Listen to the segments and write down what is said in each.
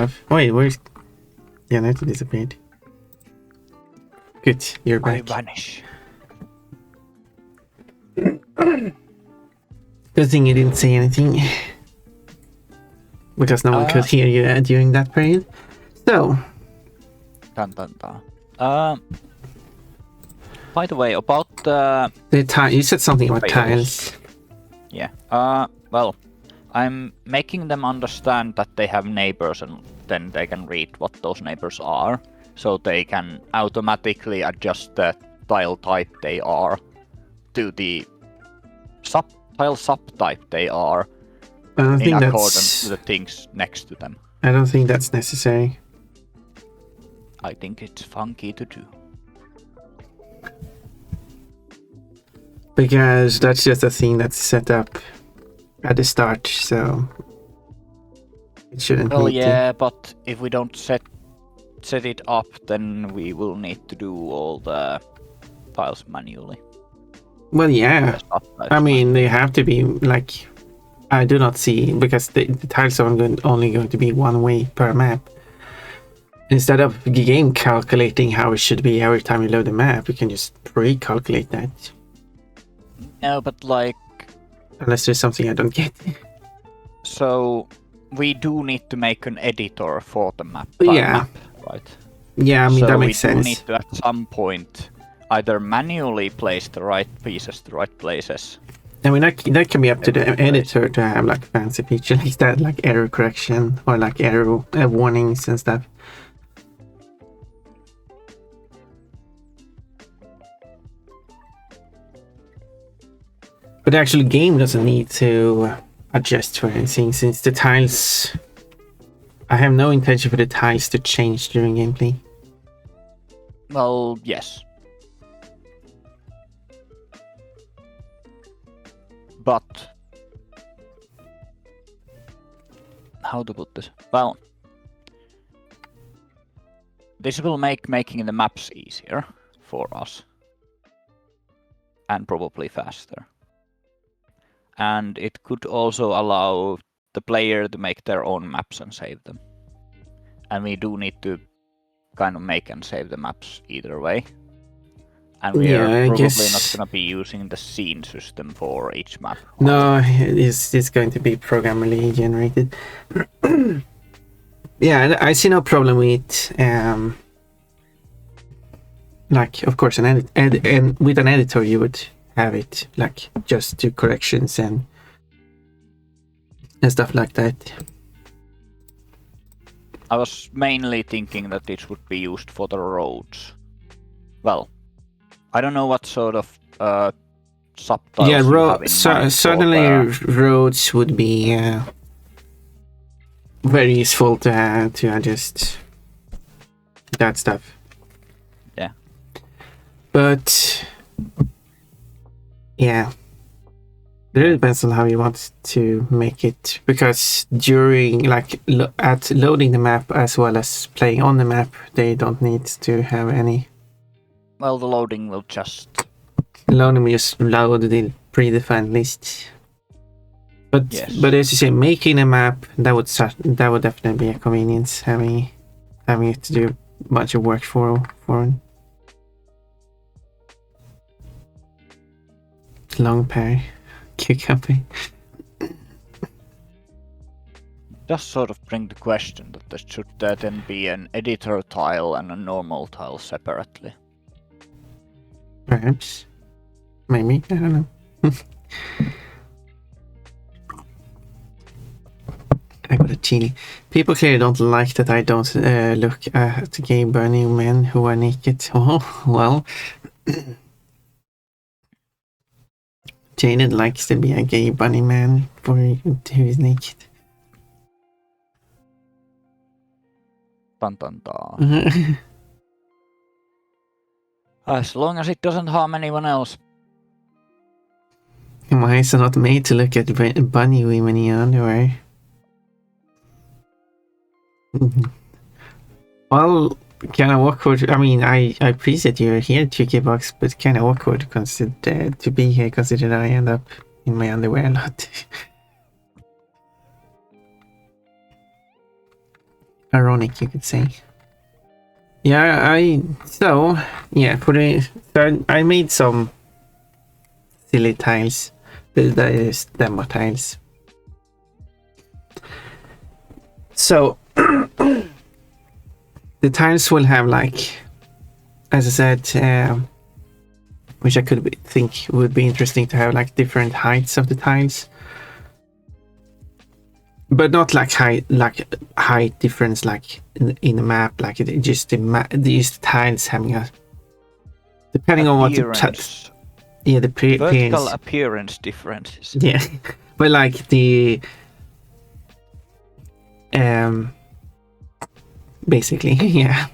stuff. Wait, where's Jannertto disappeared? Good, you're back. I vanish. Good thing you didn't say anything. Because no one could hear you during that period. So. Dun, dun, dun. By the way, about the you said something about tiles. Yeah. Well, I'm making them understand that they have neighbors, and then they can read what those neighbors are, so they can automatically adjust the tile type they are to the tile subtype they are in accordance to the things next to them. I don't think that's necessary. I think it's funky to do. Because that's just a thing that's set up at the start, so it shouldn't need yeah, but if we don't set it up, then we will need to do all the tiles manually. Well, yeah. I mean, they have to be like... I do not see, because the tiles are only going to be one way per map. Instead of the game calculating how it should be every time you load the map, you can just pre-calculate that. No, but like... Unless there's something I don't get. So, we do need to make an editor for the map. Yeah. Right? Yeah, I mean, that makes sense. So we do need to, at some point, either manually place the right pieces to the right places. I mean, that can be up to the editor to have like fancy features like that, like error correction or like error warnings and stuff. But the actual game doesn't need to adjust for anything, since the tiles... I have no intention for the tiles to change during gameplay. Well, yes. But... how to put this? Well... this will make making the maps easier for us. And probably faster. And it could also allow the player to make their own maps and save them. And we do need to kind of make and save the maps either way. And we are probably not going to be using the scene system for each map. No, it's going to be programmably generated. Yeah, I see no problem with like, of course, and with an editor you would have it like just do corrections and stuff like that. I was mainly thinking that it would be used for the roads. Well, I don't know what sort of subtitles. Yeah, certainly roads would be very useful to adjust that stuff. Yeah. But yeah, it really depends on how you want to make it, because during like at loading the map as well as playing on the map, they don't need to have any. Well, the loading will just load the predefined list. But yes. But as you say, making a map, that would definitely be a convenience, having it to do a bunch of work for long pair cucumber. Just sort of bring the question that there should then be an editor tile and a normal tile separately. Perhaps. Maybe. I don't know. I got a chili. People clearly don't like that I don't look at gay burning men who are naked. Oh, well. Jaden likes to be a gay bunny man who is naked. Dun, dun, dun. As long as it doesn't harm anyone else. My eyes are not made to look at bunny women in underwear. Well, kind of awkward. I mean, I appreciate you're here, Tricky Box, but kind of awkward to be here, considering I end up in my underwear a lot. ironic, you could say. Yeah, so I made some silly tiles. That is demo tiles. So the tiles will have, like, as I said, which I could think would be interesting to have, like, different heights of the tiles, but not like height difference like in the map, like just the tiles having a, depending on what the vertical appearance differences. Yeah, but like the basically, yeah.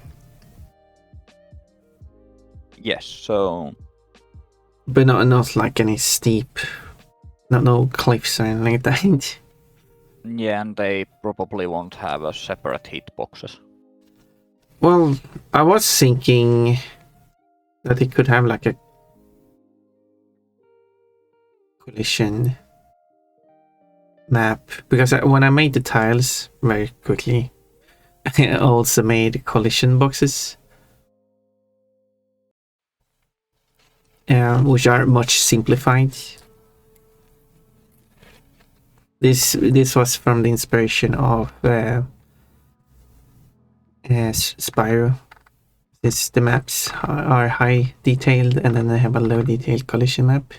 Yes, so. But not like any steep, no cliffs or anything like that. Yeah, and they probably won't have a separate hitboxes. Well, I was thinking that it could have like a collision map, because when I made the tiles very quickly, I also made collision boxes, which are much simplified. This was from the inspiration of Spyro. The maps are high detailed, and then they have a low detailed collision map.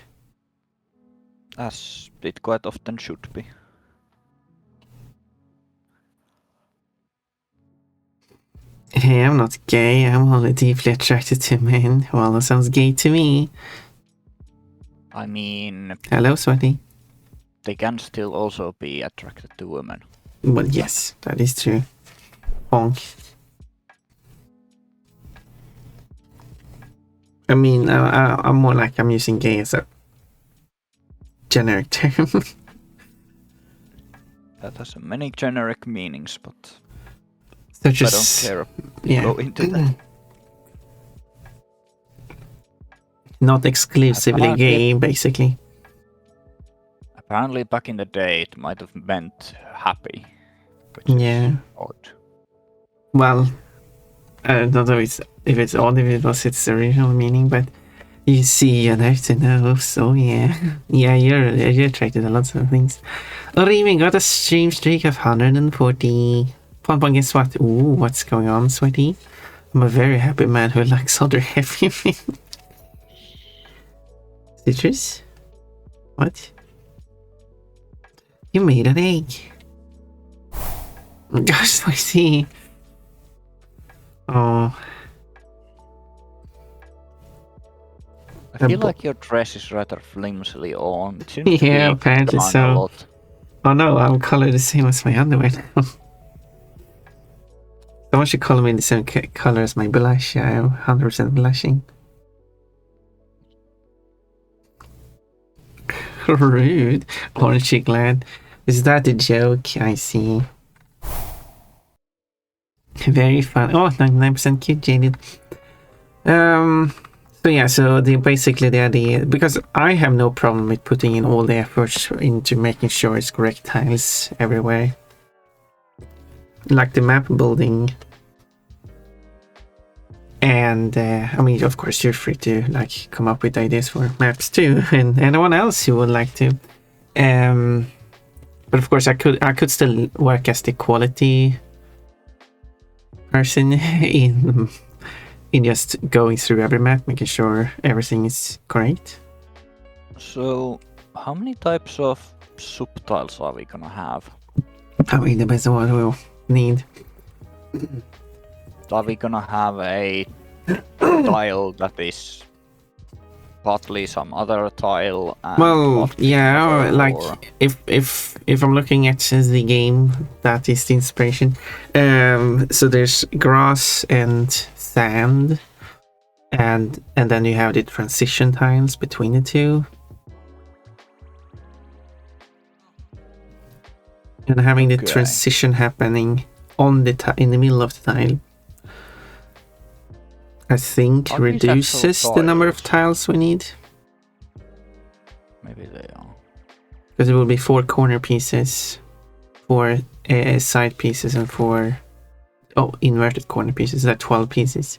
As it quite often should be. Hey, I'm not gay. I'm only deeply attracted to men. Well, that sounds gay to me. I mean... Hello, Sweaty. They can still also be attracted to women. Well, yes, that is true. Honk. I mean, I'm more like I'm using gay as a generic term. That has many generic meanings, but Such I don't care to go into that. Not exclusively gay, basically. Apparently, back in the day, it might have meant happy. Which is odd. Well, I don't know if it's odd, if it was its original meaning, but you see, Jannertto knows, so yeah. Yeah, you're attracted to lots of things. Or even got a stream streak of 140. Pon, guess what? Ooh, what's going on, Sweaty? I'm a very happy man who likes other heavy men. Citrus? What? You made an egg. Gosh, I see. Oh. I feel like your dress is rather flimsily on. Yeah, apparently so. Oh no, I'm colored the same as my underwear now. Someone should color me in the same color as my blush. I am 100% blushing. Rude. Orangey glad. Is that a joke? I see. Very fun. Oh, 99% cute, jaded. So yeah, so basically the idea, because I have no problem with putting in all the efforts into making sure it's correct tiles everywhere. Like the map building. And I mean, of course, you're free to like come up with ideas for maps too, and anyone else who would like to. But of course, I could still work as the quality person in just going through every map, making sure everything is correct. So, how many types of subtiles are we gonna have? I mean, the best one we'll need. Are we gonna have a tile that is partly some other tile? And well, yeah, like or... if I'm looking at the game, that is the inspiration. So there's grass and sand, and then you have the transition tiles between the two, and having the transition happening on the in the middle of the tile. I think reduces the number of tiles we need. Maybe they are. Because it will be 4 corner pieces, 4 side pieces, and 4 Oh, inverted corner pieces. That 12 pieces.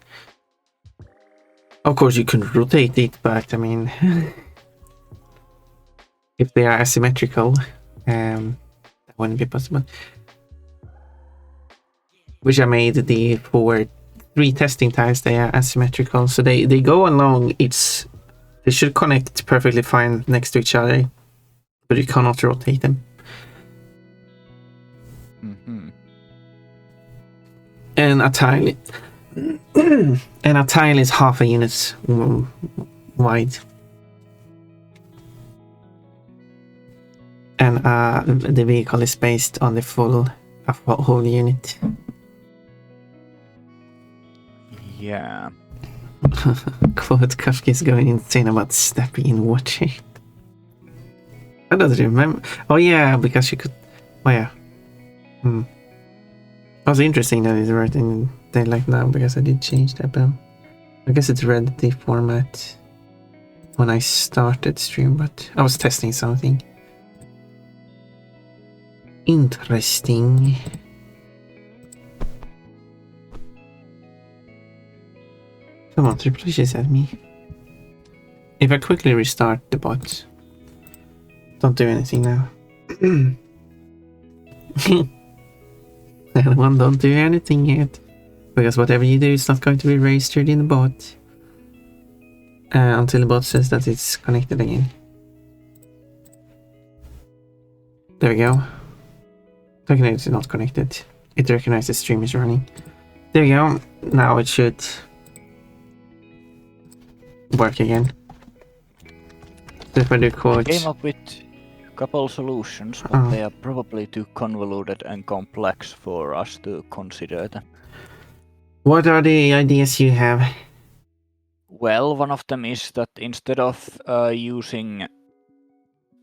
Of course, you can rotate it, but I mean, if they are asymmetrical, that wouldn't be possible. Which I made the for 3 testing tiles. They are asymmetrical, so they go along. They should connect perfectly fine next to each other, but you cannot rotate them. And a tile, is half a unit wide, and the vehicle is based on the whole unit. Yeah. Quote, Kafka is going insane about stepping in watching. I don't remember. Oh yeah, because you could. Oh yeah. That was interesting that it's right in daylight now, because I did change that, but I guess it's read the format when I started stream, but I was testing something. Interesting. Come on, triple H's at me. If I quickly restart the bot, don't do anything now. Everyone, don't do anything yet, because whatever you do is not going to be registered in the bot until the bot says that it's connected again. There we go. Technically it's not connected. It recognizes the stream is running. There we go. Now it should work again. So if I do quotes. Came up with a couple solutions, but they are probably too convoluted and complex for us to consider them. What are the ideas you have? Well, one of them is that instead of using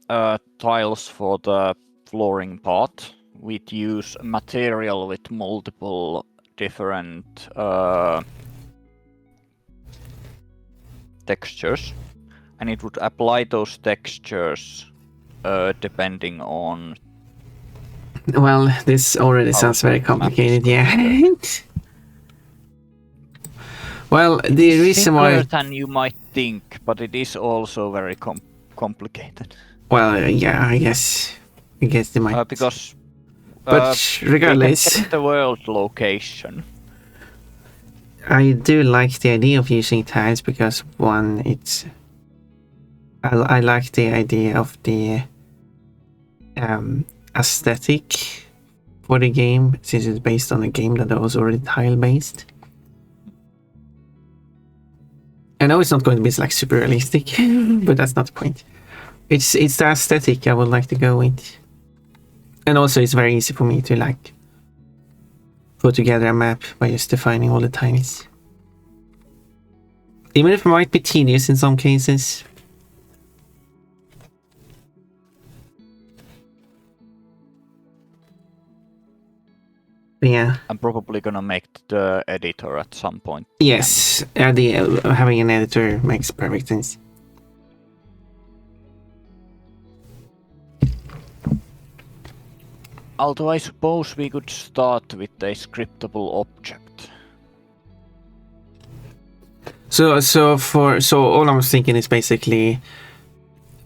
tiles for the flooring part, we'd use material with multiple different textures, and it would apply those textures depending on. Well, this already sounds very complicated, yeah. Well, the reason why. Simpler than you might think, but it is also very complicated. Well, yeah, I guess they might. Because. But regardless, the world location. I do like the idea of using tiles because one, I like the idea of the aesthetic for the game, since it's based on a game that was already tile based. I know it's not going to be like super realistic, but that's not the point. It's the aesthetic I would like to go with. And also it's very easy for me to like put together a map by just defining all the tiles. Even if it might be tedious in some cases. But yeah. I'm probably gonna make the editor at some point. Yes, having an editor makes perfect sense. Although I suppose we could start with a scriptable object. So all I'm thinking is basically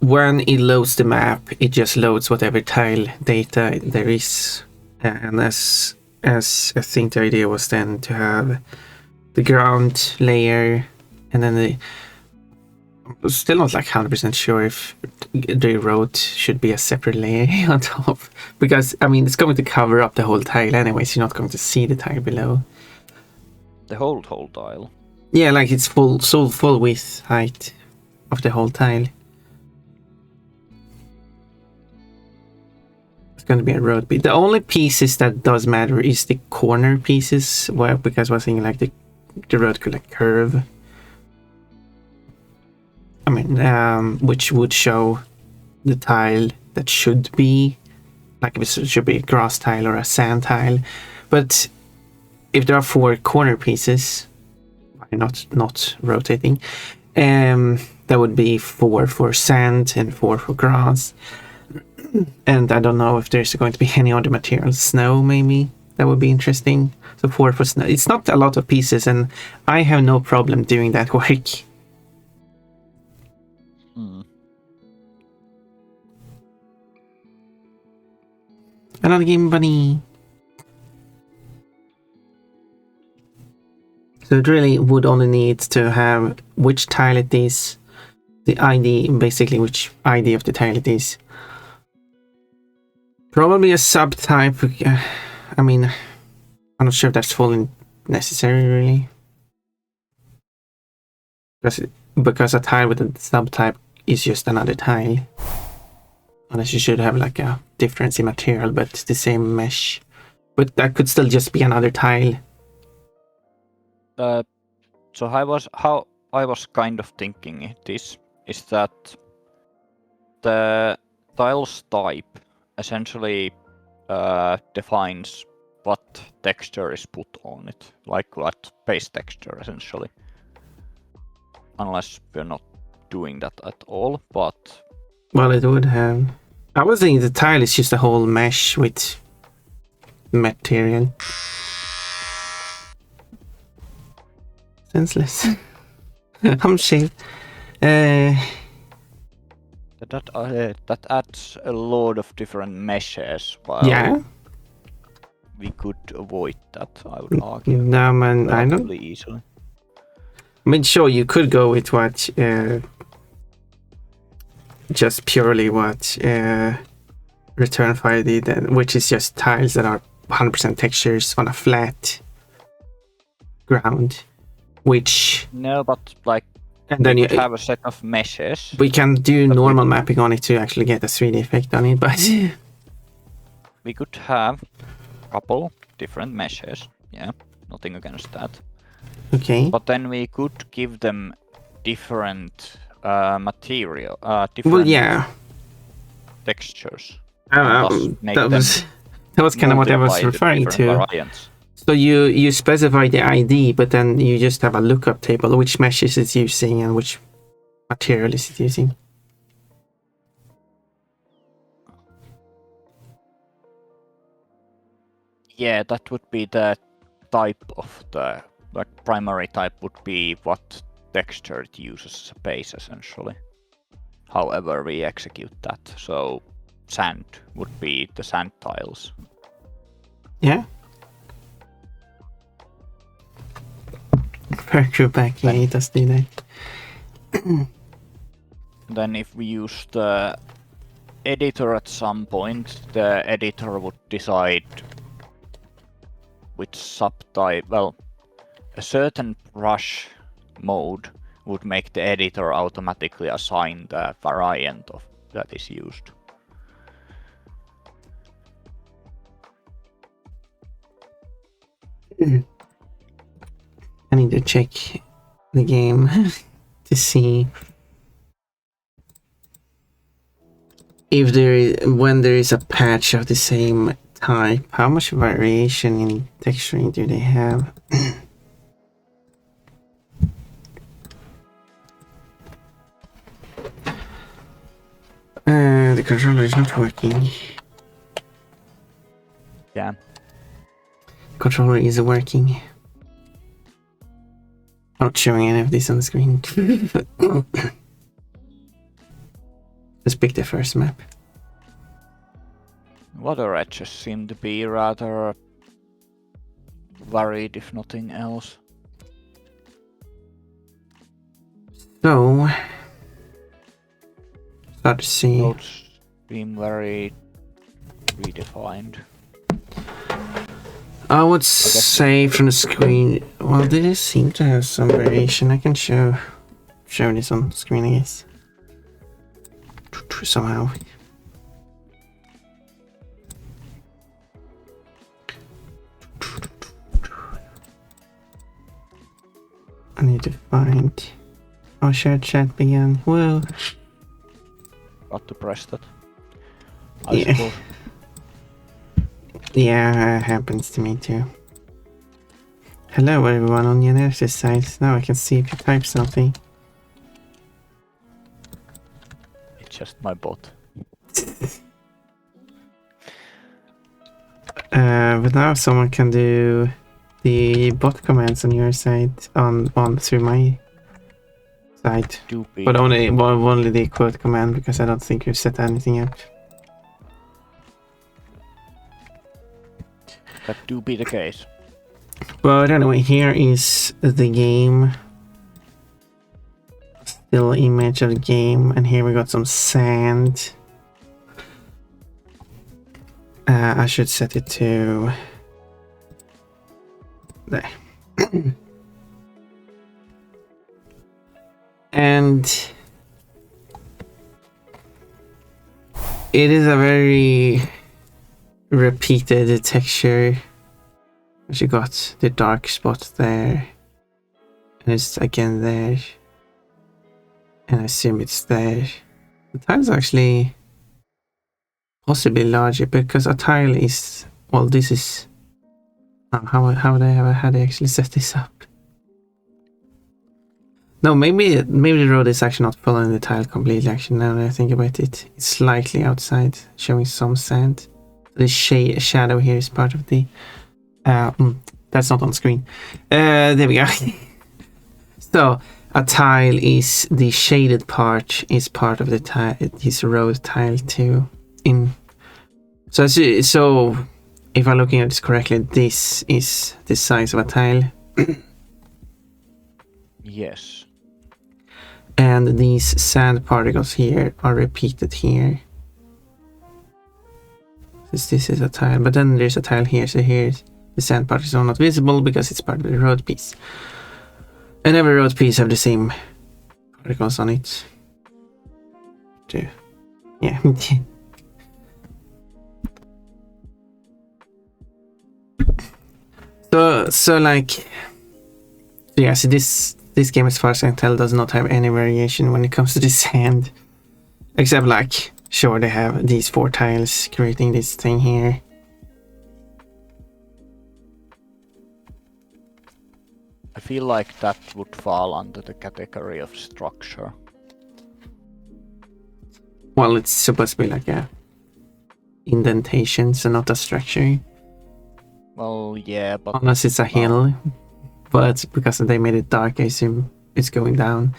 when it loads the map, it just loads whatever tile data there is, and as I think the idea was then to have the ground layer, and then I'm still not like 100% sure if the road should be a separate layer on top, because I mean it's going to cover up the whole tile anyways. You're not going to see the tile below. The whole tile. Yeah, like it's full width height of the whole tile. It's going to be a road. But the only pieces that does matter is the corner pieces, because I was thinking like the road could like curve. I mean, which would show the tile that should be, like if it should be a grass tile or a sand tile. But if there are 4 corner pieces, not rotating, that would be 4 for sand and 4 for grass. And I don't know if there's going to be any other material, snow maybe, That would be interesting. So 4 for snow. It's not a lot of pieces, and I have no problem doing that work. Another game, bunny. So it really would only need to have which tile it is, the ID, basically which ID of the tile it is. Probably a subtype. I mean, I'm not sure if that's fully necessary, really. Because a tile with a subtype is just another tile. Unless you should have like a difference in material, but it's the same mesh. But that could still just be another tile. So how I was kind of thinking this is that the tiles type essentially defines what texture is put on it, like what base texture essentially. Unless we're not doing that at all, but... Well, it would have... I was thinking the tile is just a whole mesh with material. Senseless. I'm shaved. That adds a lot of different meshes. Well, yeah. We could avoid that, I would argue. No, man, I don't... easily. I mean, sure, you could go with what... just purely what return fire did, which is just tiles that are 100% textures on a flat ground, which... No, but like... And then you have a set of meshes. We can do normal mapping on it to actually get a 3D effect on it, but... We could have a couple different meshes, yeah, nothing against that. Okay. But then we could give them different material, different textures. That was kind of what I was referring to. Variants. So you specify the ID, but then you just have a lookup table, which meshes it's using and which material is it using. Yeah, that would be the type of the primary type would be what texture it uses as a base essentially. However we execute that. So sand would be the sand tiles. Yeah. Virtue back, yeah, it does do that. Then if we use the editor at some point, the editor would decide which subtype, well, a certain brush mode would make the editor automatically assign the variant of that is used. I need to check the game to see if when there is a patch of the same type, how much variation in texturing do they have? The controller is not working. Yeah. Controller is working. Not showing any of this on the screen. Let's pick the first map. Water edges seem to be rather varied, if nothing else. So, start to see. Roads seem very redefined. I would say from the screen. Well, they seem to have some variation. I can show this on screen, I guess. Somehow. I need to find... Oh, shared chat began. Whoa. Got to press that. I suppose. Yeah, it happens to me too. Hello everyone on Jannertto's side. Now I can see if you type something. It's just my bot. But now someone can do the bot commands on your side on through my side. Stupid. But only the quote command, because I don't think you've set anything up. That do be the case. But anyway, here is the game. Still image of the game, and here we got some sand. I should set it to there. And it is a very repeated texture. You got the dark spot there, and it's again there, and I assume it's there. The tile's actually possibly larger, because a tile is, well, this is how they actually set this up. No, maybe the road is actually not following the tile completely. Actually, now that I think about it, it's slightly outside, showing some sand. The shadow here is part of the that's not on screen. There we go. So a tile is the shaded part, is part of the tile, this road tile too. So if I'm looking at this correctly, this is the size of a tile. Yes. And these sand particles here are repeated here. This is a tile, but then there's a tile here, so here's the sand particles are not visible because it's part of the road piece. And every road piece have the same particles on it. Too. Yeah. So like, yeah, so this game, as far as I can tell, does not have any variation when it comes to the sand, except like, sure, they have these 4 tiles creating this thing here. I feel like that would fall under the category of structure. Well, it's supposed to be like a indentation, so not a structure. Well, yeah, but unless it's a hill, but because they made it dark, I assume it's going down.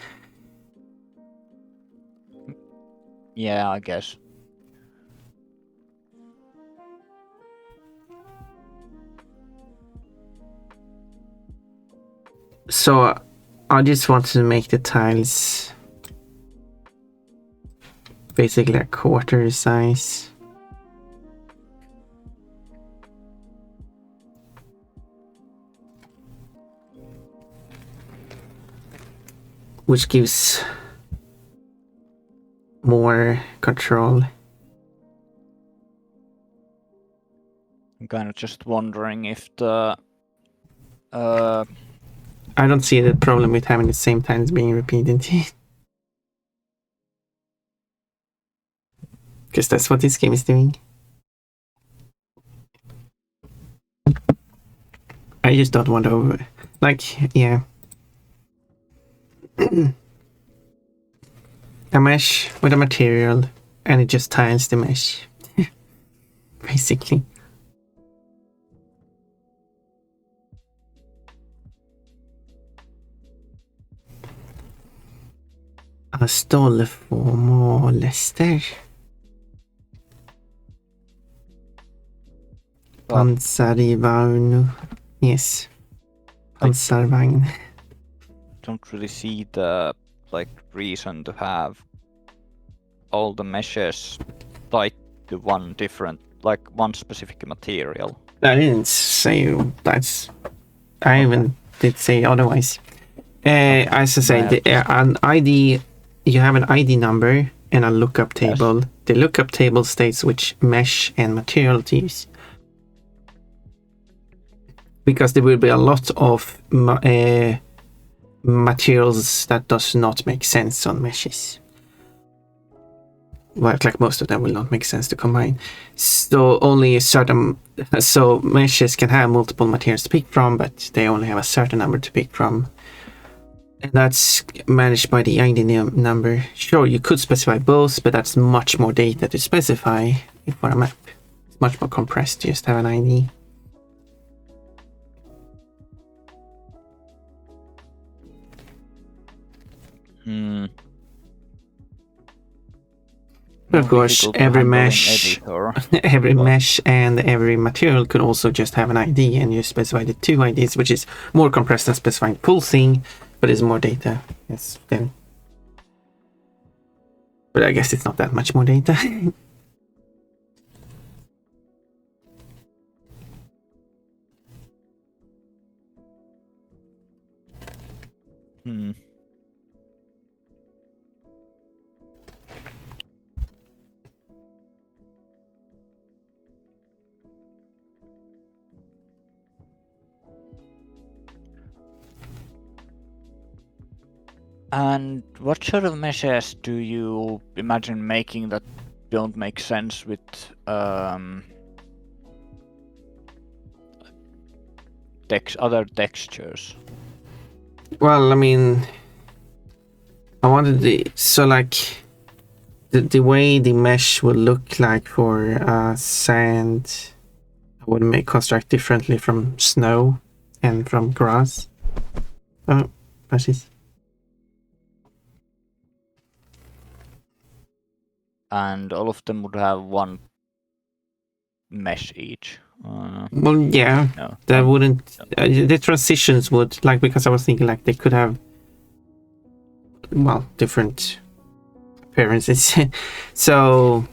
Yeah, I guess. So I just want to make the tiles basically a quarter size. Which gives more control. I'm kind of just wondering if the I don't see the problem with having the same tiles being repeated. Because that's what this game is doing. I just don't want to like, yeah. A mesh with a material, and it just tiles the mesh. Basically. A stålform Lester. Pansarvagn. Yes. Pansarvagn. Don't really see the reason to have all the meshes tied to one specific material. I didn't say that's. I even did say otherwise. As I say, an ID. You have an ID number and a lookup table. Yes. The lookup table states which mesh and material to use. Because there will be a lot of materials that does not make sense on meshes. Well, like most of them will not make sense to combine. So only a certain, so meshes can have multiple materials to pick from, but they only have a certain number to pick from. And that's managed by the ID number. Sure, you could specify both, but that's much more data to specify for a map. It's much more compressed to just have an ID. But of course, every mesh, every mesh and every material could also just have an ID, and you specify the 2 IDs, which is more compressed than specifying pulsing, but is more data. Yes, then. But I guess it's not that much more data. And what sort of meshes do you imagine making that don't make sense with other textures? Well, I mean, I wanted the way the mesh would look like for sand, I would construct differently from snow and from grass. Oh, passes. And all of them would have one mesh each. Well, yeah, no, that wouldn't. The transitions would, like, because I was thinking like they could have, well, different appearances. So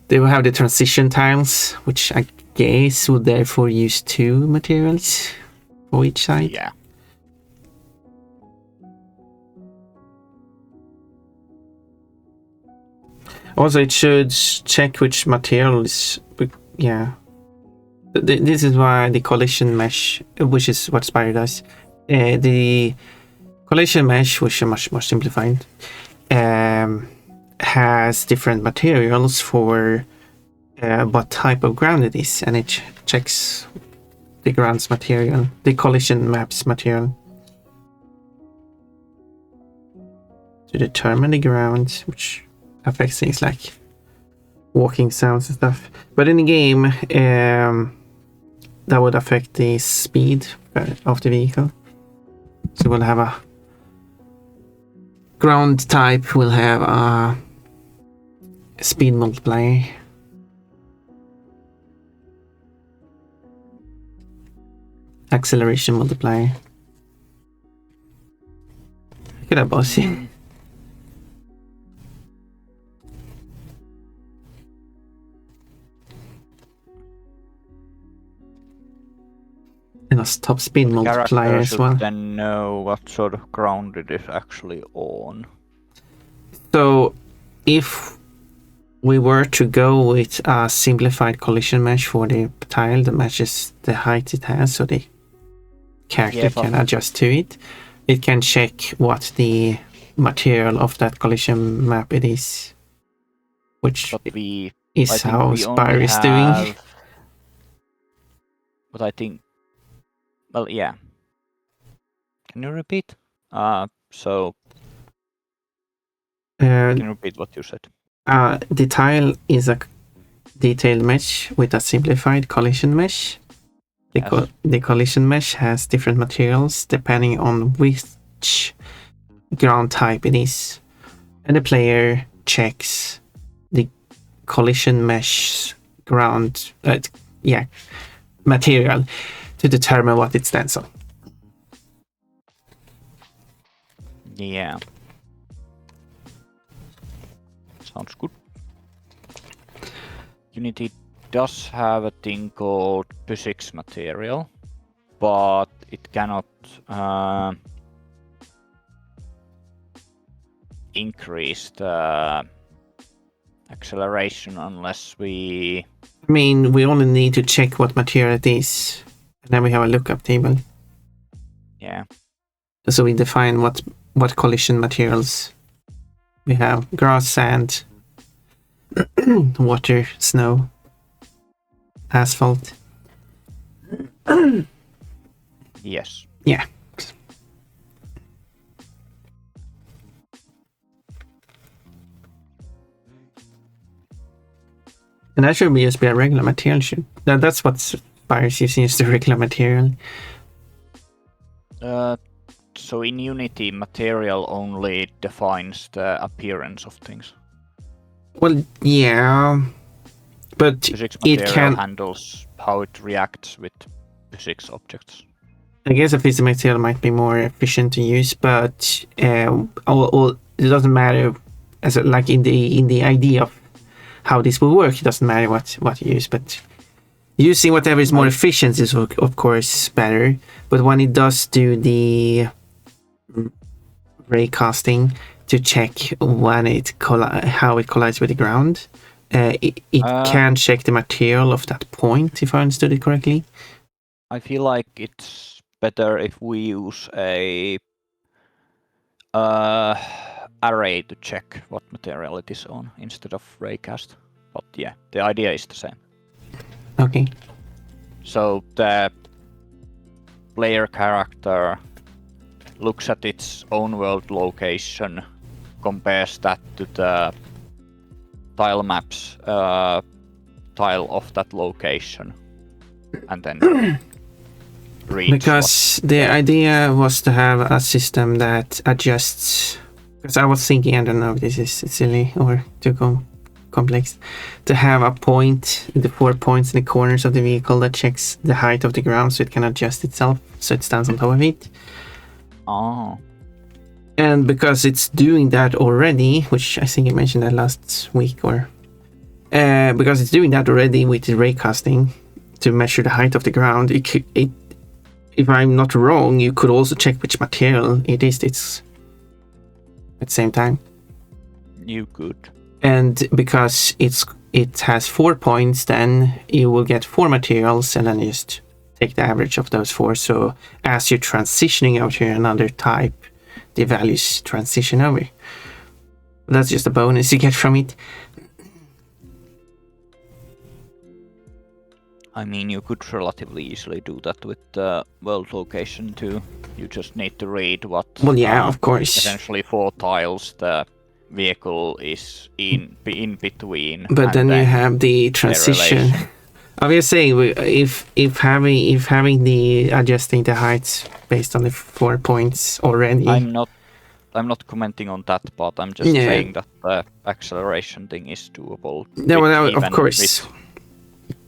they will have the transition tiles, which I guess would therefore use 2 materials for each side. Yeah. Also, it should check which material is. Yeah. This is why the collision mesh, which is what Spire does, the collision mesh, which is much more simplified, has different materials for what type of ground it is, and it checks the ground's material, the collision map's material, to determine the ground, which affects things like walking sounds and stuff. But in the game, that would affect the speed of the vehicle. So we'll have a ground type, will have a speed multiplier. Acceleration multiplier. Look at that, bossy. And a top speed multiplier as well. Then know what sort of ground it is actually on. So if we were to go with a simplified collision mesh for the tile that matches the height it has, so the character can adjust to it, it can check what the material of that collision map it is, which is how Spire is doing. But I think, well, yeah. Can you repeat? So can you repeat what you said? The tile is a detailed mesh with a simplified collision mesh. The collision mesh has different materials depending on which ground type it is, and the player checks the collision mesh ground material to determine what it stands on. Yeah. Sounds good. Unity does have a thing called physics material, but it cannot increase the acceleration unless we... I mean, we only need to check what material it is, and then we have a lookup table. Yeah. So we define what collision materials we have: grass, sand, water, snow, asphalt. Yes. Yeah. And that should just be a regular material. That's what Spire's using, is the regular material. so in Unity, material only defines the appearance of things. Well, yeah, but Physics it material can. handles how it reacts with physics objects. I guess a physics material might be more efficient to use, but it doesn't matter. As like in the idea of how this will work, it doesn't matter what you use, but using whatever is more efficient is of course better. But when it does do the raycasting to check when how it collides with the ground, it can check the material of that point, if I understood it correctly. I feel like it's better if we use a array to check what material it is on instead of raycast. But yeah, the idea is the same. Okay. So the player character looks at its own world location, compares that to the tile maps tile of that location, and then reads. Because the idea was to have a system that adjusts. Because I was thinking, I don't know if this is silly or too complex, to have a point, the 4 points in the corners of the vehicle that checks the height of the ground, so it can adjust itself, so it stands on top of it. Oh. And because it's doing that already, which I think I mentioned that last week, or because it's doing that already with the raycasting to measure the height of the ground, if I'm not wrong, you could also check which material it's at the same time. You could. And because it has 4 points, then you will get 4 materials, and then you just take the average of those 4. So as you're transitioning out to another type, the values transition over. That's just a bonus you get from it. I mean, you could relatively easily do that with the world location too. You just need to read what. Well, yeah, of course. Essentially 4 tiles the vehicle is in between. But then you have the transition. Obviously, if having the adjusting the heights based on the 4 points already. I'm not commenting on that, but I'm just saying that the acceleration thing is doable. Yeah, well, of course.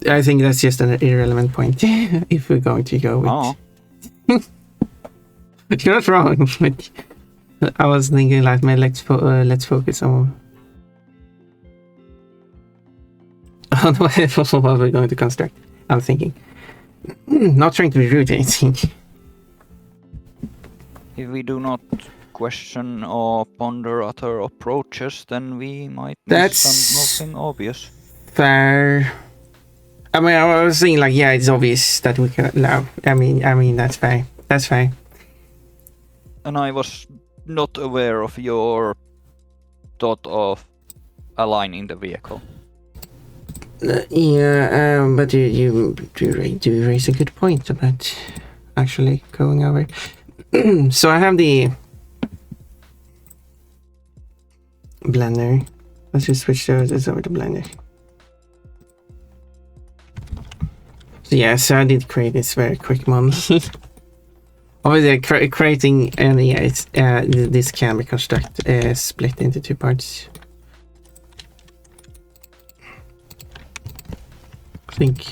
I think that's just an irrelevant point if we're going to go with. Oh. You're not wrong. But I was thinking like, let's focus on what we're going to construct. I'm thinking, not trying to be rude or anything. If we do not question or ponder other approaches, then we might miss something obvious. Fair. I mean, I was saying like, yeah, it's obvious that we can. No, I mean that's fair. That's fair. And I was not aware of your thought of aligning the vehicle. But you raise a good point about actually going over. So I have the blender. Let's just switch this over to blender. So yeah, so I did create this very quick model. Obviously, creating this can be split into 2 parts. I think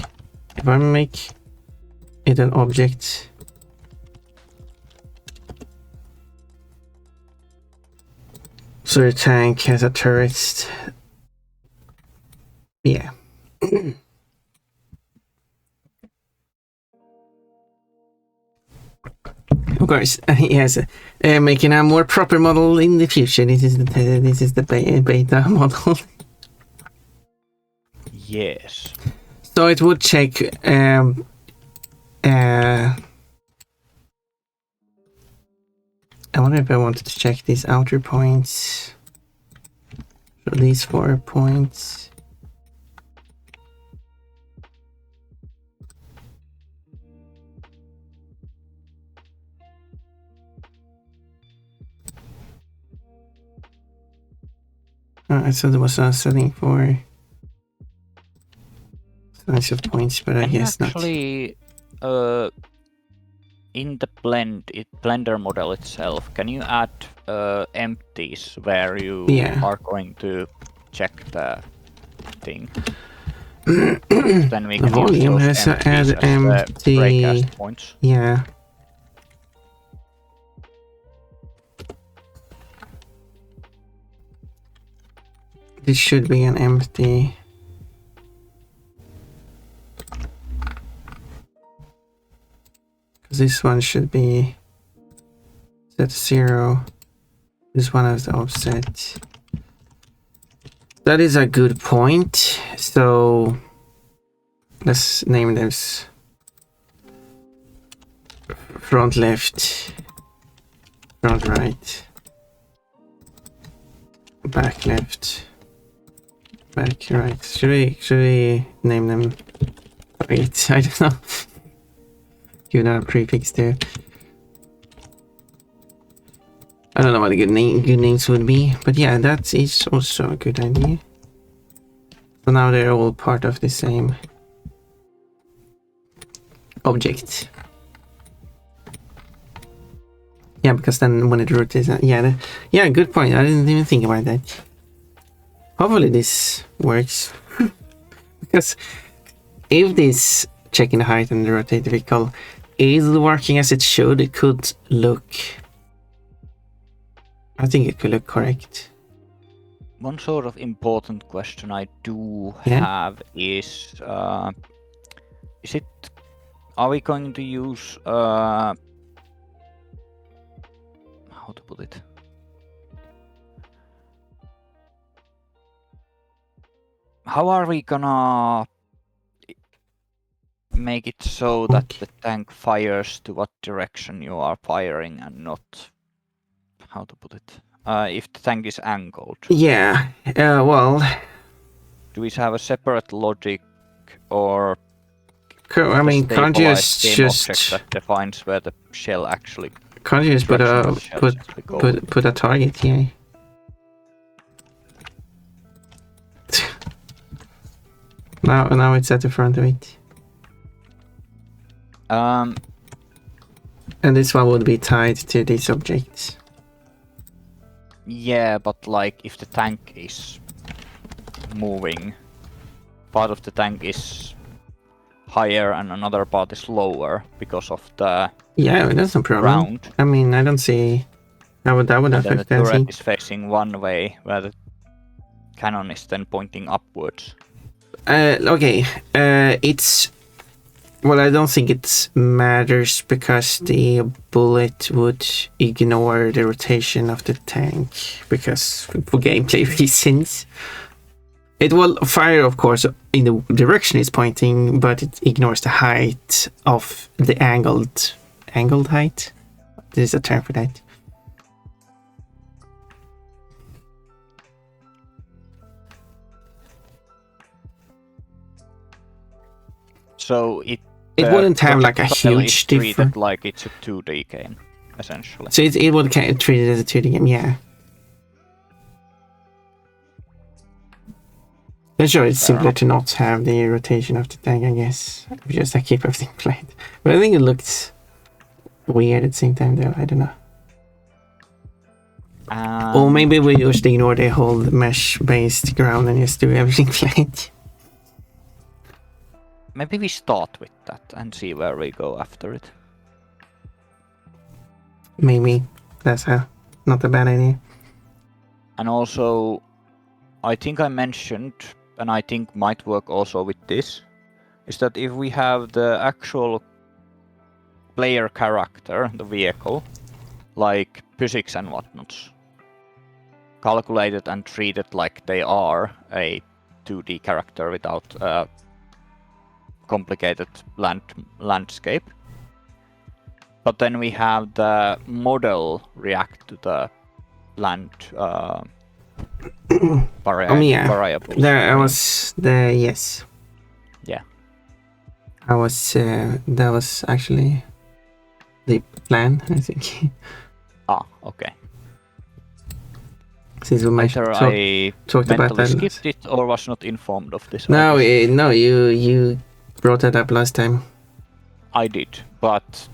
if I make it an object, so the tank has a turret. Yeah. Of course, yes. Making a more proper model in the future. This is the beta model. Yes. So it would check. I wonder if I wanted to check these outer points. So these 4 points. So there was a setting for size of points, but I guess actually, in the Blender model itself, can you add empties where you are going to check the thing? Then we can volume use those has empties add as empty. breakcast points. Yeah. This should be an empty. This one should be set 0. This one has the offset. That is a good point. So let's name this front left, front right, back left, back right. Should we name them? Wait, I don't know. Give that a prefix there. I don't know what the good names would be, but yeah, that is also a good idea. So now they're all part of the same object. Yeah, because then when it rotates, yeah, good point. I didn't even think about that. Hopefully this works, because if this checking the height and the rotate the vehicle is working as it should, it could look. I think it could look correct. One sort of important question I do have is it? Are we going to use how to put it? How are we gonna make it so that the tank fires to what direction you are firing and not, how to put it, if the tank is angled? Yeah, well, do we have a separate logic, or I mean, can't you just that defines where the shell actually? Can't you just put a target? Yeah. Now it's at the front of it. And this one would be tied to this object. Yeah, but like if the tank is moving, part of the tank is higher and another part is lower because of the that's no problem. Ground. I mean, I don't see how that would affect the turret is facing one way, where the cannon is then pointing upwards. Okay, it's. Well, I don't think it matters because the bullet would ignore the rotation of the tank, because for gameplay reasons. It will fire, of course, in the direction it's pointing, but it ignores the height of the angled height. There's a term for that. So it wouldn't have like a huge difference. Like it's a 2D game, essentially. So it would treat it as a 2D game, yeah. And sure, it's simpler to not have the rotation of the tank, I guess. Just to keep everything flat. But I think it looks weird at the same time, though. I don't know. Or maybe we just ignore the whole mesh-based ground and just do everything flat. Maybe we start with that and see where we go after it. Maybe. That's not a bad idea. And also, I think I mentioned, and I think might work also with this, is that if we have the actual player character, the vehicle, like physics and whatnots, calculated and treated like they are a 2D character without a complicated landscape. But then we have the model react to the land variables. There was the yes. Yeah. That was actually the plan, I think. Okay. Since we talked about that. Skipped it or was not informed of this. No, you brought that up last time. I did, but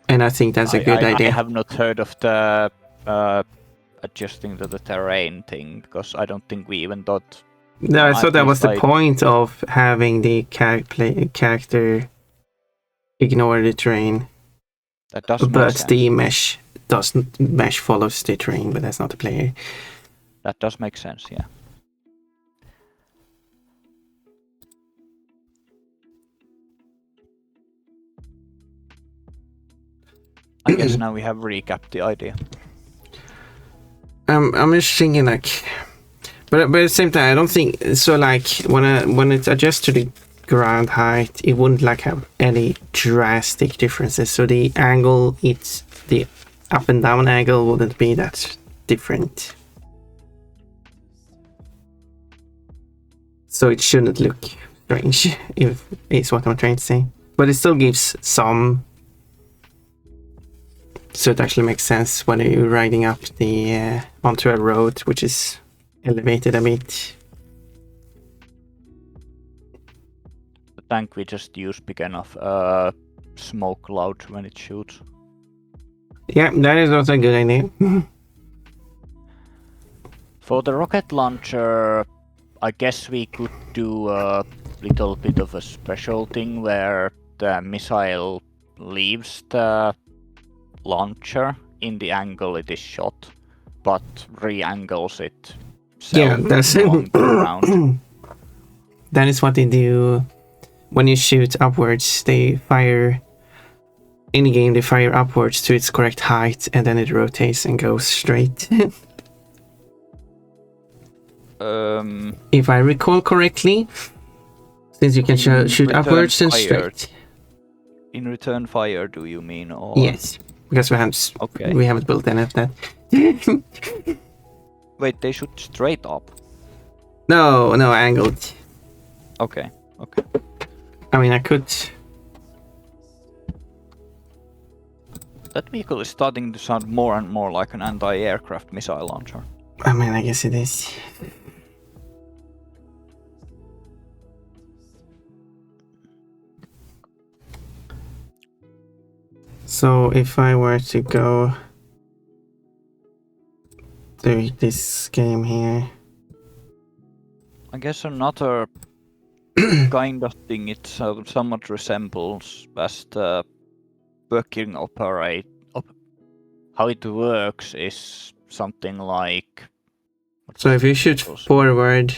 And I think that's a good idea. I have not heard of the adjusting to the terrain thing, because I don't think we even thought. No, I thought that was the point of having the character ignore the terrain. That does make but sense. The mesh follows the terrain, but that's not the player. That does make sense, yeah. I guess now we have recapped the idea. I'm just thinking like, but at the same time, I don't think so. Like when it adjusts to the ground height, it wouldn't like have any drastic differences. So the angle, it's the up and down angle wouldn't be that different. So it shouldn't look strange, if is what I'm trying to say. But it still gives some. So it actually makes sense when you're riding up the onto a road which is elevated a bit. The tank we just use big enough smoke cloud when it shoots. Yeah, that is also a good idea. For the rocket launcher, I guess we could do a little bit of a special thing where the missile leaves the launcher in the angle it is shot, but re-angles it. Yeah, that's around. That is what they do when you shoot upwards. They fire in the game. They fire upwards to its correct height, and then it rotates and goes straight. If I recall correctly, since you can shoot upwards and straight. In return fire, do you mean? Or? Yes. Because we haven't built any of that. Wait, they shoot straight up? No, angled. Okay. I mean, I could. That vehicle is starting to sound more and more like an anti-aircraft missile launcher. I mean, I guess it is. So if I were to go to this game here, I guess another kind of thing it somewhat resembles as the working how it works is something like. So if you shoot forward,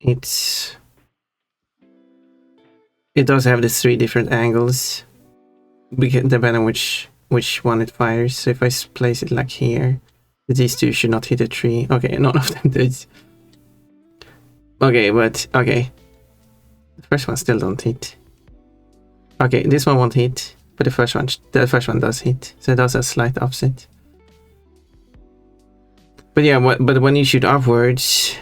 it does have these 3 different angles, depending on which one it fires. So if I place it like here, these 2 should not hit a tree. Okay, none of them did. Okay, but okay, the first one still don't hit. Okay, this one won't hit, but the first one does hit. So it does a slight offset. But yeah, but when you shoot upwards,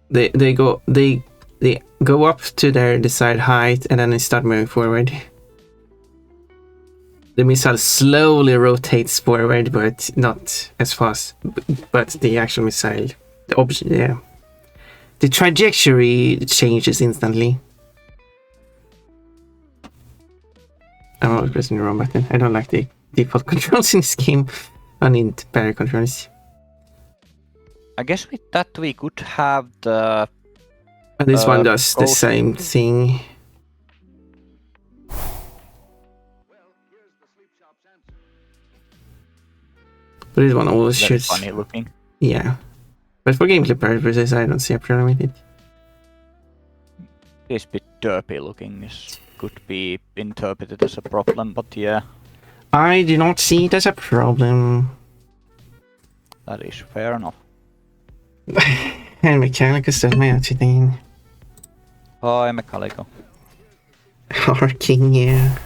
they go up to their desired height, and then they start moving forward. The missile slowly rotates forward, but not as fast. But the actual missile, the trajectory changes instantly. I'm always pressing the wrong button. I don't like the default controls in this game. I need better controls. I guess with that we could have the. And this one does the same thing. But this one always shoots. Funny looking. Yeah. But for gameplay purposes, I don't see a problem with it. This bit derpy looking could be interpreted as a problem, but yeah. I do not see it as a problem. That is fair enough. En mechanical stuff med attitydin. Hi, Mechanical. Harking, yeah.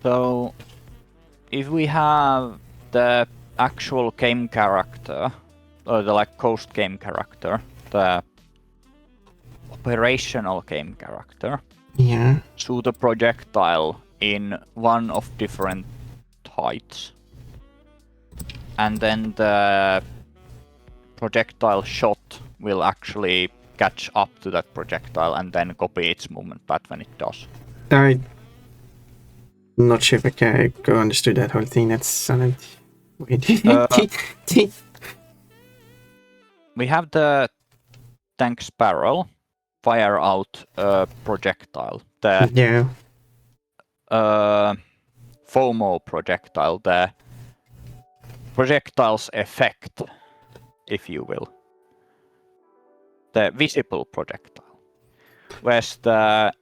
So, if we have the actual game character, or the ghost game character, the operational game character, Yeah. shoot a projectile in one of different heights, and then the projectile shot will actually catch up to that projectile and then copy its movement path when it does. I'm not sure if I can understood that whole thing. That sounded weird. We have the tank's barrel fire out a projectile. The FOMO projectile, the projectile's effect, if you will. The visible projectile. Whereas the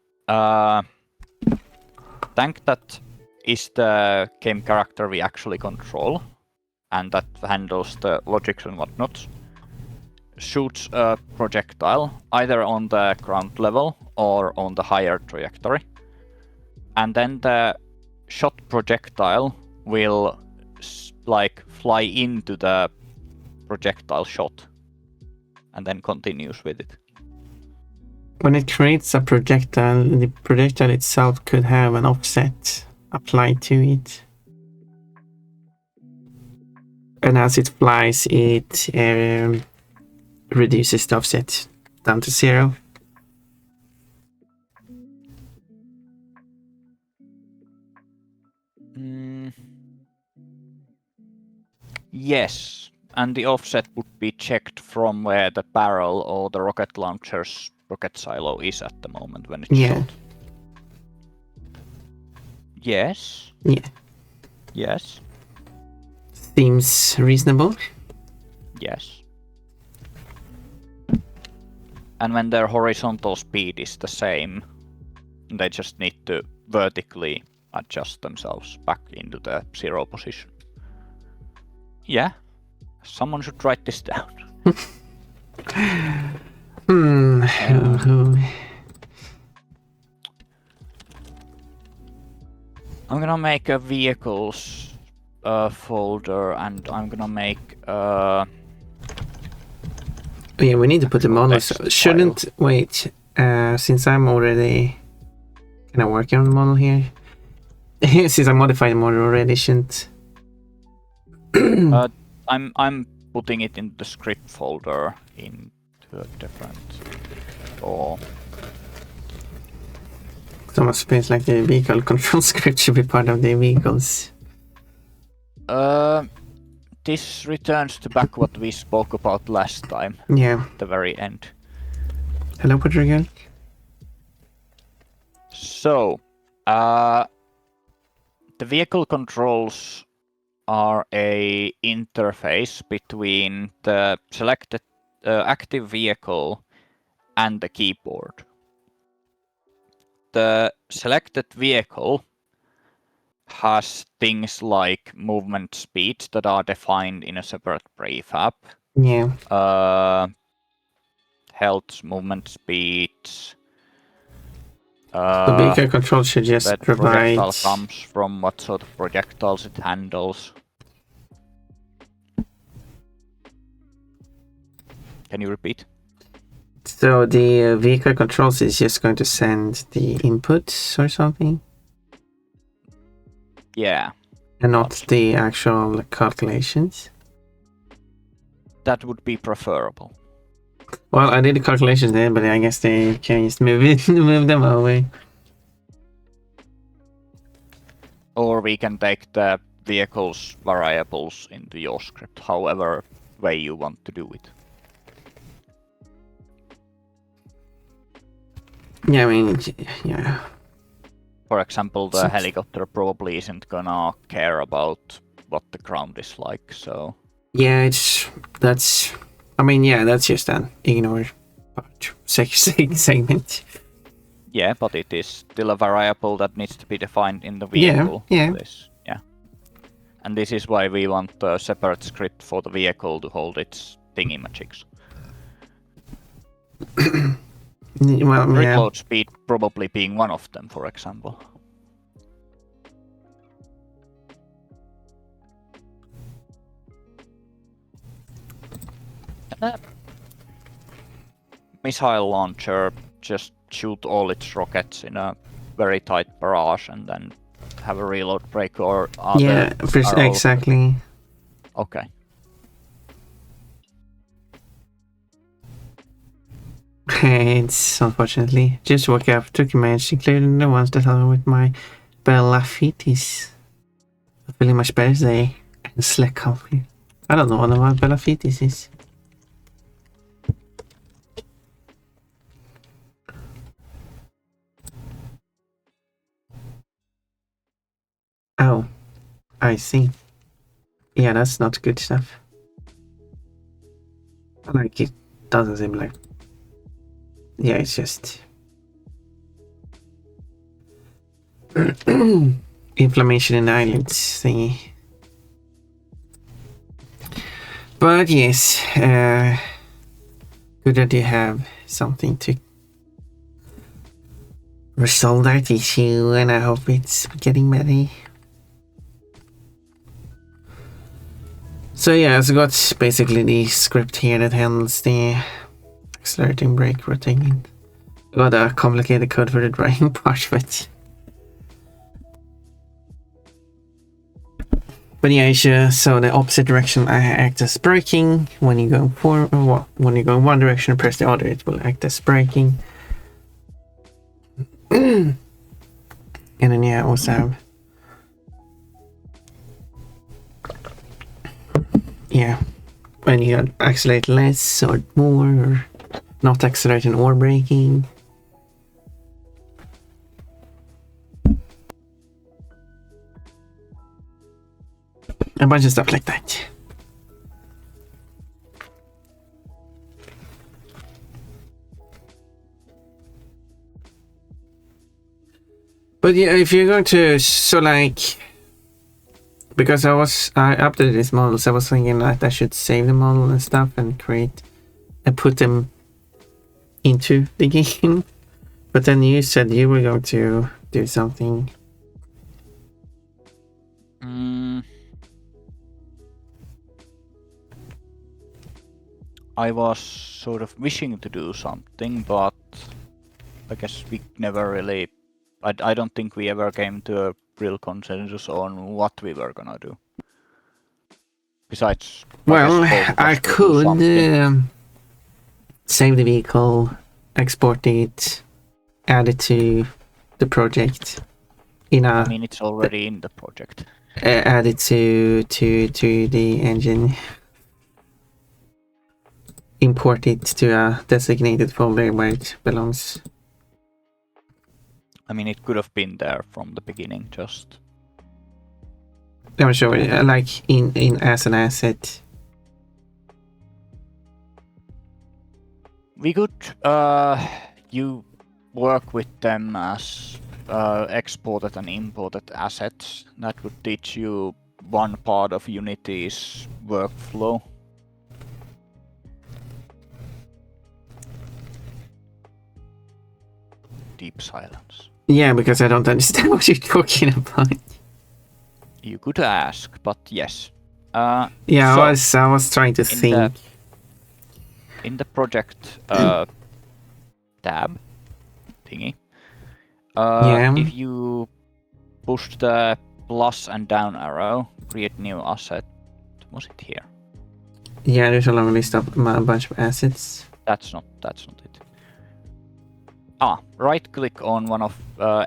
tank that is the game character we actually control, and that handles the logics and whatnot, shoots a projectile either on the ground level or on the higher trajectory. And then the shot projectile will like fly into the projectile shot and then continues with it. When it creates a projectile, the projectile itself could have an offset applied to it. And as it flies, it reduces the offset down to 0. Yes, and the offset would be checked from where the barrel or the rocket launcher's rocket silo is at the moment when it's shot. Yes. Yeah. Yes. Seems reasonable. Yes. And when their horizontal speed is the same, they just need to vertically adjust themselves back into the 0 position. Yeah, someone should write this down. I'm gonna make a vehicles folder, and I'm gonna make yeah, we need to put the models. Shouldn't wait, since I'm already kind of working on the model here. Since I modified the model already, shouldn't. I'm putting it in the script folder into a different. Or It almost feels like the vehicle control script should be part of the vehicles. This returns to back what we spoke about last time. Yeah. At the very end. Hello, Portugal. So, the vehicle controls are a interface between the selected active vehicle and the keyboard. The selected vehicle has things like movement speeds that are defined in a separate prefab. Yeah. Health, movement speeds. The vehicle control should just provide. Projectile comes from what sort of projectiles it handles. Can you repeat? So the vehicle controls is just going to send the inputs or something? Yeah. And not the actual calculations? That would be preferable. Well, I did the calculations there, but I guess they can just move them away. Or we can take the vehicle's variables into your script, however way you want to do it. Yeah, I mean, yeah. For example, the helicopter probably isn't gonna care about what the ground is like, so... Yeah, that's just an ignore part, segment. Yeah, but it is still a variable that needs to be defined in the vehicle. Yeah. Yeah. And this is why we want a separate script for the vehicle to hold its thingy-magics. Well, Reload speed probably being one of them, for example. Missile launcher, just shoot all its rockets in a very tight barrage and then have a reload break, or yeah, exactly. Okay. It's unfortunately just woke up, took a match, including the ones that are with my Bellafitis. Feeling much better today and slept comfy. I don't know what Bellafitis is. Oh, I see. Yeah, that's not good stuff. Like, it doesn't seem like... Yeah, it's just... inflammation in the eyelids thingy. But yes, good that you have something to resolve that issue, and I hope it's getting better. So yeah, so got basically the script here that handles the accelerating, brake, rotating. Got a complicated code for the driving part of it. But yeah, so the opposite direction I act as braking. When you go when you go in one direction and press the other, it will act as braking. And then yeah, I also have when you accelerate less or more, or not accelerating or braking. A bunch of stuff like that. But yeah, if you're going to, so like, because I updated these models, I was thinking that I should save the model and stuff and create and put them into the game. But then you said you were going to do something. I was sort of wishing to do something, but I guess we never really... I don't think we ever came to a real consensus on what we were gonna do. Besides... Well, I could save the vehicle, export it, add it to the project. I mean, it's already in the project. Add it to the engine. Import it to a designated folder where it belongs. I mean, it could have been there from the beginning, just... I'm sure, like in as an asset. We could you work with them as exported and imported assets. That would teach you one part of Unity's workflow. Deep silence. Yeah, because I don't understand what you're talking about. You could ask, but yes. Yeah, so, I was trying to think. In the project tab thingy, if you push the plus and down arrow, create new asset. Was it here? Yeah, there's a long list of a bunch of assets. That's not it. Right click on one of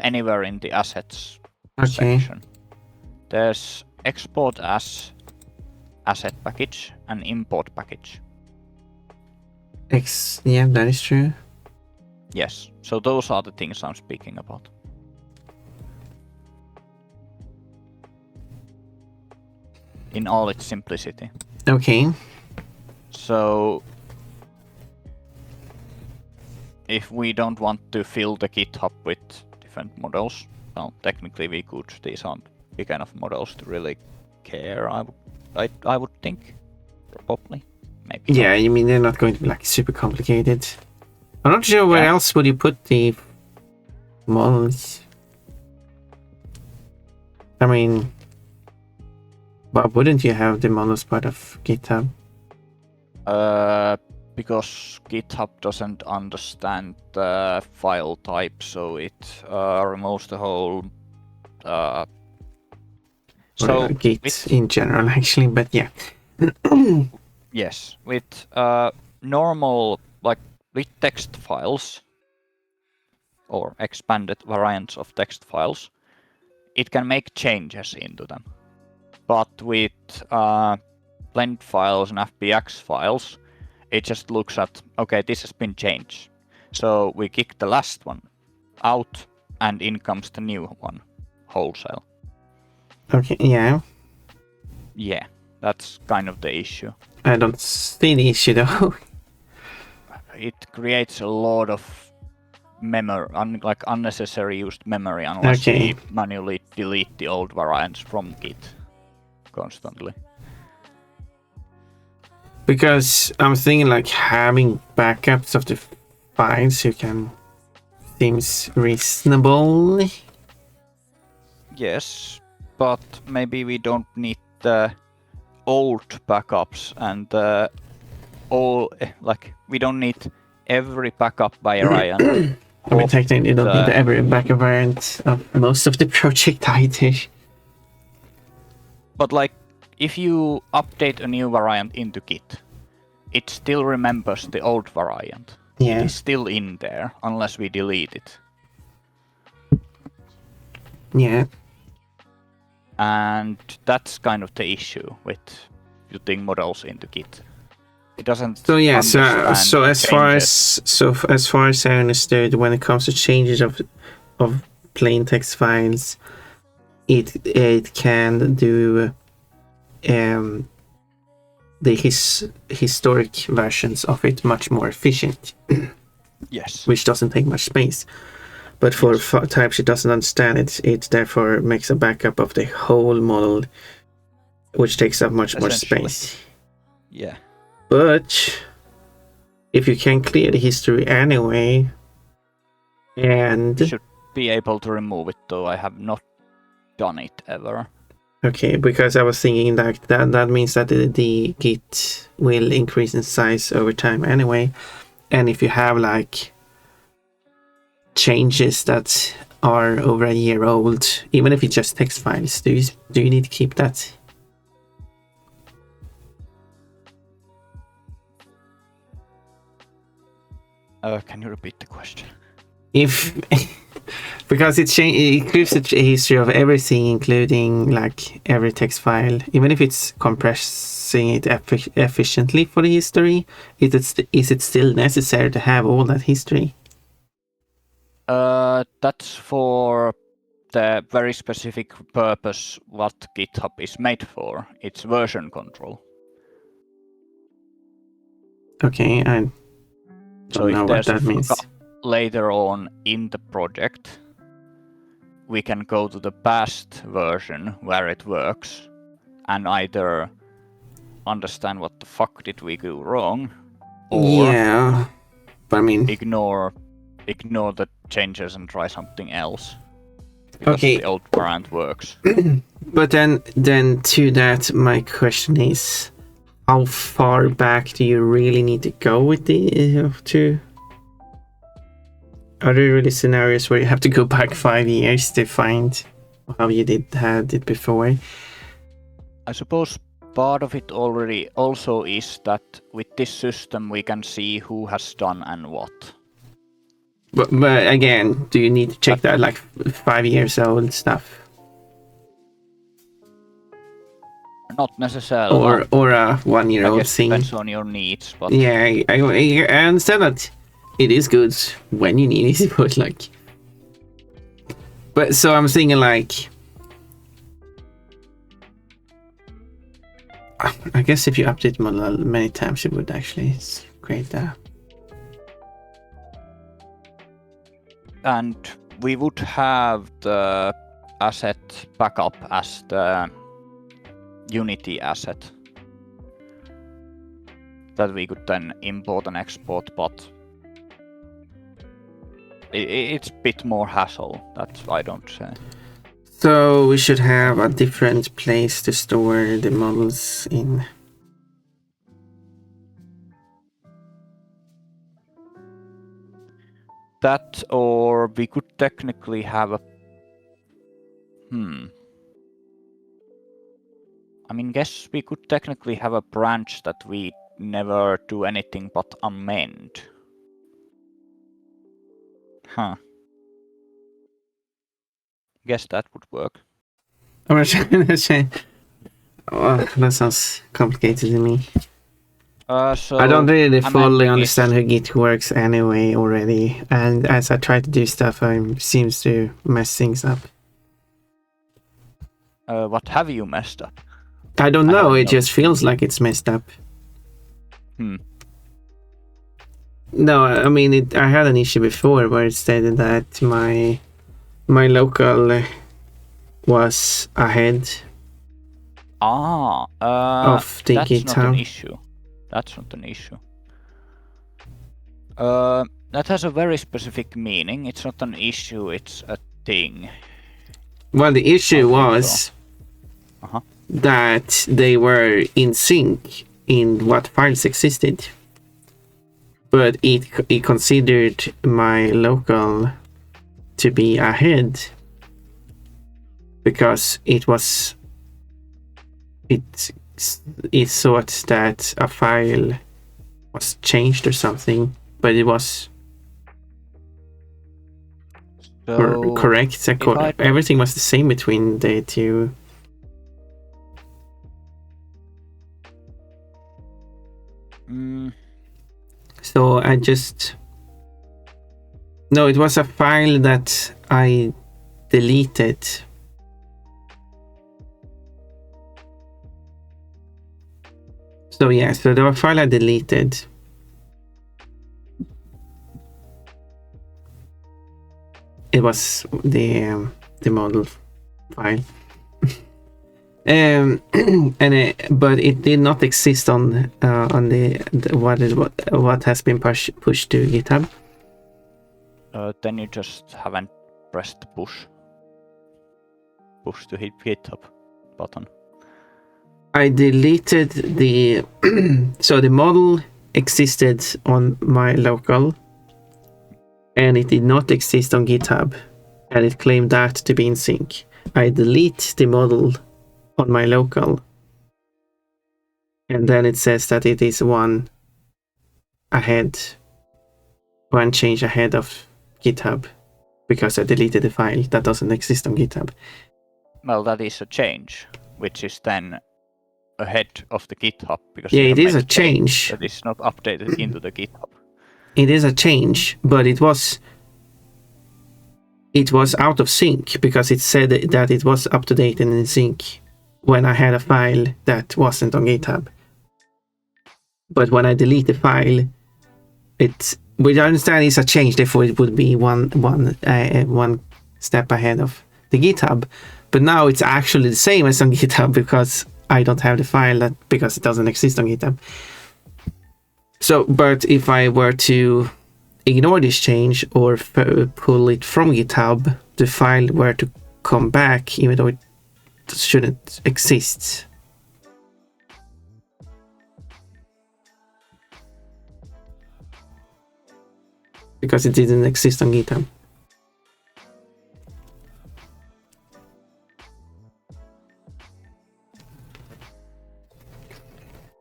anywhere in the assets section. There's export as asset package and import package. Yeah, that is true. Yes, so those are the things I'm speaking about. In all its simplicity. Okay. So if we don't want to fill the GitHub with different models, well, technically we could. These aren't big enough models to really care. I would think, probably, maybe. Yeah, you mean they're not going to be like super complicated. I'm not sure where else would you put the models. I mean, why wouldn't you have the models part of GitHub? Because GitHub doesn't understand the file type, so it removes the whole. So Git in general, actually, but yeah. Yes, with normal, like with text files or expanded variants of text files, it can make changes into them. But with blend files and FBX files, it just looks at, okay, this has been changed. So we kick the last one out and in comes the new one wholesale. Okay, yeah. Yeah, that's kind of the issue. I don't see the issue though. It creates a lot of memory, like unnecessary used memory, unless we manually delete the old variants from Git constantly. Because I'm thinking like having backups of the files you can seems reasonable. Yes, but maybe we don't need the old backups and we don't need every backup variant. I mean, technically you don't need every backup variant of most of the project either. But like, if you update a new variant into Git, it still remembers the old variant. Yeah. It is still in there, unless we delete it. Yeah. And that's kind of the issue with putting models into Git. It doesn't. So yeah, so as far as I understood, when it comes to changes of plain text files, it can do the historic versions of it much more efficient. Yes. Which doesn't take much space. But for types it doesn't understand it therefore makes a backup of the whole model, which takes up much more space. Yeah. But if you can clear the history anyway, and you should be able to remove it, though I have not done it ever. Okay, because I was thinking that means that the Git will increase in size over time anyway, and if you have like changes that are over a year old, even if it's just text files, do you need to keep that? Can you repeat the question? If because it keeps a history of everything, including like every text file, even if it's compressing it efficiently for the history, is it still necessary to have all that history? That's for the very specific purpose what GitHub is made for. It's version control. Okay, I don't know what that means. Later on in the project, we can go to the past version where it works and either understand what the fuck did we do wrong, or yeah, but I mean, ignore the changes and try something else. Because okay, the old variant works. But then to that, my question is, how far back do you really need to go with the Are there really scenarios where you have to go back 5 years to find how you had it before? I suppose part of it already also is that with this system we can see who has done and what. But again, do you need to check that like 5 years old stuff? Not necessarily. Or a 1 year old thing. Depends on your needs, but yeah, I understand that it is good when you need it, but like, but so I'm thinking like, I guess if you update model many times, it would actually create that. And we would have the asset backup as the Unity asset that we could then import and export, but it's a bit more hassle. That's why I don't say. So we should have a different place to store the models in. That, or we could technically have a... I mean, guess we could technically have a branch that we never do anything but amend. Huh. Guess that would work. I'm trying. Oh, that sounds complicated to me. So I don't really fully amending understand how Git works anyway already, and as I try to do stuff, I seems to mess things up. What have you messed up? I don't know. haven't It just feels like it's messed up. No, I mean, I had an issue before where it stated that my local was ahead of the that's GitHub. not an issue. That's not an issue. That has a very specific meaning. It's not an issue, it's a thing. Well, the issue was so. that they were in sync in what files existed. But it considered my local to be ahead because it thought that a file was changed or something, but it was correct. Everything was the same between the two. So I just... No, it was a file that I deleted. So yeah, so the file I deleted. It was the model file. But it did not exist on what has been pushed to GitHub. Then you just haven't pressed the push to hit GitHub button. I deleted the so the model existed on my local, and it did not exist on GitHub, and it claimed that to be in sync. I delete the model on my local, and then it says that it is one change ahead of GitHub because I deleted the file that doesn't exist on GitHub. Well, that is a change, which is then ahead of the GitHub because it is a change that is not updated into the GitHub. It is a change, but it was out of sync because it said that it was up to date and in sync when I had a file that wasn't on GitHub. But when I delete the file, which I understand is a change, therefore it would be one step ahead of the GitHub. But now it's actually the same as on GitHub because I don't have the file because it doesn't exist on GitHub. So, but if I were to ignore this change or pull it from GitHub, the file were to come back even though it shouldn't exist. Because it didn't exist on GitHub.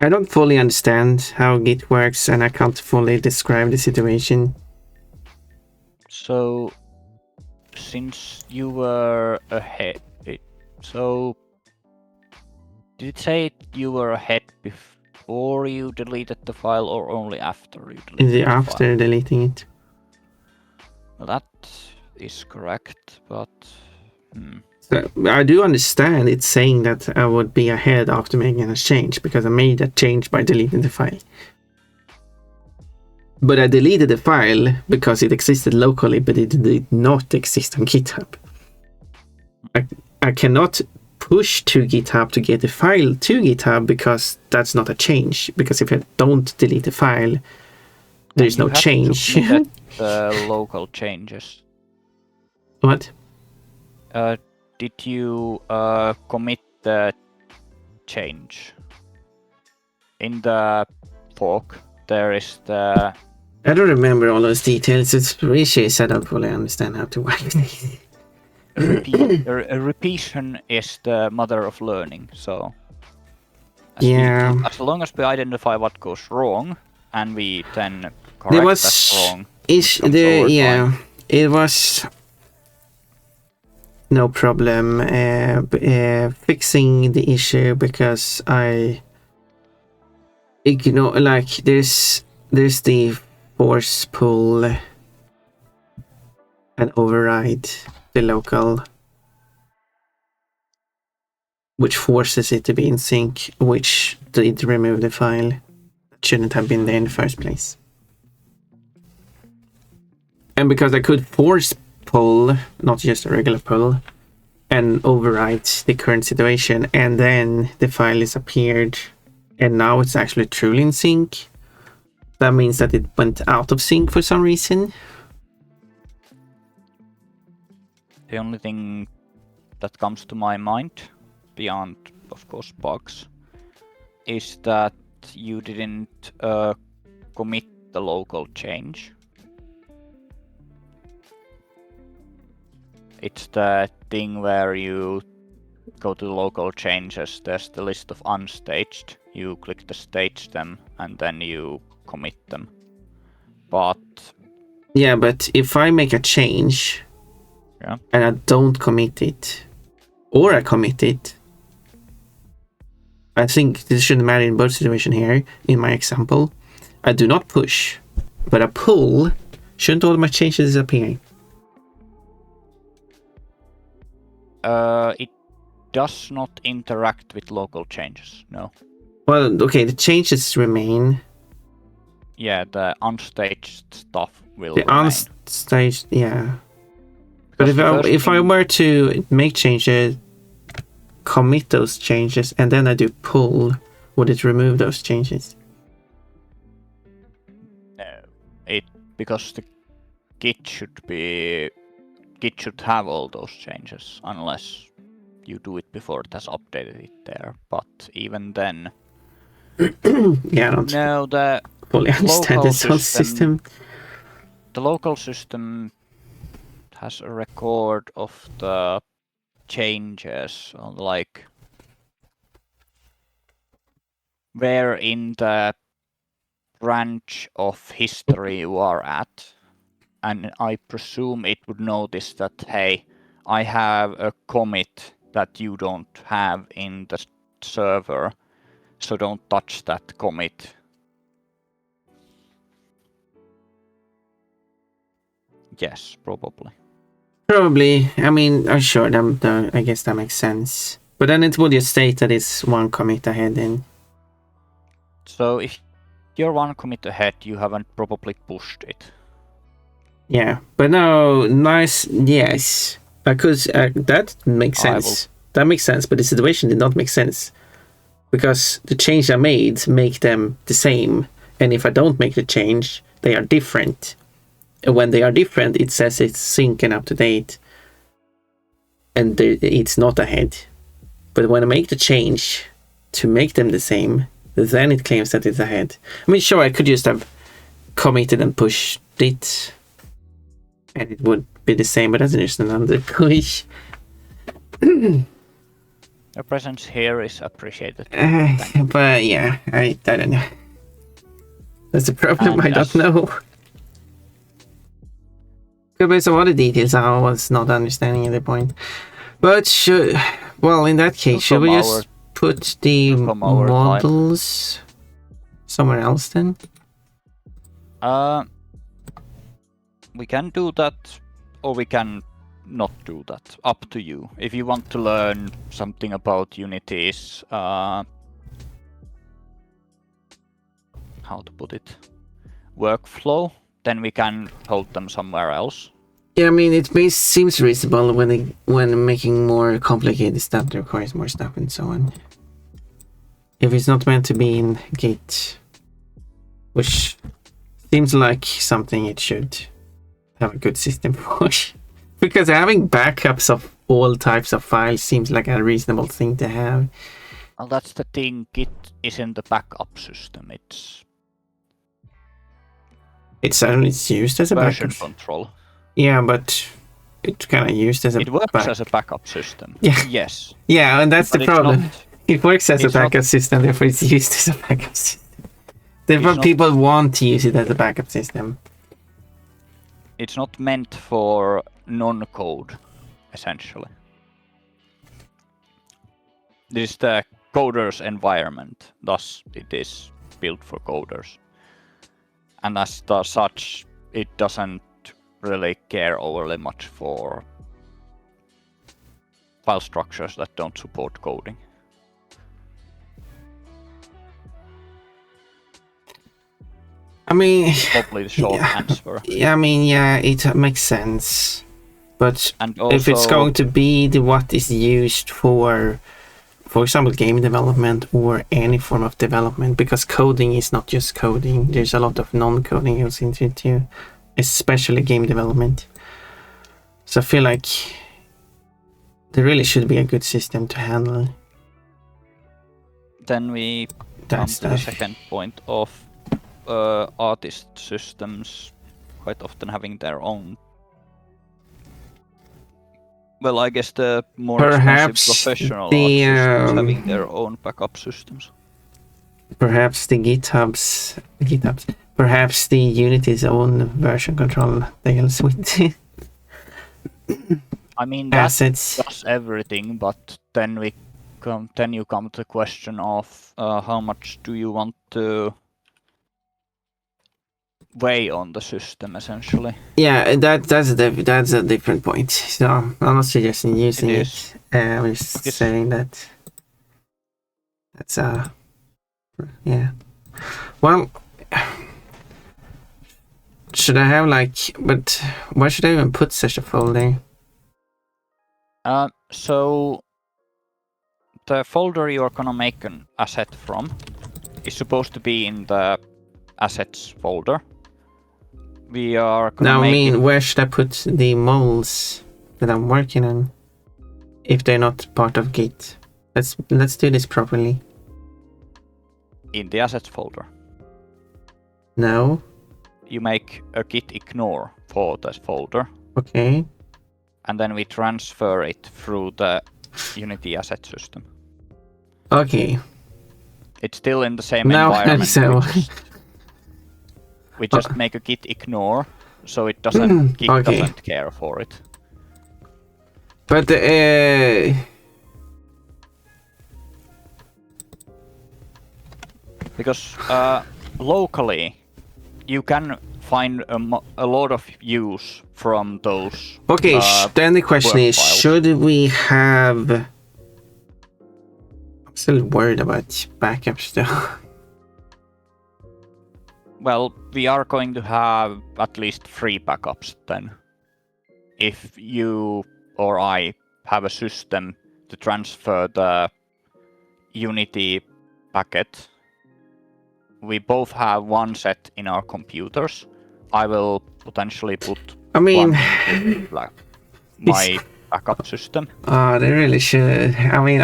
I don't fully understand how Git works and I can't fully describe the situation. So, since you were ahead, so did it say you were ahead before you deleted the file or only after you deleted the file? After deleting it. Well, that is correct, but... So I do understand it's saying that I would be ahead after making a change because I made that change by deleting the file. But I deleted the file because it existed locally, but it did not exist on GitHub. I cannot push to GitHub to get the file to GitHub because that's not a change. Because if I don't delete the file, there's no change. The local changes. What? Did you commit the change? In the fork, there is the... I don't remember all those details. It's pretty shit. I don't fully understand how to work. A repetition is the mother of learning, so... As long as we identify what goes wrong, and we then correct that wrong... it was no problem fixing the issue because I ignore, like, there's the force pull and override the local, which forces it to be in sync, which did remove the file that shouldn't have been there in the first place. And because I could force pull, not just a regular pull, and overwrite the current situation, and then the file is appeared, and now it's actually truly in sync, that means that it went out of sync for some reason. The only thing that comes to my mind, beyond, of course, bugs, is that you didn't commit the local change. It's the thing where you go to the local changes, there's the list of unstaged, you click the stage them, and then you commit them. But... yeah, but if I make a change, yeah, and I don't commit it, or I commit it, I think this shouldn't matter in both situations here, in my example. I do not push, but I pull, shouldn't all my changes disappear? It does not interact with local changes, no. Well, okay, the changes remain. Yeah, the unstaged stuff will the remain. Unstaged, yeah. But if I were to make changes, commit those changes, and then I do pull, would it remove those changes? No, because the Git should have all those changes, unless you do it before it has updated it there. But even then, yeah, I don't fully understand this whole system. The local system has a record of the changes, like where in the branch of history you are at, and I presume it would notice that, hey, I have a commit that you don't have in the server, so don't touch that commit. Yes, probably. Probably. I mean, I'm sure I guess that makes sense. But then it would just state that it's one commit ahead then. So if you're one commit ahead, you haven't probably pushed it. Yeah, but no, nice, yes. Because that makes sense. That makes sense, but the situation did not make sense. Because the change I made make them the same. And if I don't make the change, they are different. And when they are different, it says it's sync and up to date. And it's not ahead. But when I make the change to make them the same, then it claims that it's ahead. I mean, sure, I could just have committed and pushed it, and it would be the same, but that's just another push. Your presence here is appreciated. But yeah, I don't know. That's a problem, I don't know. Could be some other details I was not understanding at the point. But well, in that case, should we just put the models somewhere else then? We can do that, or we can not do that. Up to you. If you want to learn something about Unity's how to put it, workflow, then we can hold them somewhere else. Yeah, I mean, it seems reasonable when making more complicated stuff that requires more stuff and so on. If it's not meant to be in Git, which seems like something it should have a good system for. Because having backups of all types of files seems like a reasonable thing to have. Well, that's the thing. Git isn't a backup system. It's used as a version backup control. Yeah, but it's kind of used as a. It works as a backup system. Yeah. Yes. Yeah, and that's the problem. It works as a backup system, therefore it's used as a backup system. Therefore, people want to use it as a backup system. it's not meant for non-code, essentially. This is the coder's environment, thus it is built for coders. And as such, it doesn't really care overly much for file structures that don't support coding. I mean, Hopefully the short answer. Yeah, I mean, yeah, it makes sense. But Also, if it's going to be what is used for example, game development or any form of development, because coding is not just coding. There's a lot of non-coding goes into it too, especially game development. So I feel like there really should be a good system to handle. Then we come to the second point of artist systems quite often having their own. Well, I guess the more expensive professional art systems having their own backup systems. Perhaps the GitHubs, perhaps the Unity's own version control deals with. I mean, that assets. does everything, but then you come to the question of how much do you want to weigh on the system, essentially. Yeah, that's a different point. So I'm not suggesting using it. I'm just saying that that's yeah. Well, should I have but why should I even put such a folder? So the folder you're gonna make an asset from is supposed to be in the assets folder. We are gonna where should I put the models that I'm working on if they're not part of Git? Let's do this properly. In the assets folder. No. You make a git ignore for this folder. Okay. And then we transfer it through the Unity asset system. Okay. It's still in the same environment. So we just make a git ignore, so it doesn't Git doesn't care for it. But because locally you can find a lot of use from those. Okay, then the question is, should we have? I'm still worried about backups though. Well, we are going to have at least 3 backups then. If you or I have a system to transfer the Unity packet, we both have one set in our computers. I will potentially put one into my backup system. They really should. I mean,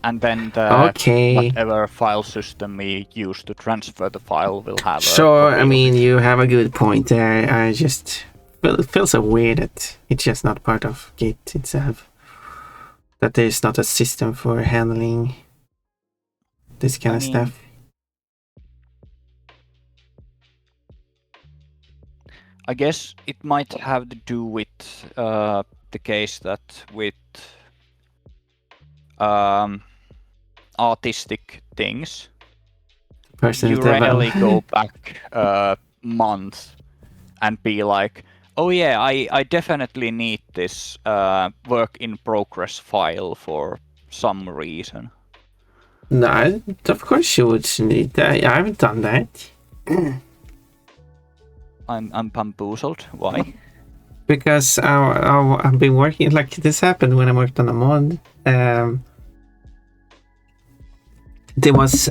and then the whatever file system we use to transfer the file will have. Sure, I mean, you have a good point there. I just it feels so weird that it's just not part of Git itself. That there's not a system for handling this kind of stuff. I guess it might have to do with the case that with artistic things, you rarely go back a month and be like, oh yeah, I definitely need this work in progress file for some reason. No, of course you would need that. I haven't done that. I'm bamboozled. Why? Because I've been working, like this happened when I worked on a mod.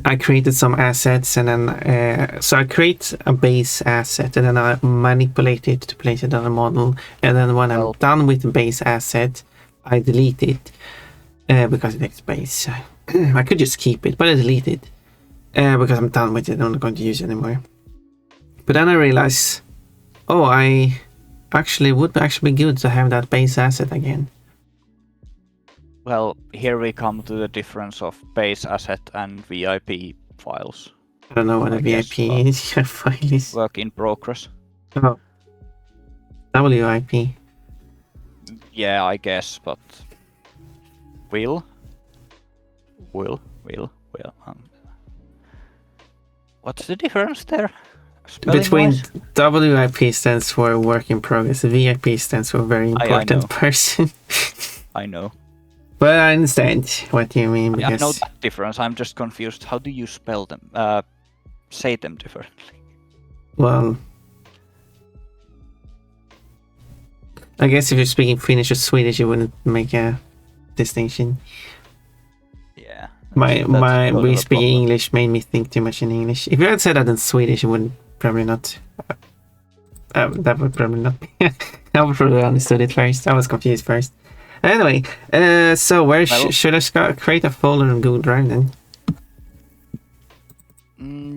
I created some assets, and then so I create a base asset, and then I manipulate it to place it on a model, and then when I'm done with the base asset, I delete it because it takes space. I could just keep it, but I delete it because I'm done with it. I'm not going to use it anymore. But then I realize, I would be good to have that base asset again. Well, here we come to the difference of base asset and VIP files. I don't know what a VIP is. Your file is work in progress. oh. WIP. Yeah, I guess, but will. What's the difference there? Between WIP stands for work in progress, VIP stands for very important person. I know. But I understand what you mean. Because... I know that difference. I'm just confused. How do you spell them? Say them differently. Well, I guess if you're speaking Finnish or Swedish, you wouldn't make a distinction. Yeah. We speaking English made me think too much in English. If you had said that in Swedish, it wouldn't probably not. That would probably not be. I would probably understood it first. I was confused first. Anyway, so where should I create a folder in Google Drive then?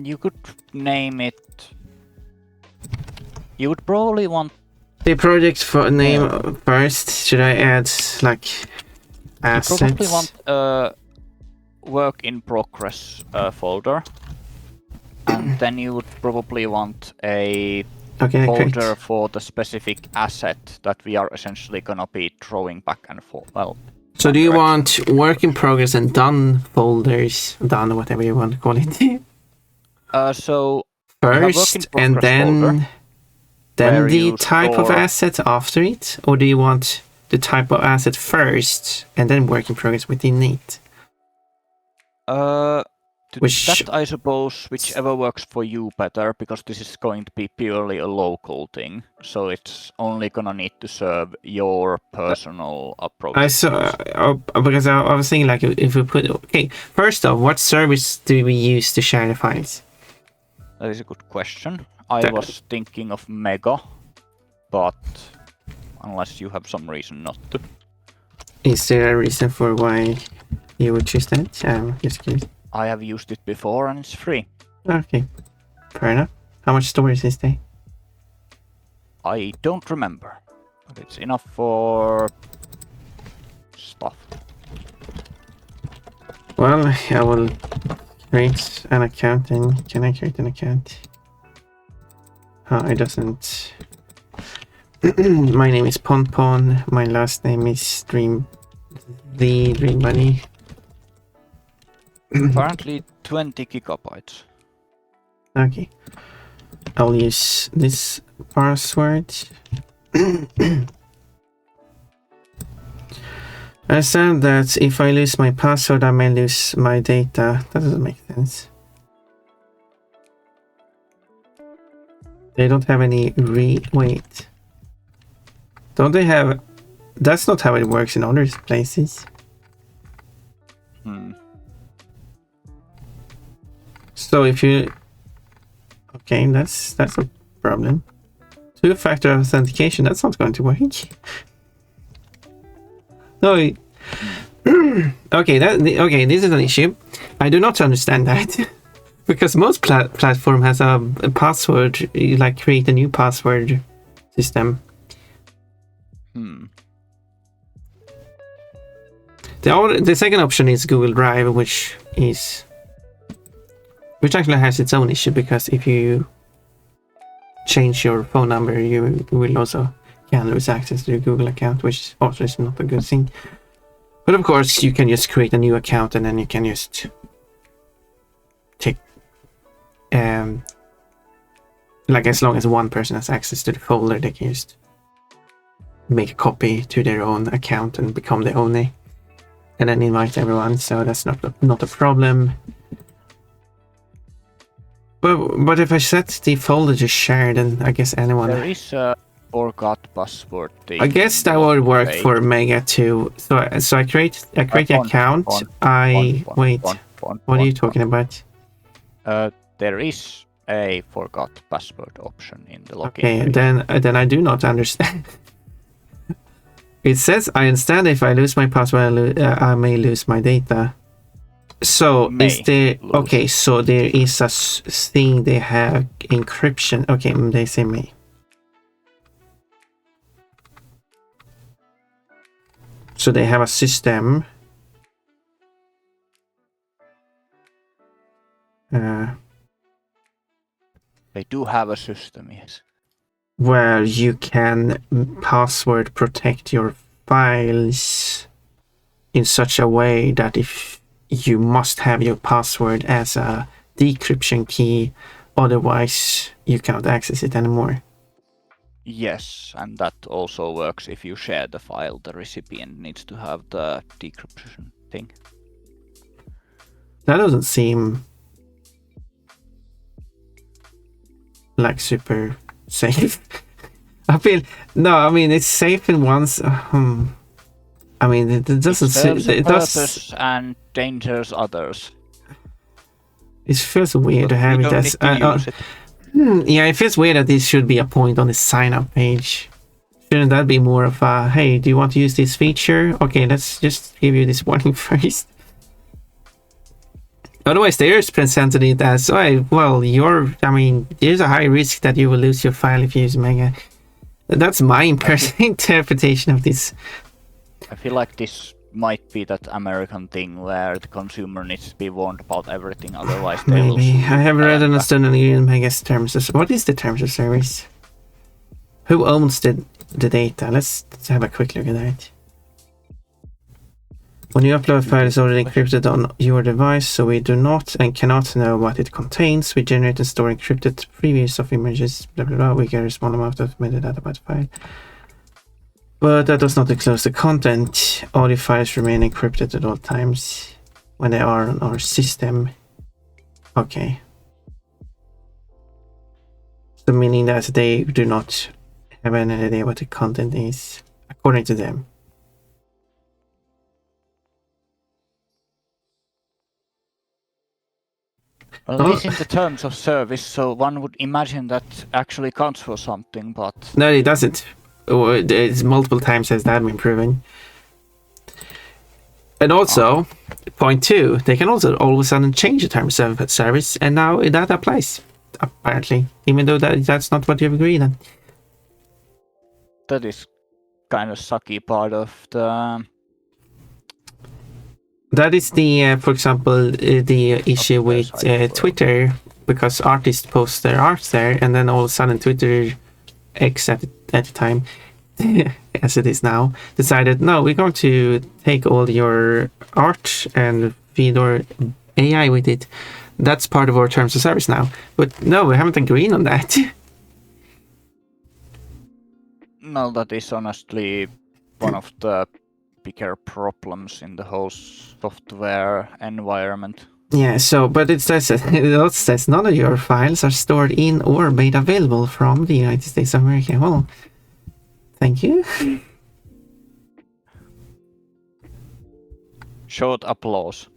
You could name it. You would probably want the project for name first. Should I add like assets? You probably want a work in progress folder, and then you would probably want a folder for the specific asset that we are essentially gonna be drawing back and forth. Well, so do you want work in progress and done folders, done whatever you want to call it? So first and then the type of asset after it, or do you want the type of asset first and then work in progress within it? That I suppose whichever works for you better, because this is going to be purely a local thing, so it's only gonna need to serve your personal approach. Because I was thinking like if we put first off, what service do we use to share the files? That is a good question. I was thinking of Mega, but unless you have some reason not to. Is there a reason for why you would choose that? Just curious. I have used it before and it's free. Okay, fair enough. How much storage is there? I don't remember, but it's enough for stuff. Well, I will create an account and can I create an account? It doesn't. My name is Ponpon. My last name is Dream Bunny. Apparently 20 gigabytes. Okay. I'll use this password. I said that if I lose my password, I may lose my data. That doesn't make sense. They don't have any wait. Don't they have... That's not how it works in other places. So if you... Okay, that's a problem. Two-factor authentication, that's not going to work. No. Okay, this is an issue. I do not understand that. Because most platform has a password, you like create a new password system. The second option is Google Drive, which actually has its own issue, because if you change your phone number, you will also can lose access to your Google account, which also is not a good thing. But of course, you can just create a new account and then you can just take like as long as one person has access to the folder, they can just make a copy to their own account and become the owner, and then invite everyone. So that's not a problem. But if I set the folder to share, then I guess anyone. There is a forgot password thing. I guess that would work for Mega too. So I create the account. What are you talking about? There is a forgot password option in the login. Okay, then I do not understand. It says I understand if I lose my password, I may lose my data. So is there okay? So there is a thing they have encryption. Okay, they say may. So they have a system. have a system, yes. Where you can password protect your files in such a way that if you must have your password as a decryption key, otherwise you cannot access it anymore. Yes, and that also works if you share the file. The recipient needs to have the decryption thing. That doesn't seem like super safe. I mean it's safe in one's. I mean it doesn't serve a purpose and dangers others. It feels weird to have it as. Yeah, it feels weird that this should be a point on the sign-up page. Shouldn't that be more of a, hey, do you want to use this feature? Okay, let's just give you this warning first. Otherwise, they just presented it as, oh, well, there's a high risk that you will lose your file if you use Mega. That's my interpretation of this. I feel like this might be that American thing where the consumer needs to be warned about everything, otherwise they will. Maybe. I haven't read and understood any Mega's terms of. What is the terms of service? Who owns the data? Let's have a quick look at that. When you upload a file, it's already encrypted on your device, so we do not and cannot know what it contains. We generate and store encrypted previews of images, blah blah blah. We get a small amount of metadata about the file. But that does not disclose the content. Audio files remain encrypted at all times when they are on our system. Okay. So meaning that they do not have any idea what the content is, according to them. Well, this is in the terms of service, so one would imagine that actually counts for something, but... No, it doesn't. It's multiple times has that been proven. And also, point 2, they can also all of a sudden change the terms of service, and now that applies, apparently, even though that's not what you've agreed on. That is kind of sucky part of the... That is the, for example, the issue with Twitter, because artists post their art there, and then all of a sudden Twitter X at the time, as it is now, decided, no, we're going to take all your art and feed our AI with it. That's part of our terms of service now. But no, we haven't agreed on that. No, that is honestly one of the bigger problems in the whole software environment. Yeah, so, but it also says none of your files are stored in or made available from the United States of America. Well, thank you. Short applause.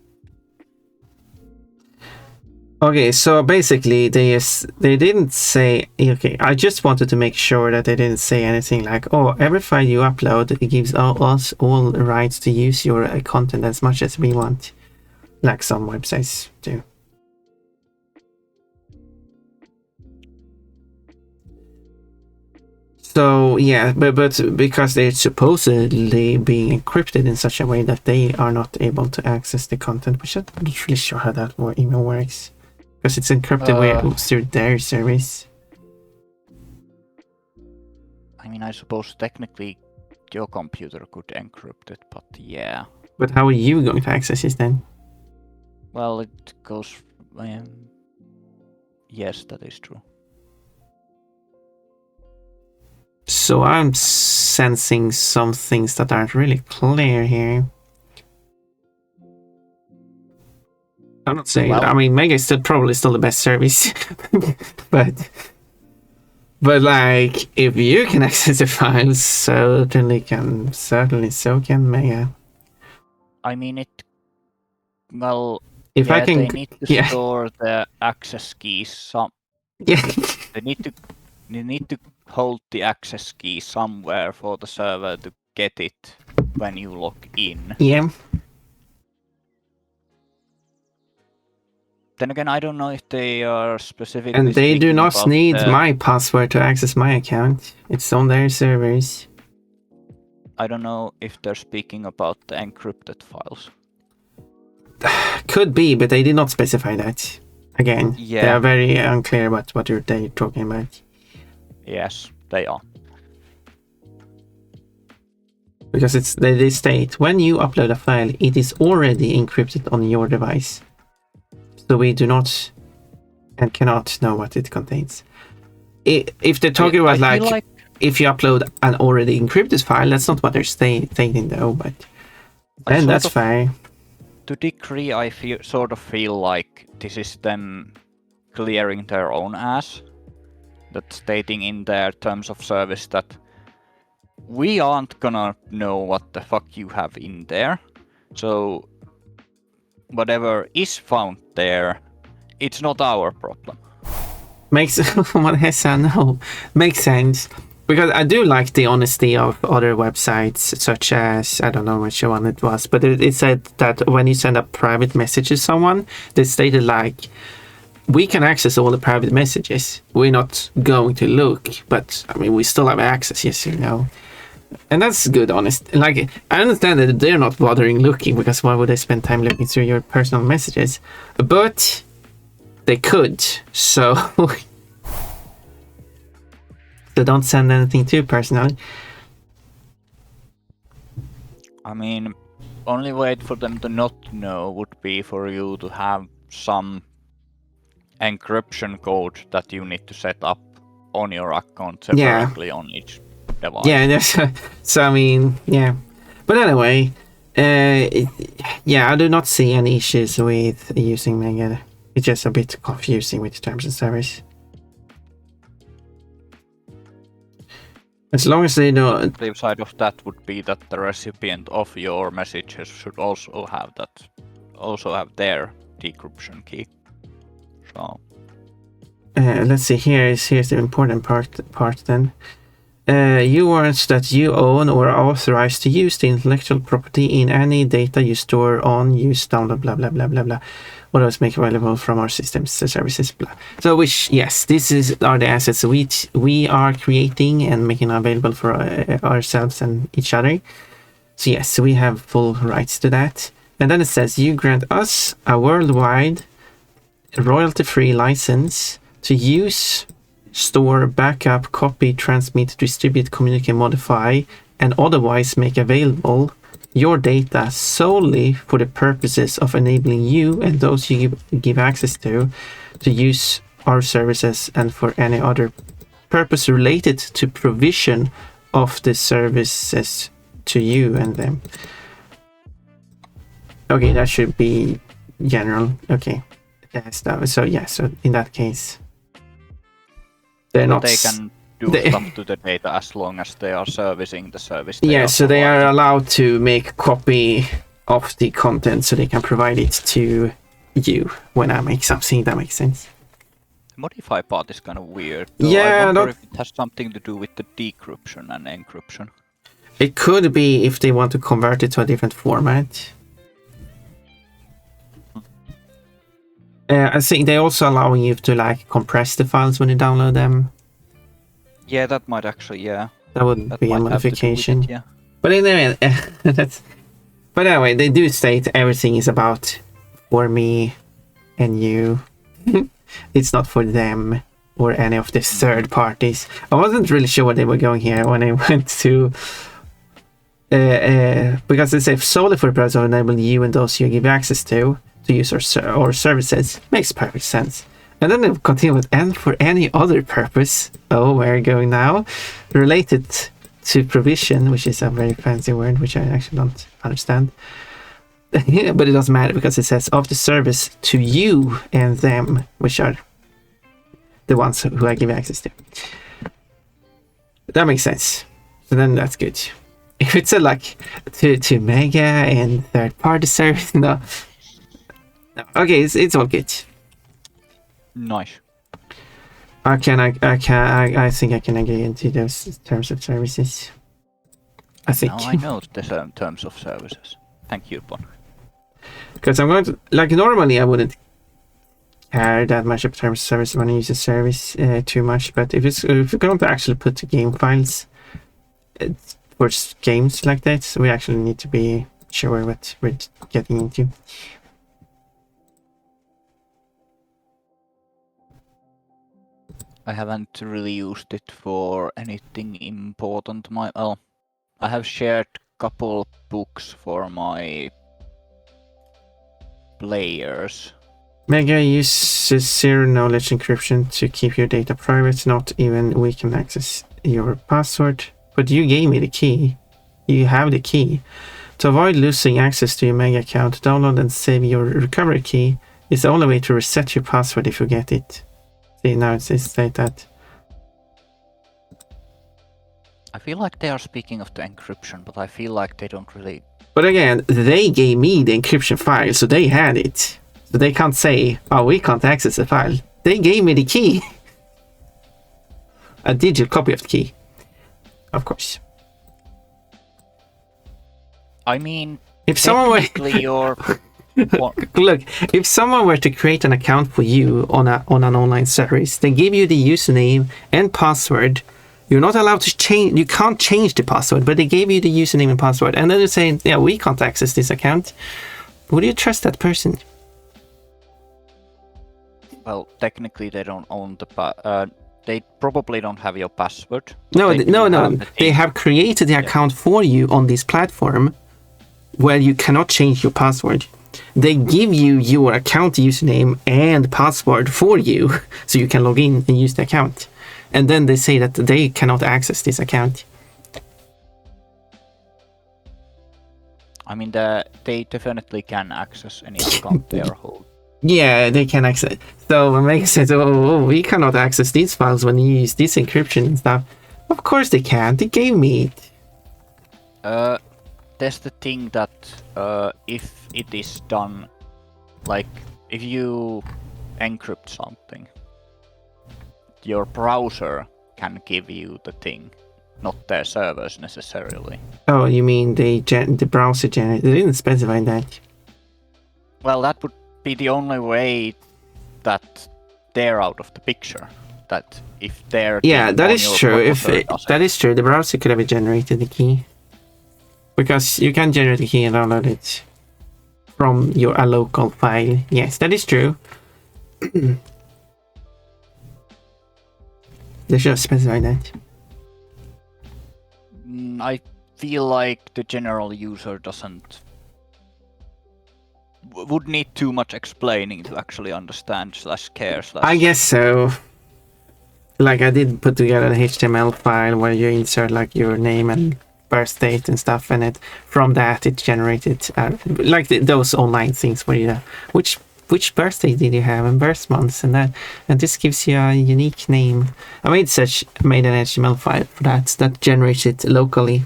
Okay, so basically they didn't say, okay, I just wanted to make sure that they didn't say anything like, oh, every file you upload, it gives us all rights to use your content as much as we want, like some websites do. So yeah, but because they're supposedly being encrypted in such a way that they are not able to access the content, which I'm not really sure how that even works. Because it's encrypted through their service. I mean, I suppose technically your computer could encrypt it, but yeah. But how are you going to access it then? Well, it goes... yes, that is true. So I'm sensing some things that aren't really clear here. I'm not saying, well, I mean, Mega is probably still the best service, but like, if you can access the files, certainly so can Mega. I mean, well, if yeah, I can, they need to store the access keys. Yeah. They need to hold the access key somewhere for the server to get it when you log in. Yeah. Then again, I don't know if they are specifically. And they do not need my password to access my account. It's on their servers. I don't know if they're speaking about the encrypted files. Could be, but they did not specify that. Again, Yeah. they are very unclear about what they're talking about. Yes, they are. Because they state, when you upload a file, it is already encrypted on your device. So we do not and cannot know what it contains. If they're talking about like if you upload an already encrypted file, that's not what they're stating though, but then that's fine. To degree, I sort of feel like this is them clearing their own ass. That stating in their terms of service that we aren't gonna know what the fuck you have in there. So whatever is found there, it's not our problem. Makes makes sense. Because I do like the honesty of other websites, such as, I don't know which one it was, but it said that when you send a private message to someone, they stated like, we can access all the private messages. We're not going to look, but I mean, we still have access, yes, you know. And that's good, honest. Like, I understand that they're not bothering looking, because why would they spend time looking through your personal messages? But they could, so... So don't send anything too personal. I mean, only way for them to not know would be for you to have some encryption code that you need to set up on your account separately on each device. Yeah, so I mean, yeah. But anyway, yeah, I do not see any issues with using Mega. It's just a bit confusing with terms and service. As long as they know. The flip side of that would be that the recipient of your messages should also have their decryption key. So. Let's see. Here's the important part then. You warrant that you own or are authorized to use the intellectual property in any data you store on, use, download, blah blah blah blah blah, or else make available from our systems, services, blah. So which, yes, are the assets we are creating and making available for ourselves and each other. So yes, we have full rights to that. And then it says you grant us a worldwide royalty-free license to use, store, backup, copy, transmit, distribute, communicate, modify, and otherwise make available your data solely for the purposes of enabling you and those you give access to use our services and for any other purpose related to provision of the services to you and them. Okay, that should be general. Okay. So yeah, so in that case, they can do stuff to the data as long as they are servicing the service. Yeah, so they are allowed to make copy of the content so they can provide it to you when I make something that makes sense. The modify part is kind of weird. Though. Yeah, I wonder if it has something to do with the decryption and encryption. It could be if they want to convert it to a different format. I think they're also allowing you to like compress the files when you download them. Yeah, that might actually, yeah. That would be a modification. It, yeah. But anyway, But anyway, they do state everything is about for me and you. It's not for them or any of the third parties. I wasn't really sure where they were going here when I went to. Because they say solely for the purpose of enabling you and those you give access to use our services. Makes perfect sense. And then they continue with and for any other purpose. Oh, where are we going now? Related to provision, which is a very fancy word, which I actually don't understand. But it doesn't matter because it says of the service to you and them, which are the ones who I give access to. That makes sense. So then that's good. If it's a like to Mega and third party service, no. Okay, it's all good. Nice. I think I can agree into those terms of services. I think. Now I know the terms of services. Thank you, Bon. Because I'm going to like normally I wouldn't care that much of terms of service when I use a service too much, but if you're going to actually put the game files for games like that, we actually need to be sure what we're getting into. I haven't really used it for anything important. I have shared couple books for my players. Mega uses zero knowledge encryption to keep your data private. Not even we can access your password. But you gave me the key. You have the key. To avoid losing access to your Mega account, download and save your recovery key. It's the only way to reset your password if you get it. See, now it says that. I feel like they are speaking of the encryption, but I feel like they don't really... But again, they gave me the encryption file, so they had it. So they can't say, oh, we can't access the file. They gave me the key. A digital copy of the key. Of course. I mean, if someone were... Look, if someone were to create an account for you on an online service, they give you the username and password. You're not allowed to change. You can't change the password, but they gave you the username and password, and then they're saying, "Yeah, we can't access this account." Would you trust that person? Well, technically, they don't own the they probably don't have your password. No. They have created the account for you on this platform, where you cannot change your password. They give you your account username and password for you, so you can log in and use the account. And then they say that they cannot access this account. I mean, they definitely can access any account they are holding. Yeah, they can access. So when Mega says, "Oh, we cannot access these files when you use this encryption and stuff," of course they can. They gave me it. There's the thing that if it is done, like if you encrypt something, your browser can give you the thing, not their servers necessarily. Oh, you mean the browser generated? They didn't specify that. Well, that would be the only way that they're out of the picture. That if they're... Yeah, that is true. That is true, the browser could have generated the key. Because you can generate a key and download it from a local file. Yes, that is true. They should have specified that. I feel like the general user would need too much explaining to actually understand /care. I guess so. Like I did put together an HTML file where you insert like your name and birth date and stuff, and from that it generated like those online things where you which birthday did you have and birth months and this gives you a unique name. I made an HTML file for that generates it locally.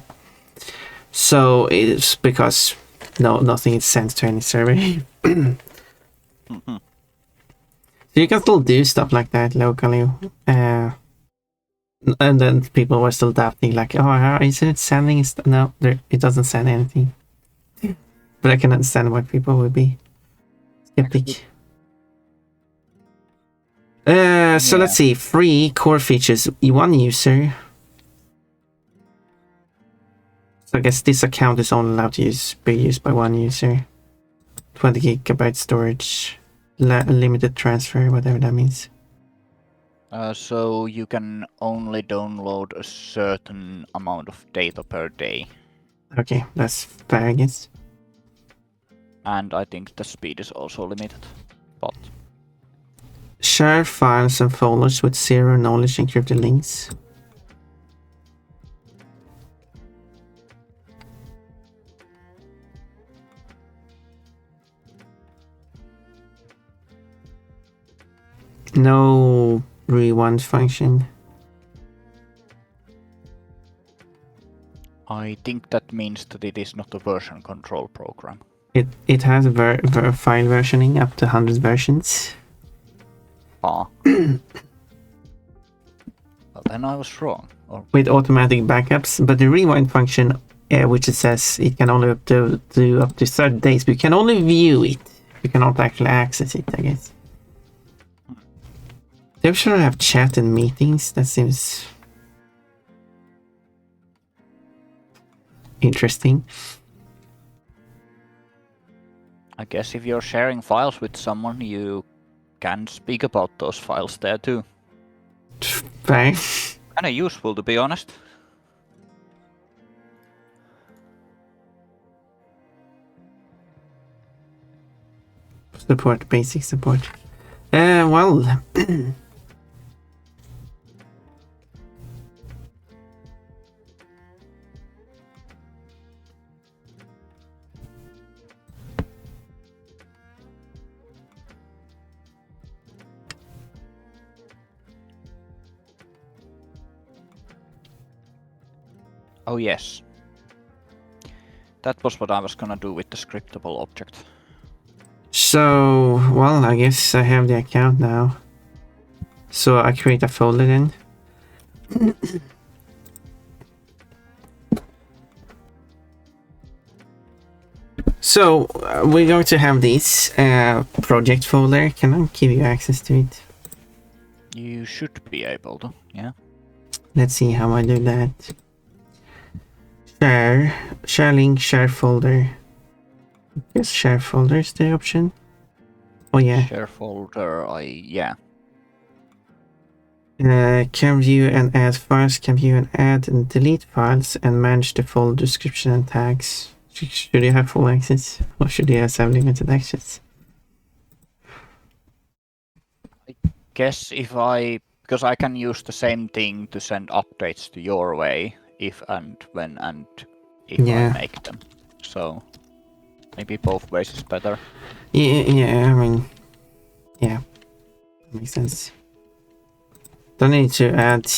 So it's because nothing is sent to any server. So you can still do stuff like that locally. And then people were still doubting, like, oh, isn't it sending? No, it doesn't send anything. But I can understand why people would be skeptic. So let's see, free core features, one user. So I guess this account is only allowed to be used by one user. 20 gigabyte storage, limited transfer, whatever that means. So you can only download a certain amount of data per day. Okay, that's fair, I guess. And I think the speed is also limited. But share files and folders with zero knowledge encrypted links. No rewind function. I think that means that it is not a version control program. It has file versioning up to 100 versions. Well, then I was wrong. With automatic backups, but the rewind function, which it says it can only do up to 30 days, but you can only view it. You cannot actually access it, I guess. They should have chat and meetings. That seems interesting. I guess if you're sharing files with someone, you can speak about those files there too. Fair. Kinda useful, to be honest. Support, basic support. Well. Oh yes. That was what I was gonna do with the scriptable object. So, well, I guess I have the account now. So I create a folder then. So we're going to have this project folder. Can I give you access to it? You should be able to, yeah. Let's see how I do that. Share link, share folder. Yes, share folder is the option. Oh yeah. Share folder, yeah. Can view and add files, can view and add and delete files, and manage the folder description and tags. Should you have full access, or should you have limited access? I guess because I can use the same thing to send updates to your way, if and when and if I make them. So maybe both ways is better. Yeah, I mean, yeah, makes sense. Don't need to add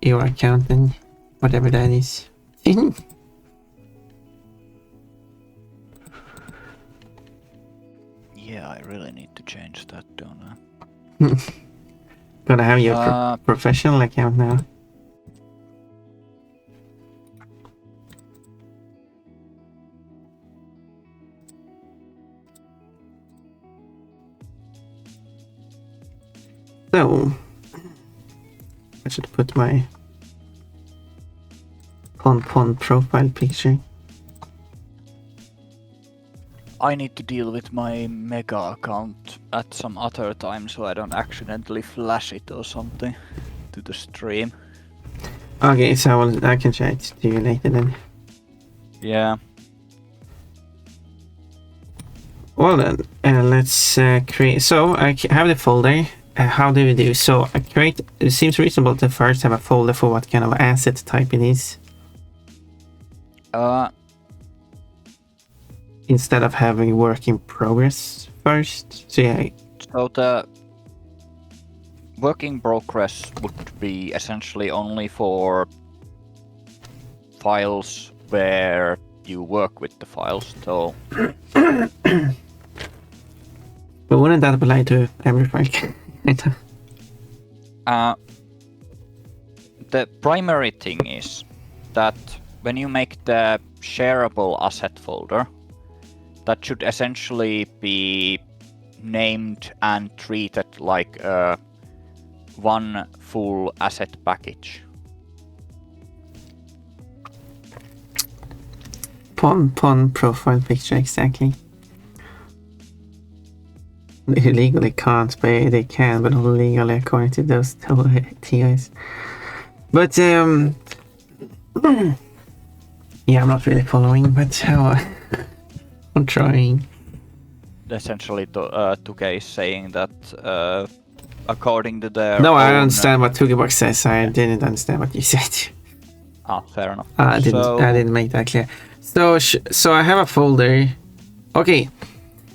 your account then, whatever that is. Yeah, I really need to change that, don't I? Gotta have your professional account now. So, I should put my Pon profile picture. I need to deal with my Mega account at some other time so I don't accidentally flash it or something to the stream. Okay, so I can chat to you later then. Yeah. Well then, let's create. So I have the folder. How do we do? So I create. It seems reasonable to first have a folder for what kind of asset type it is. Instead of having work in progress first. So yeah. So the work in progress would be essentially only for files where you work with the files. So. But wouldn't that apply to every file? The primary thing is that when you make the shareable asset folder, that should essentially be named and treated like one full asset package. Pon profile picture, exactly. They legally can't, but they can, but not legally according to those TIs. But yeah, I'm not really following, but how I'm trying. Essentially, Tuke is saying that according to their No, I own, understand what Tugebox says. I didn't understand what you said. Ah, fair enough. I didn't make that clear. So I have a folder. Okay.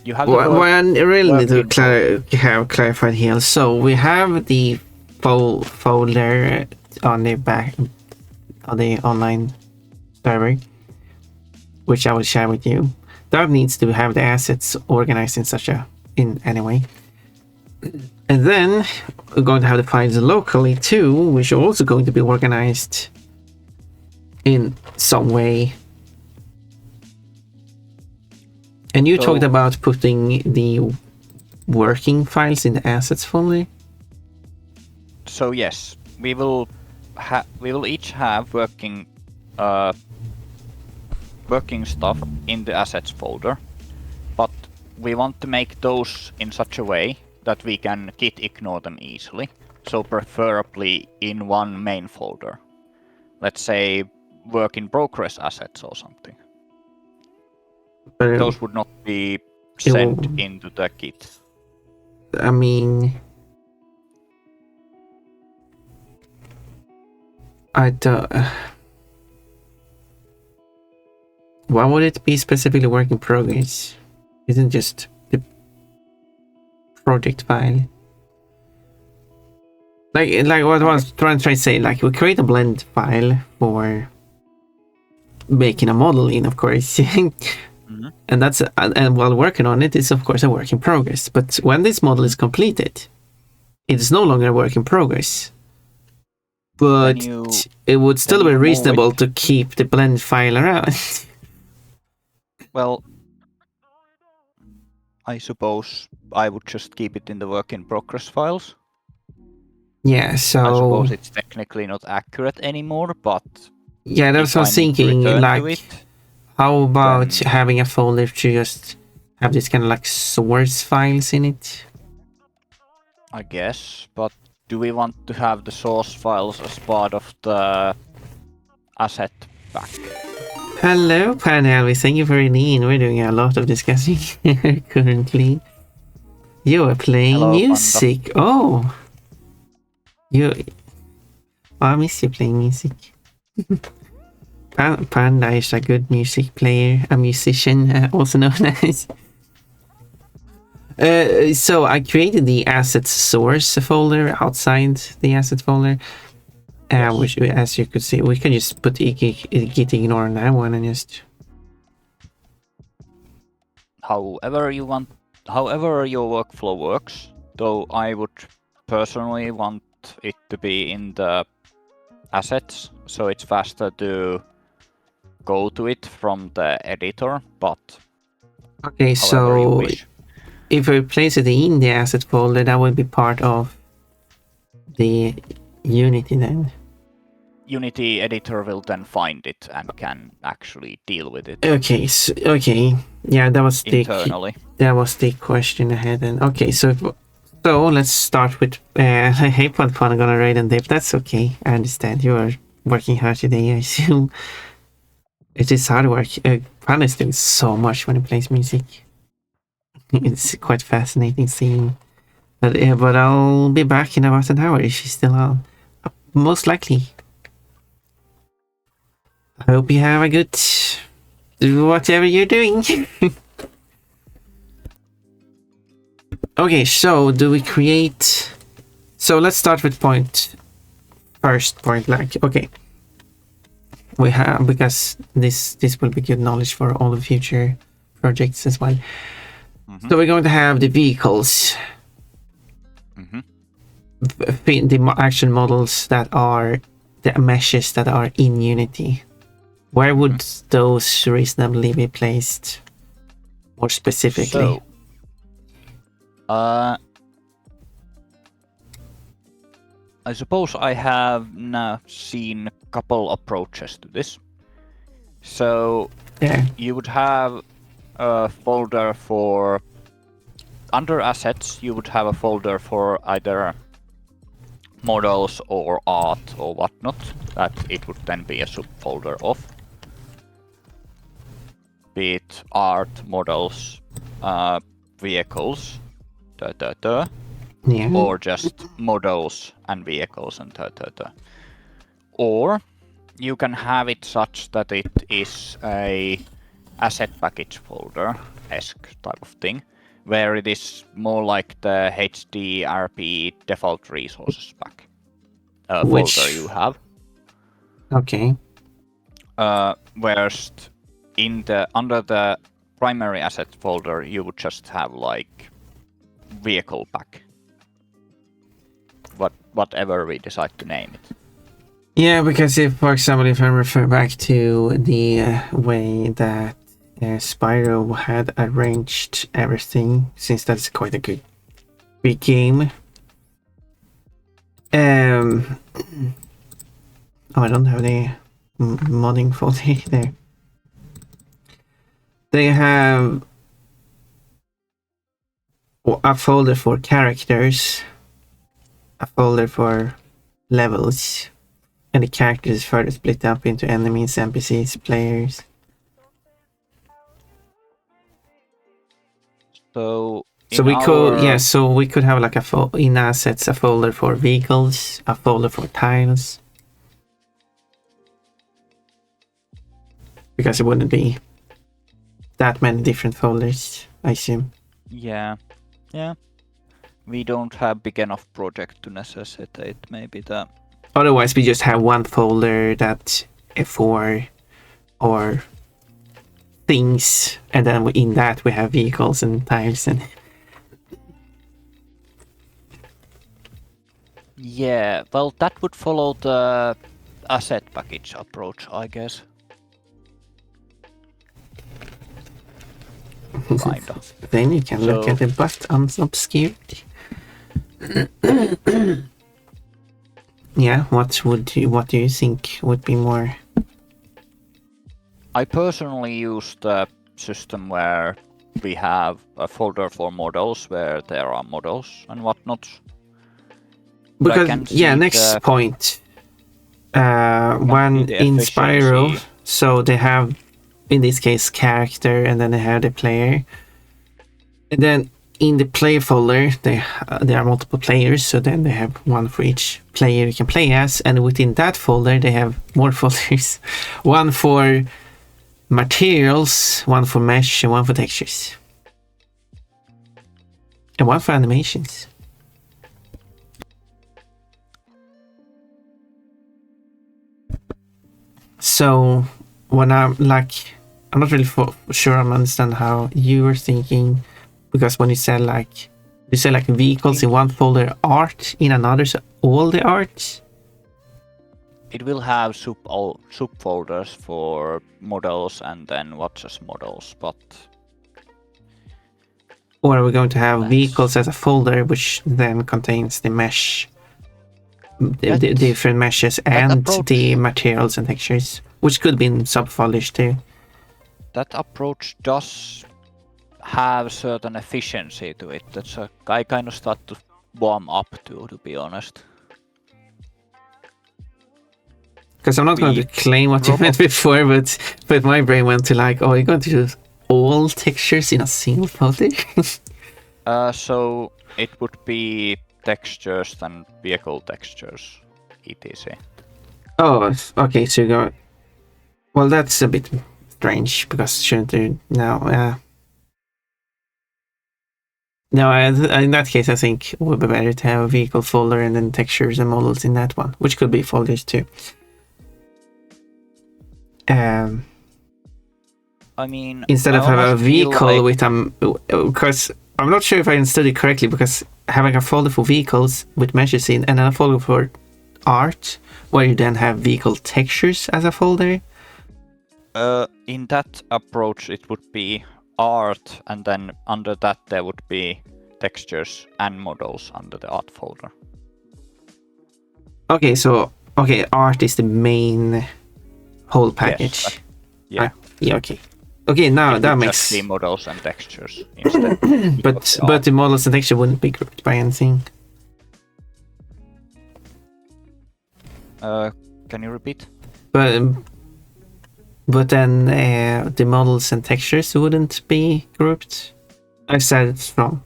You have what I really need to have clarified here. So we have the folder on the back on the online server, which I will share with you. That needs to have the assets organized in any way. And then we're going to have the files locally too, which are also going to be organized in some way. And you talked about putting the working files in the assets folder. So yes, we will each have working stuff in the assets folder, but we want to make those in such a way that we can git ignore them easily. so preferably in one main folder. Let's say work in progress assets or something. But Those would not be sent into the Git. I mean, I don't. Why would it be specifically work in progress? Isn't just the project file? Like what I was trying to say, like we create a blend file for making a model in, of course. And that's and while working on it is of course a work in progress. But when this model is completed, it's no longer a work in progress. But it would still be reasonable to keep the blend file around. Well, I suppose I would just keep it in the work in progress files. Yeah, so I suppose it's technically not accurate anymore, but yeah, that's what I was thinking. Like, how about having a folder to just have this kind of like source files in it? I guess, but do we want to have the source files as part of the asset back? Hello, Panel. Thank you for in. We're doing a lot of discussing here currently. You are playing music. Panda. Oh, I miss you playing music. Panda is a good music player, a musician, also known as. So I created the assets source folder outside the asset folder. Which, as you could see, we can just put git ignore on that one and just. However you want, however your workflow works. Though I would personally want it to be in the assets, so it's faster to go to it from the editor. But okay, so if we place it in the asset folder, that would be part of the Unity then. Unity editor will then find it and can actually deal with it. Okay, so, okay, yeah, that was internally. That was the question ahead. And okay, so let's start with. I hate what I'm gonna write and dip. That's okay. I understand you are working hard today. I assume it is hard work. Pan is doing so much when he plays music. It's quite fascinating seeing. But I'll be back in about an hour. Is she still on? Most likely. I hope you have a good whatever you're doing. Okay, so do we create? So let's start with first point blank. Okay, we have, because this will be good knowledge for all the future projects as well. So we're going to have the vehicles, the action models that are the meshes that are in Unity. Where would those reasonably be placed more specifically? So, I suppose I have now seen a couple approaches to this. So yeah, you would have a folder for under assets. You would have a folder for either models or art or whatnot that it would then be a subfolder of. Be it art, models, vehicles, yeah, or just models and vehicles and Or you can have it such that it is a asset package folder-esque type of thing, where it is more like the HDRP default resources pack folder you have. Okay. Whereas under the primary asset folder, you would just have like vehicle pack. Whatever we decide to name it. Yeah, because if, for example, if I refer back to the way that Spyro had arranged everything, since that's quite a good big game. Oh, I don't have the modding folder there. They have a folder for characters, a folder for levels, and the characters is further split up into enemies, NPCs, players. So we could so we could have like in assets a folder for vehicles, a folder for tiles, because it wouldn't be that many different folders, I assume. Yeah. We don't have big enough project to necessitate maybe that. Otherwise, we just have one folder that for or things, and then in that we have vehicles and tiles and. Yeah, well, that would follow the asset package approach, I guess. Kind of. Then you can look at the but unobscured. Yeah, what do you think would be more? I personally use the system where we have a folder for models where there are models and whatnot. Because next point. When in Spyro, so they have, in this case, character, and then they have the player. And then in the player folder, there are multiple players, so then they have one for each player you can play as, and within that folder they have more folders. One for materials, one for mesh, and one for textures. And one for animations. So when I'm not really sure I understand how you were thinking, because when you said vehicles in one folder, art in another, so all the art. It will have subfolders for models and then what's as models, but. Or are we going to have vehicles as a folder which then contains the mesh? The different meshes and the materials and textures, which could be in subfolders too. That approach does have certain efficiency to it. That's I kind of start to warm up to be honest. Because I'm not going to claim what you meant before, but my brain went to you're going to use all textures in a single folder? So it would be textures and vehicle textures, etc. Oh, okay, so you go. Well, that's a bit strange, because shouldn't you now? No, in that case, I think it would be better to have a vehicle folder and then textures and models in that one, which could be folders too. I mean, instead of having a vehicle with because I'm not sure if I understood it correctly, because having a folder for vehicles with meshes in, and then a folder for art, where you then have vehicle textures as a folder. In that approach, it would be art, and then under that there would be textures and models under the art folder. Okay, so art is the main whole package. Yes, okay. Okay, now that makes just the models and textures instead. but the models and texture wouldn't be grouped by anything. Can you repeat? But then the models and textures wouldn't be grouped. I said it's wrong.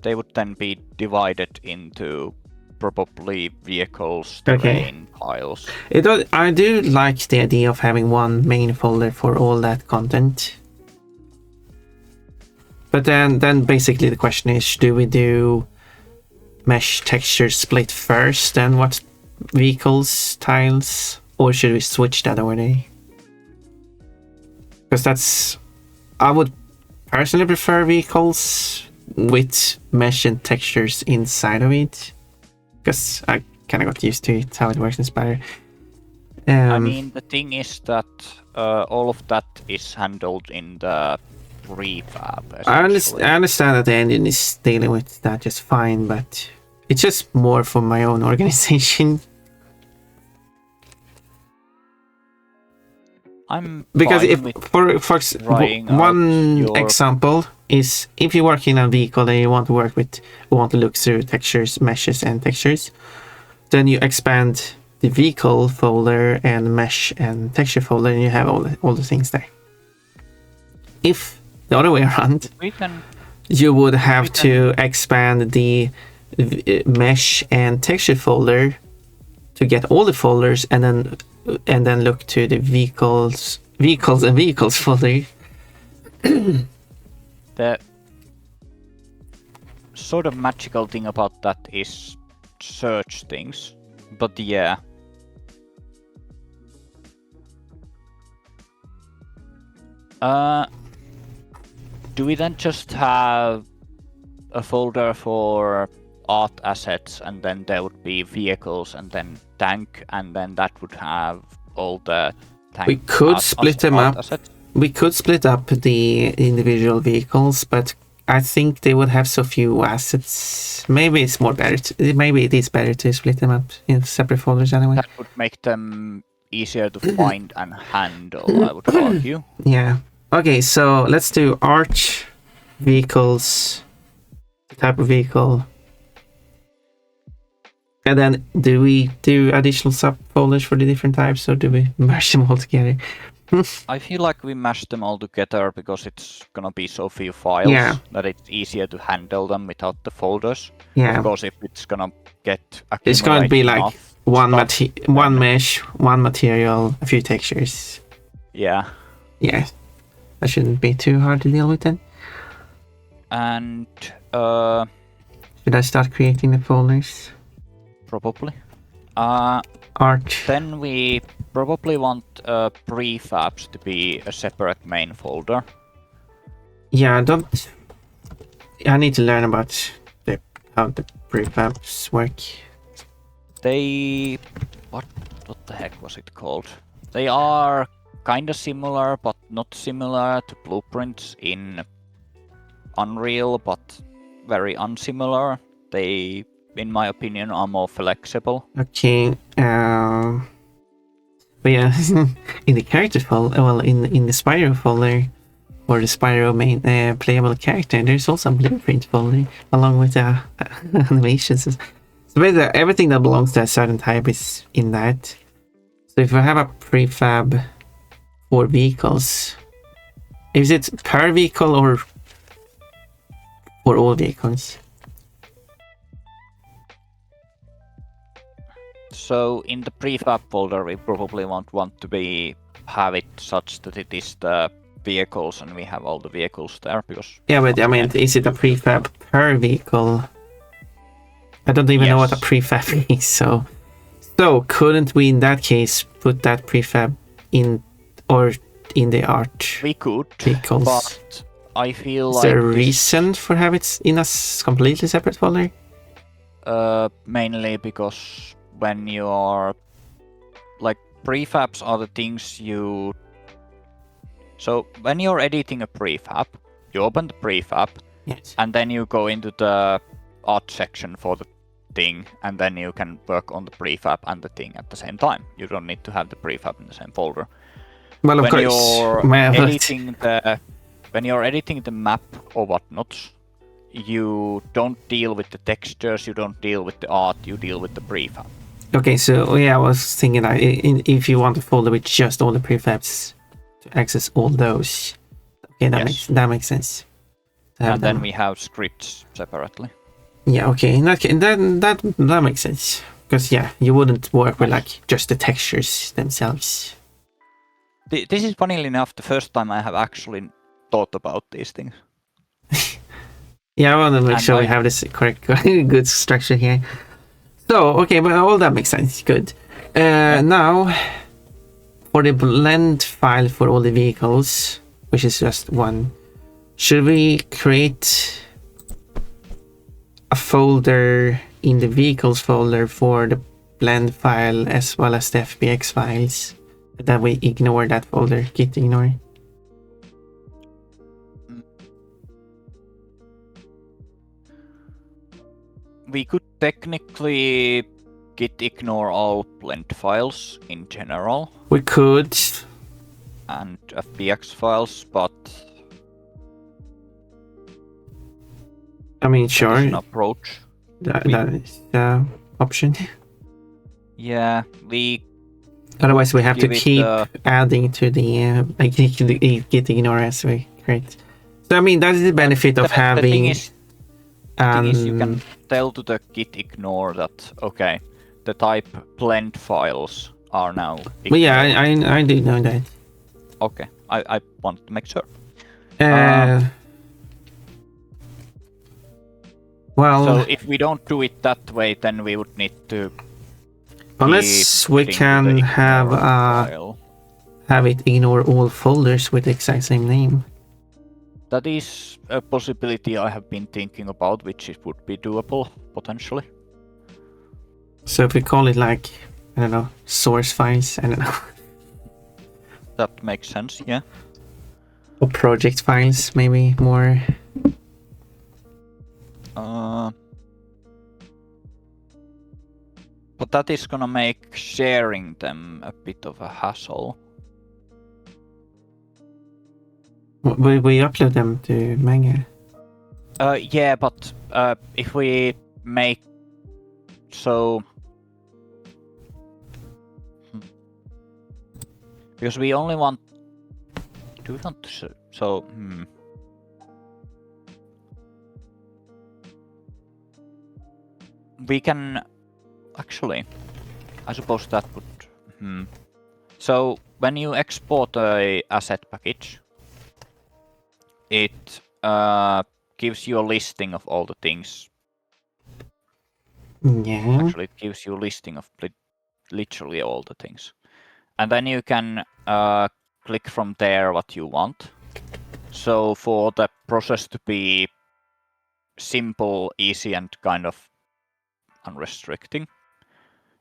They would then be divided into probably vehicles, terrain, tiles. I do like the idea of having one main folder for all that content. But then basically the question is, do we do mesh texture split first, then what's vehicles, tiles, or should we switch that order? Because I would personally prefer vehicles with mesh and textures inside of it, because I kind of got used to it, how it works in Spyro. I mean, the thing is that all of that is handled in the prefab. I understand that the engine is dealing with that just fine, but it's just more for my own organization. I'm because fine if with for one example, is if you work in a vehicle and you want to look through textures, meshes, and textures, then you expand the vehicle folder and mesh and texture folder, and you have all the things there. If the other way around, you would have to expand the mesh and texture folder to get all the folders, and then look to the vehicles folder. The sort of magical thing about that is search things, but yeah. Do we then just have a folder for art assets, and then there would be vehicles, and then tank, and then that would have all the tank? We could split them up. Assets? We could split up the individual vehicles, but I think they would have so few assets. Maybe it is better to split them up in separate folders anyway. That would make them easier to find and handle, I would argue. Yeah. Okay, so let's do art, vehicles, type of vehicle. And then do we do additional subfolders for the different types, or do we merge them all together? I feel like we mash them all together because it's gonna be so few files that it's easier to handle them without the folders. Yeah. Of course, if it's gonna get it's going to be like one mesh, one material, a few textures. Yeah. Yeah. That shouldn't be too hard to deal with then. And should I start creating the folders? Probably. Art. Then we probably want prefabs to be a separate main folder. Yeah, I need to learn about how the prefabs work. What the heck was it called? They are kinda similar, but not similar to blueprints in Unreal, but very unsimilar. They, in my opinion, are more flexible. Okay. But yeah, in the character folder, well, in the Spyro folder, or the Spyro main playable character, there's also a blueprint folder along with the animations. So basically, everything that belongs to a certain type is in that. So if I have a prefab for vehicles, is it per vehicle or for all vehicles? So in the prefab folder, we probably want to have it such that it is the vehicles, and we have all the vehicles there because. Yeah, but I mean, is it a prefab per vehicle? I don't even know what a prefab is. So couldn't we in that case put that prefab in the art? We could, vehicles? But I feel is there a reason for have it in a completely separate folder? Mainly because when you are prefabs are the things you. So when you're editing a prefab, you open the prefab, and then you go into the art section for the thing, and then you can work on the prefab and the thing at the same time. You don't need to have the prefab in the same folder. Well, of when course. When you're editing the map or whatnot, you don't deal with the textures, you don't deal with the art, you deal with the prefab. Okay, so yeah, I was thinking that if you want a folder with just all the prefabs to access all those, okay, that makes sense. And then we have scripts separately. Yeah, okay, in that case, that makes sense, because yeah, you wouldn't work with just the textures themselves. This is, funnily enough, the first time I have actually thought about these things. Yeah, I want to make sure we have this correct, good structure here. So, okay, but all that makes sense. Good. Now, for the blend file for all the vehicles, which is just one, should we create a folder in the vehicles folder for the blend file as well as the FBX files? That we ignore that folder, git ignore. We could technically git ignore all blend files in general. We could. And FBX files, but mean, sure. An approach. That is option. Yeah, we. Otherwise, we have to give it keep the- adding to the git ignore as we create. So I mean, that is the benefit of The having. thing is, you can tell to the git ignore that okay, the type blend files are now. Ignored. Well, yeah, I did know that. Okay, I want to make sure. Well, so if we don't do it that way, then we would need to. Unless we keep can the have ignore file. have it ignore all folders with the exact same name. That is a possibility I have been thinking about, which it would be doable potentially. So if we call it like, I don't know, source files, I don't know. That makes sense, yeah. Or project files, maybe more. But that is gonna make sharing them a bit of a hassle. We upload them to Manga. Yeah, but if we make so. Because we only want. Do we want to. So. We can. Actually, I suppose that would. So when you export a asset package, it gives you a listing of all the things. Yeah. Actually, it gives you a listing of literally all the things, and then you can click from there what you want. So for the process to be simple, easy, and kind of unrestricting,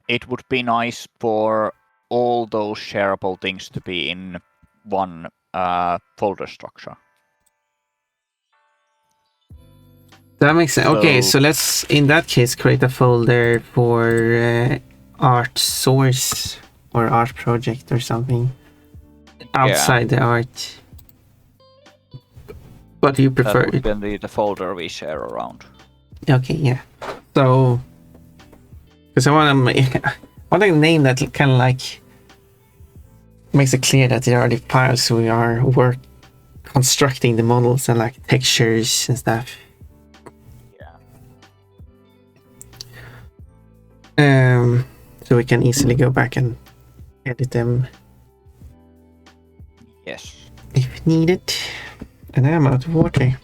it would be nice for all those shareable things to be in one folder structure. That makes sense. Okay, so let's, in that case, create a folder for art source or art project or something outside the art. What do you prefer? That would be the folder we share around. Okay, yeah. So, because I want a name that kind of like makes it clear that there are the files we are constructing the models and like textures and stuff. Yeah. So we can easily go back and edit them. Yes. If needed. And I'm out of water.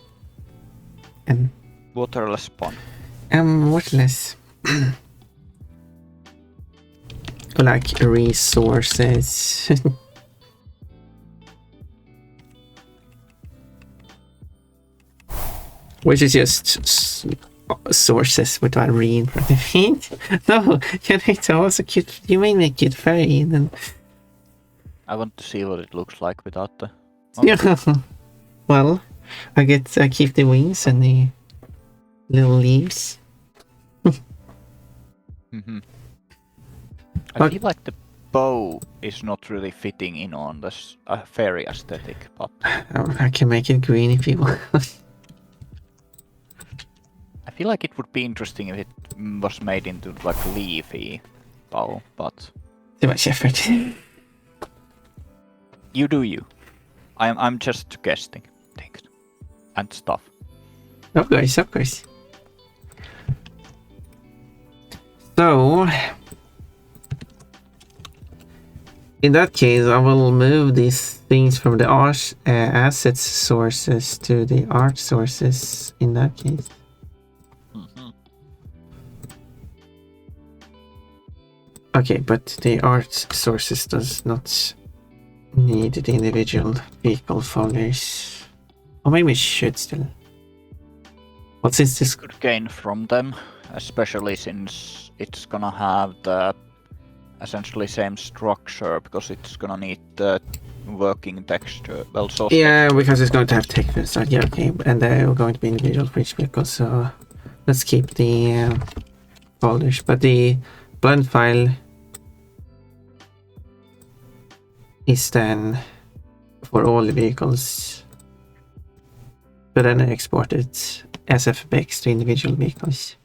And waterless pond. I'm waterless. Like resources. Which is just sources without re in front of it. No, Jannertto also cute. You made me a cute fairy and then. I want to see what it looks like without the. Yeah. Well, I keep the wings and the little leaves. I feel like the bow is not really fitting in on this fairy aesthetic, but I can make it green if you want. I feel like it would be interesting if it was made into like leafy bow, but too much effort. You do you. I'm just guessing things and stuff. Of course, of course. So, in that case, I will move these things from the art assets sources to the art sources. In that case. Okay, but the art sources does not need the individual vehicle folders. Or maybe we should still. But since this could gain from them, especially since it's gonna have the essentially same structure because it's gonna need the working texture. Well, so yeah, because it's going to have text inside. Yeah, okay, and they're going to be individual for each vehicle. So let's keep the folders, but the blend file is then for all the vehicles, but then I export it SFBX to individual vehicles.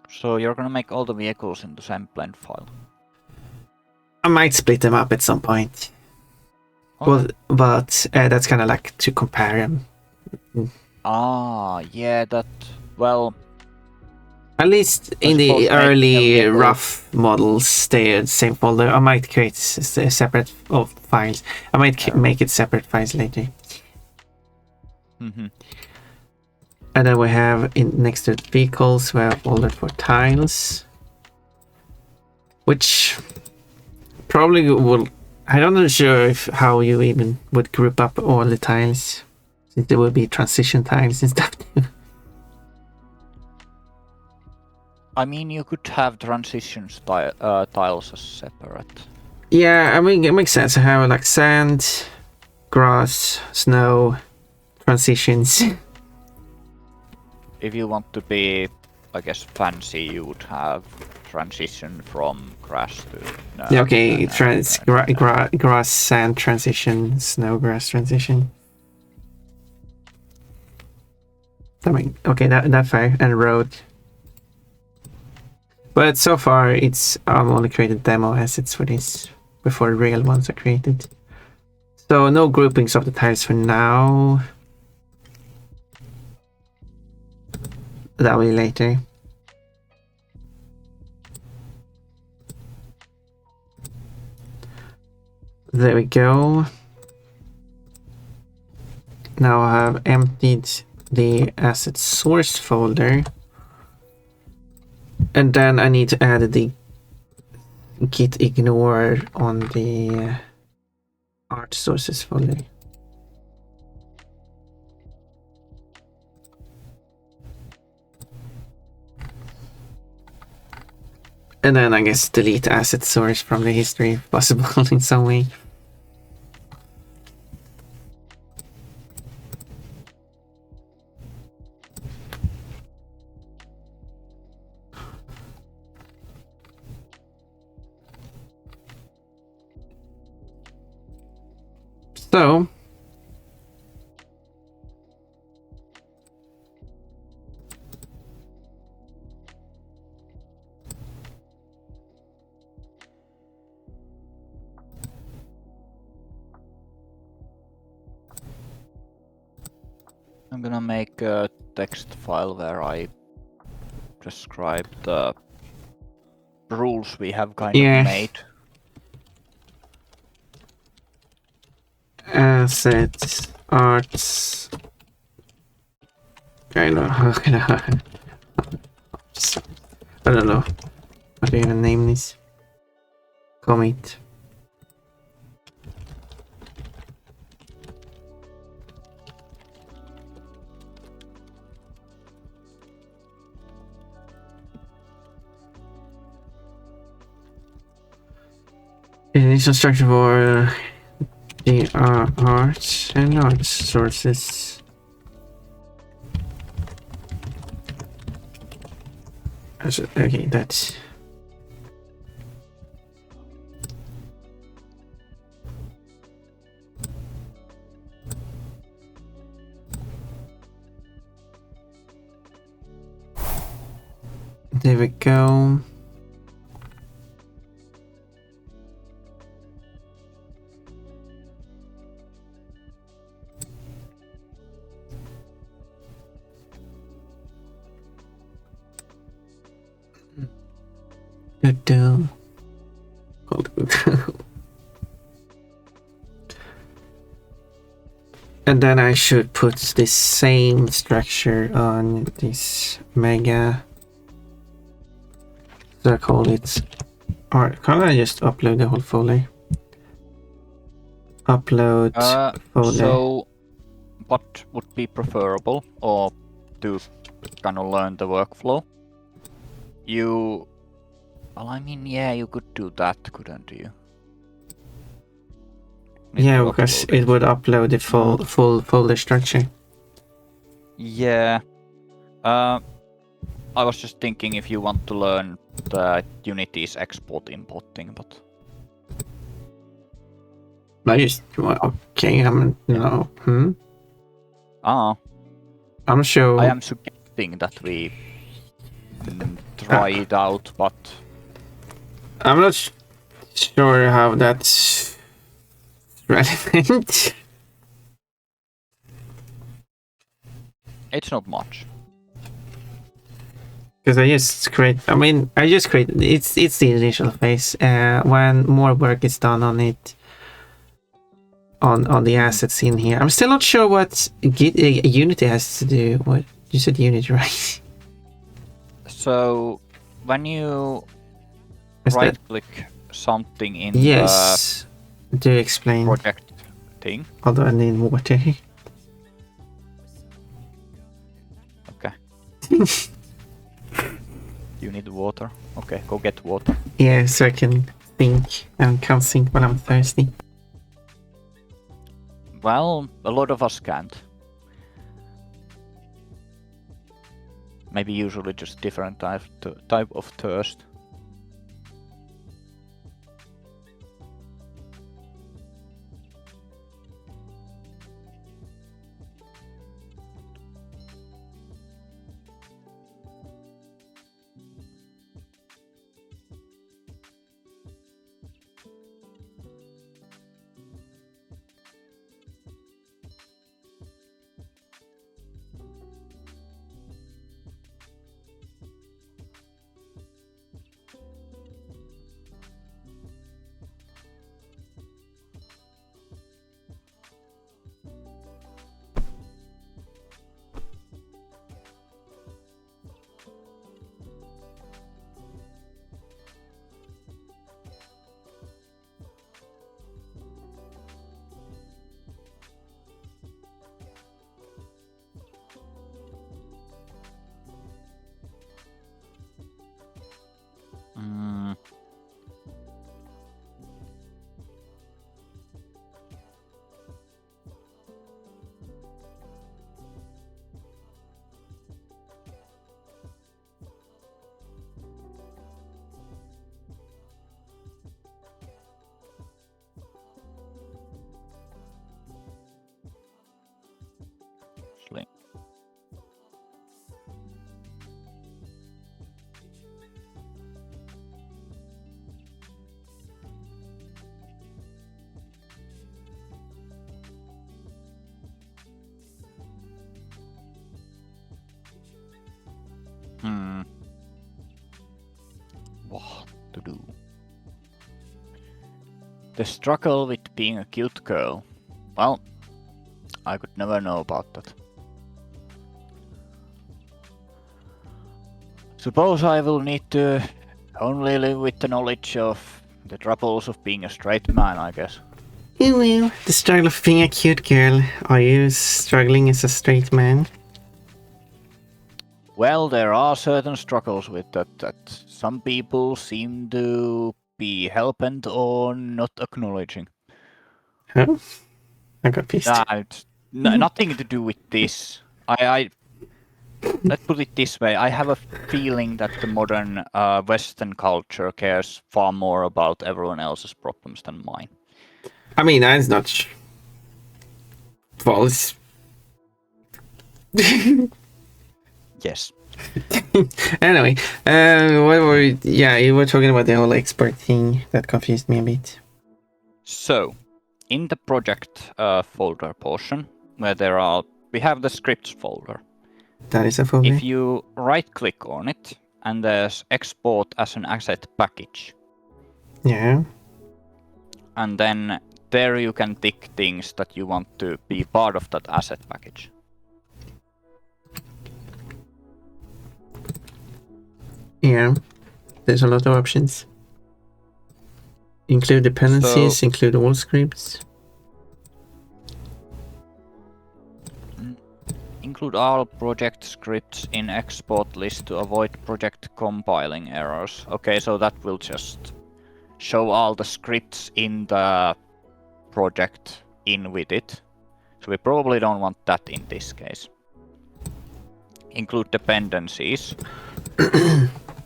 So you're gonna make all the vehicles into same blend file. I might split them up at some point. Okay. But that's kind of like to compare them. Yeah, that... Well... At least in the early rough models, they're the same folder. I might create separate files. I might make it separate files later. Mm-hmm. And then we have next to vehicles, we have folder for tiles, which probably will. I'm not sure how you even would group up all the tiles, since there will be transition tiles and stuff too. I mean, you could have transition tiles as separate. Yeah, I mean, it makes sense to have like sand, grass, snow, transitions. If you want to be, I guess, fancy, you would have transition from grass to... Yeah, okay, grass, sand transition, snow, grass transition. I mean, okay, that fair, and road. But so far, I've only created demo assets for this before real ones are created. So no groupings of the tiles for now. That will be later. There we go. Now I have emptied the asset source folder. And then I need to add the git ignore on the art sources folder. And then I guess delete asset source from the history if possible in some way. So I'm gonna make a text file where I describe the rules we have kind of made. Assets, arts, kind of, I don't know how to even name this. Commit. Initial structure for the arts and art sources. Okay, that's... There we go. And then I should put this same structure on this mega. So I call it art. Can't I just upload the whole folder? Upload folder. So what would be preferable, or to kind of learn the workflow? Well, I mean, yeah, you could do that, couldn't you? Yeah, because it would upload the full folder structure. Yeah. I was just thinking if you want to learn the Unity's export importing, but... I just... Okay, no. I'm sure. I am suggesting that we try it out, but I'm not sure how that's relevant. it's not much. Because I just create. I mean, I just create. It's the initial phase. When more work is done on it, on the assets in here. I'm still not sure what Unity has to do. What you said, Unity, right? So when you right-click something in yes. Do explain. the project thing. Although I need water. Okay. You need water? Okay, go get water. Yeah, so I can think and can't think when I'm thirsty. Well, a lot of us can't. Maybe usually just different type of thirst. What to do? The struggle with being a cute girl. Well, I could never know about that. Suppose I will need to only live with the knowledge of the troubles of being a straight man, I guess. Well, the struggle of being a cute girl. Are you struggling as a straight man? Well, there are certain struggles with that some people seem to be hell-bent on not acknowledging. Huh? I got pissed. It's nothing to do with this. Let's put it this way. I have a feeling that the modern Western culture cares far more about everyone else's problems than mine. I mean, that's not false. Yes. Anyway, what were we, yeah, you were talking about the whole expert thing that confused me a bit. So, in the project folder portion, where we have the scripts folder. That is a folder. If you right-click on it, and there's export as an asset package. Yeah. And then there you can tick things that you want to be part of that asset package. Yeah, there's a lot of options. Include dependencies, include all scripts. Include all project scripts in export list to avoid project compiling errors. Okay, so that will just show all the scripts in the project in with it. So we probably don't want that in this case. Include dependencies.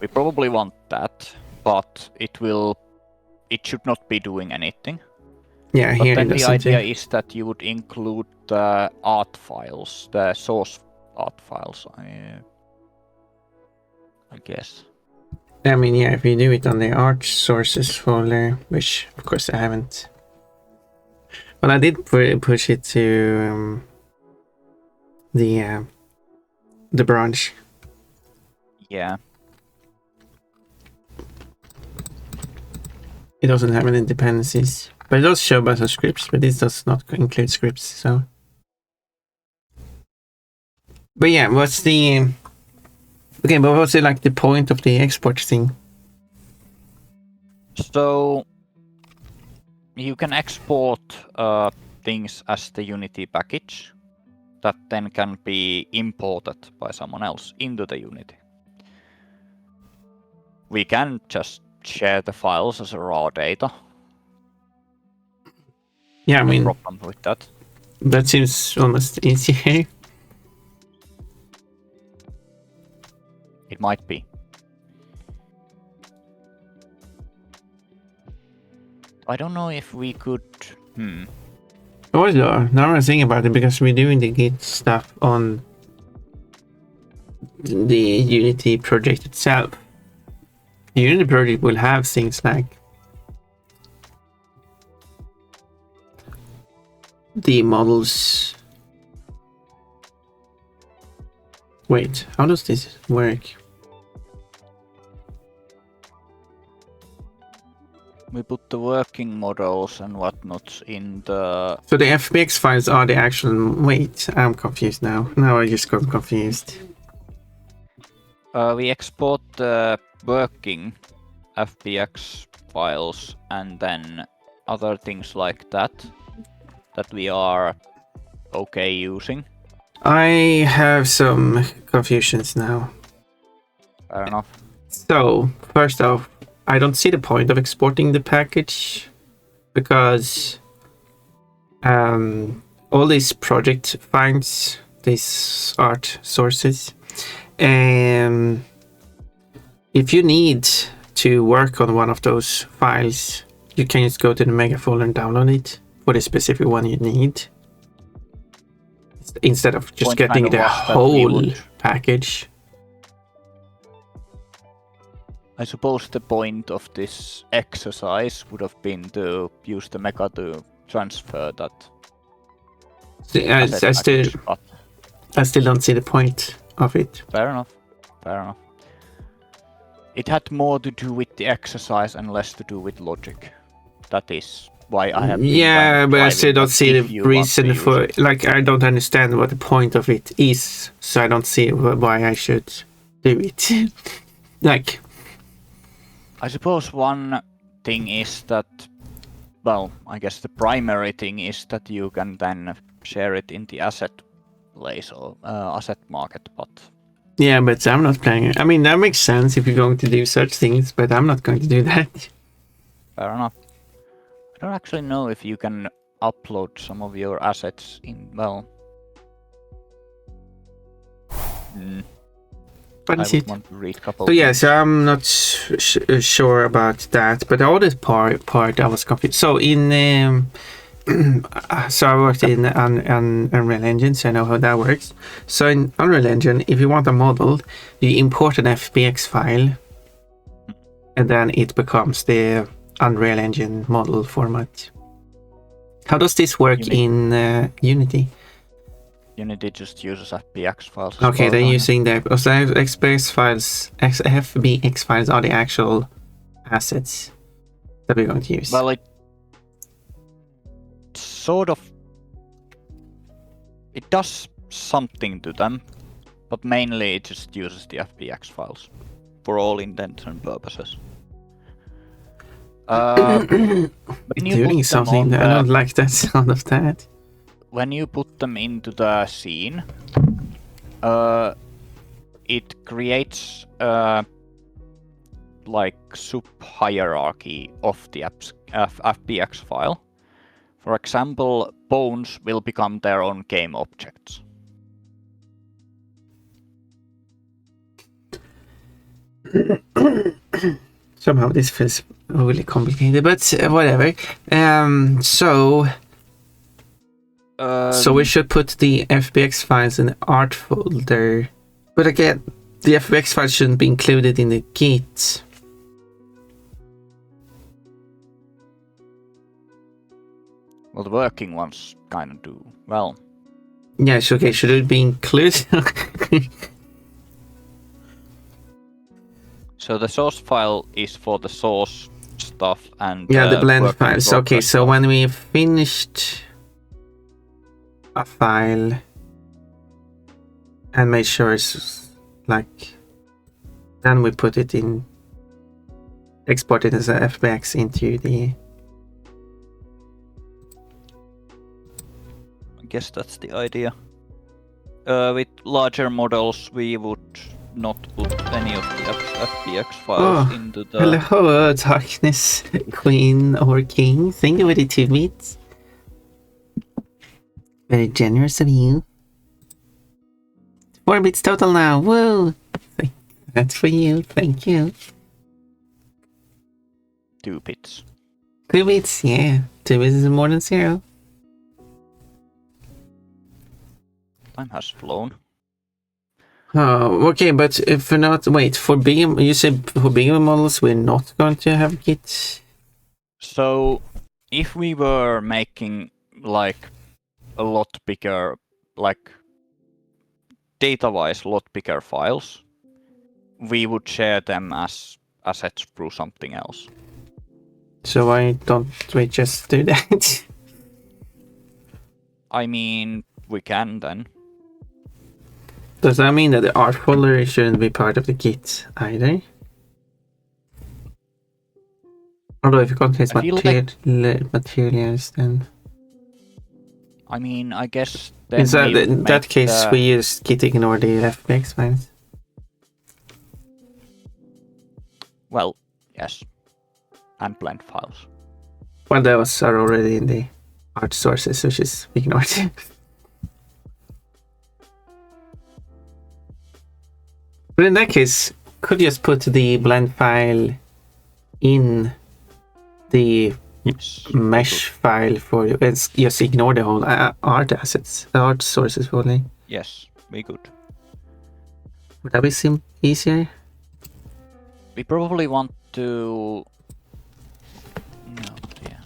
We probably want that, but it should not be doing anything. Yeah, but here then it the idea is that you would include the art files, the source art files. I guess. I mean, yeah, if you do it on the art sources folder, which of course I haven't. Well, I did push it to the branch. Yeah. It doesn't have any dependencies, but it does show a bunch of scripts, but this does not include scripts, so. But yeah, what's the... Okay, but what's like the point of the export thing? So you can export things as the Unity package that then can be imported by someone else into the Unity. We can just share the files as a raw data. Yeah, I mean, no problem with that. That seems almost easier. It might be. I don't know if we could. Oh, now I'm thinking about it, because we're doing the Git stuff on the Unity project itself. The Unity project will have things like the models. Wait, how does this work? We put the working models and whatnot in the... So the FBX files are the actual... Wait, I'm confused now. Now I just got confused. We export the working FBX files and then other things like that we are okay using. I have some confusions now. Fair enough. So, first off, I don't see the point of exporting the package, because all these project files, these art sources, if you need to work on one of those files, you can just go to the mega folder and download it for the specific one you need, instead of just getting the whole package. I suppose the point of this exercise would have been to use the mega to transfer that. I still don't see the point of it. Fair enough. Fair enough. It had more to do with the exercise and less to do with logic. That is why I have. Yeah, but I still don't see the reason for. Like, I don't understand what the point of it is, so I don't see why I should do it. Like. I suppose one thing is that, well, I guess the primary thing is that you can then share it in the asset place or asset market, but... Yeah, but I'm not planning. I mean, that makes sense if you're going to do such things, but I'm not going to do that. Fair enough. I don't actually know if you can upload some of your assets in, well... What is it? Want to read a couple so yeah, so I'm not sure about that, but the other part I was confused. So in so I worked in Unreal Engine, so I know how that works. So in Unreal Engine, if you want a model, you import an FBX file, and then it becomes the Unreal Engine model format. How does this work in Unity? Unity just uses FBX files. Okay, they're using the FBX files. FBX files are the actual assets that we're going to use. Well, it sort of it does something to them, but mainly it just uses the FBX files for all intents and purposes. Doing something. I don't like that sound of that. When you put them into the scene, it creates like sub-hierarchy of the FBX file. For example, bones will become their own game objects. Somehow this feels really complicated, but whatever. So So we should put the FBX files in the art folder. But again, the FBX files shouldn't be included in the Git. Well, the working ones kind of do. Well. Yeah, okay, should it be included? So the source file is for the source stuff and yeah, the blend files. Okay, so stuff. When we finished a file and made sure it's like, then we put it in, export it as a FBX into the. I guess that's the idea. With larger models, we would not put any of the FBX files into the... Hello, darkness, queen or king. Thank you for the 2 bits. Very generous of you. 4 bits total now. Whoa! That's for you. Thank you. 2 bits. 2 bits, yeah. 2 bits is more than 0. Time has flown. Oh, okay, but if we're not... Wait, for bigger... You said for bigger models we're not going to have Git? So, if we were making, like, a lot bigger, like, data-wise, a lot bigger files, we would share them as assets through something else. So why don't we just do that? I mean, we can then. Does that mean that the art folder shouldn't be part of the Git either? Although if it contains materials, then... I mean, I guess then in that case we use Git ignore the FBX files. Well, yes. And blend files. Well, those are already in the art sources, which is ignored. But in that case, could you just put the blend file in the mesh file for you? It's just ignore the whole art assets, the art sources only. Yes, we could. Would that be easier? We probably want to... No, yeah.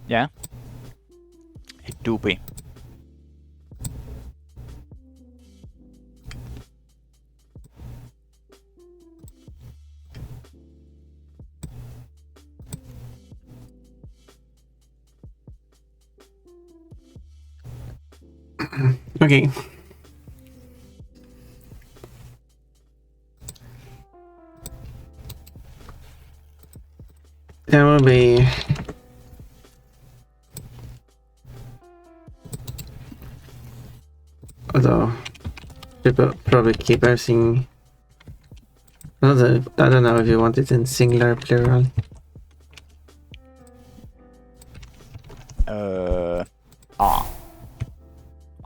Yeah. It do be. Okay. That will be... Although, people probably keep everything... I don't know if you want it in singular or plural.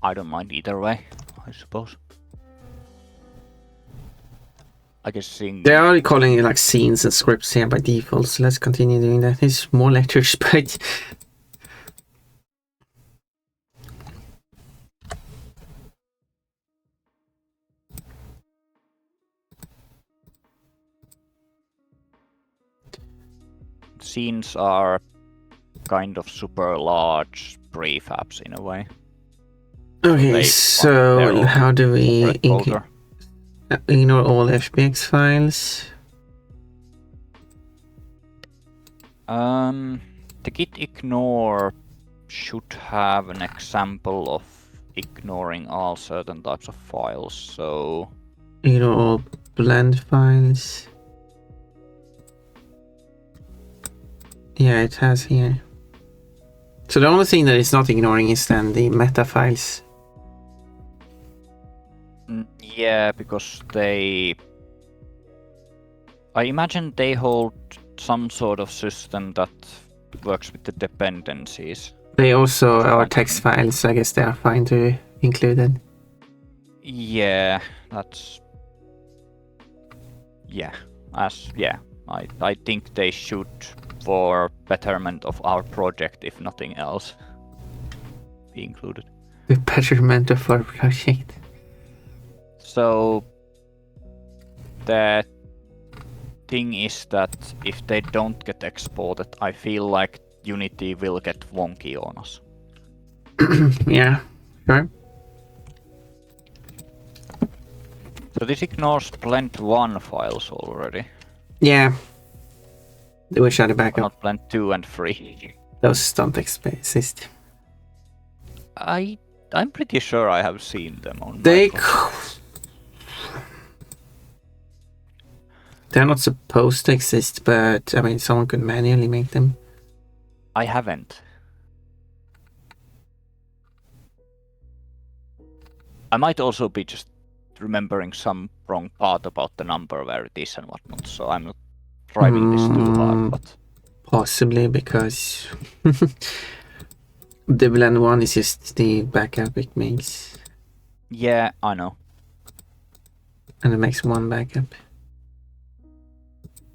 I don't mind either way, I suppose. I guess seeing... They're already calling it like scenes and scripts here by default, so let's continue doing that. It's more letters, but... Scenes are kind of super large prefabs in a way. Okay, so how do we ignore all FBX files? The git ignore should have an example of ignoring all certain types of files, so... Ignore all blend files. Yeah, it has here. So the only thing that it's not ignoring is then the meta files. Yeah, because they... I imagine they hold some sort of system that works with the dependencies. They also are text files, so I guess they are fine to include it. Yeah, that's... Yeah, I think they should for betterment of our project, if nothing else. Be included. The betterment of our project. So the thing is that if they don't get exported, I feel like Unity will get wonky on us. Yeah, sure. So this ignores Blend 1 files already. Yeah. We should have backup. Not Blend 2 and 3. Those don't exist. I'm pretty sure I have seen them on They're not supposed to exist, but I mean, someone could manually make them. I haven't. I might also be just remembering some wrong part about the number where it is and whatnot, so I'm not driving this too hard, but... Possibly, because the Blend 1 is just the backup it makes. Yeah, I know. And it makes one backup.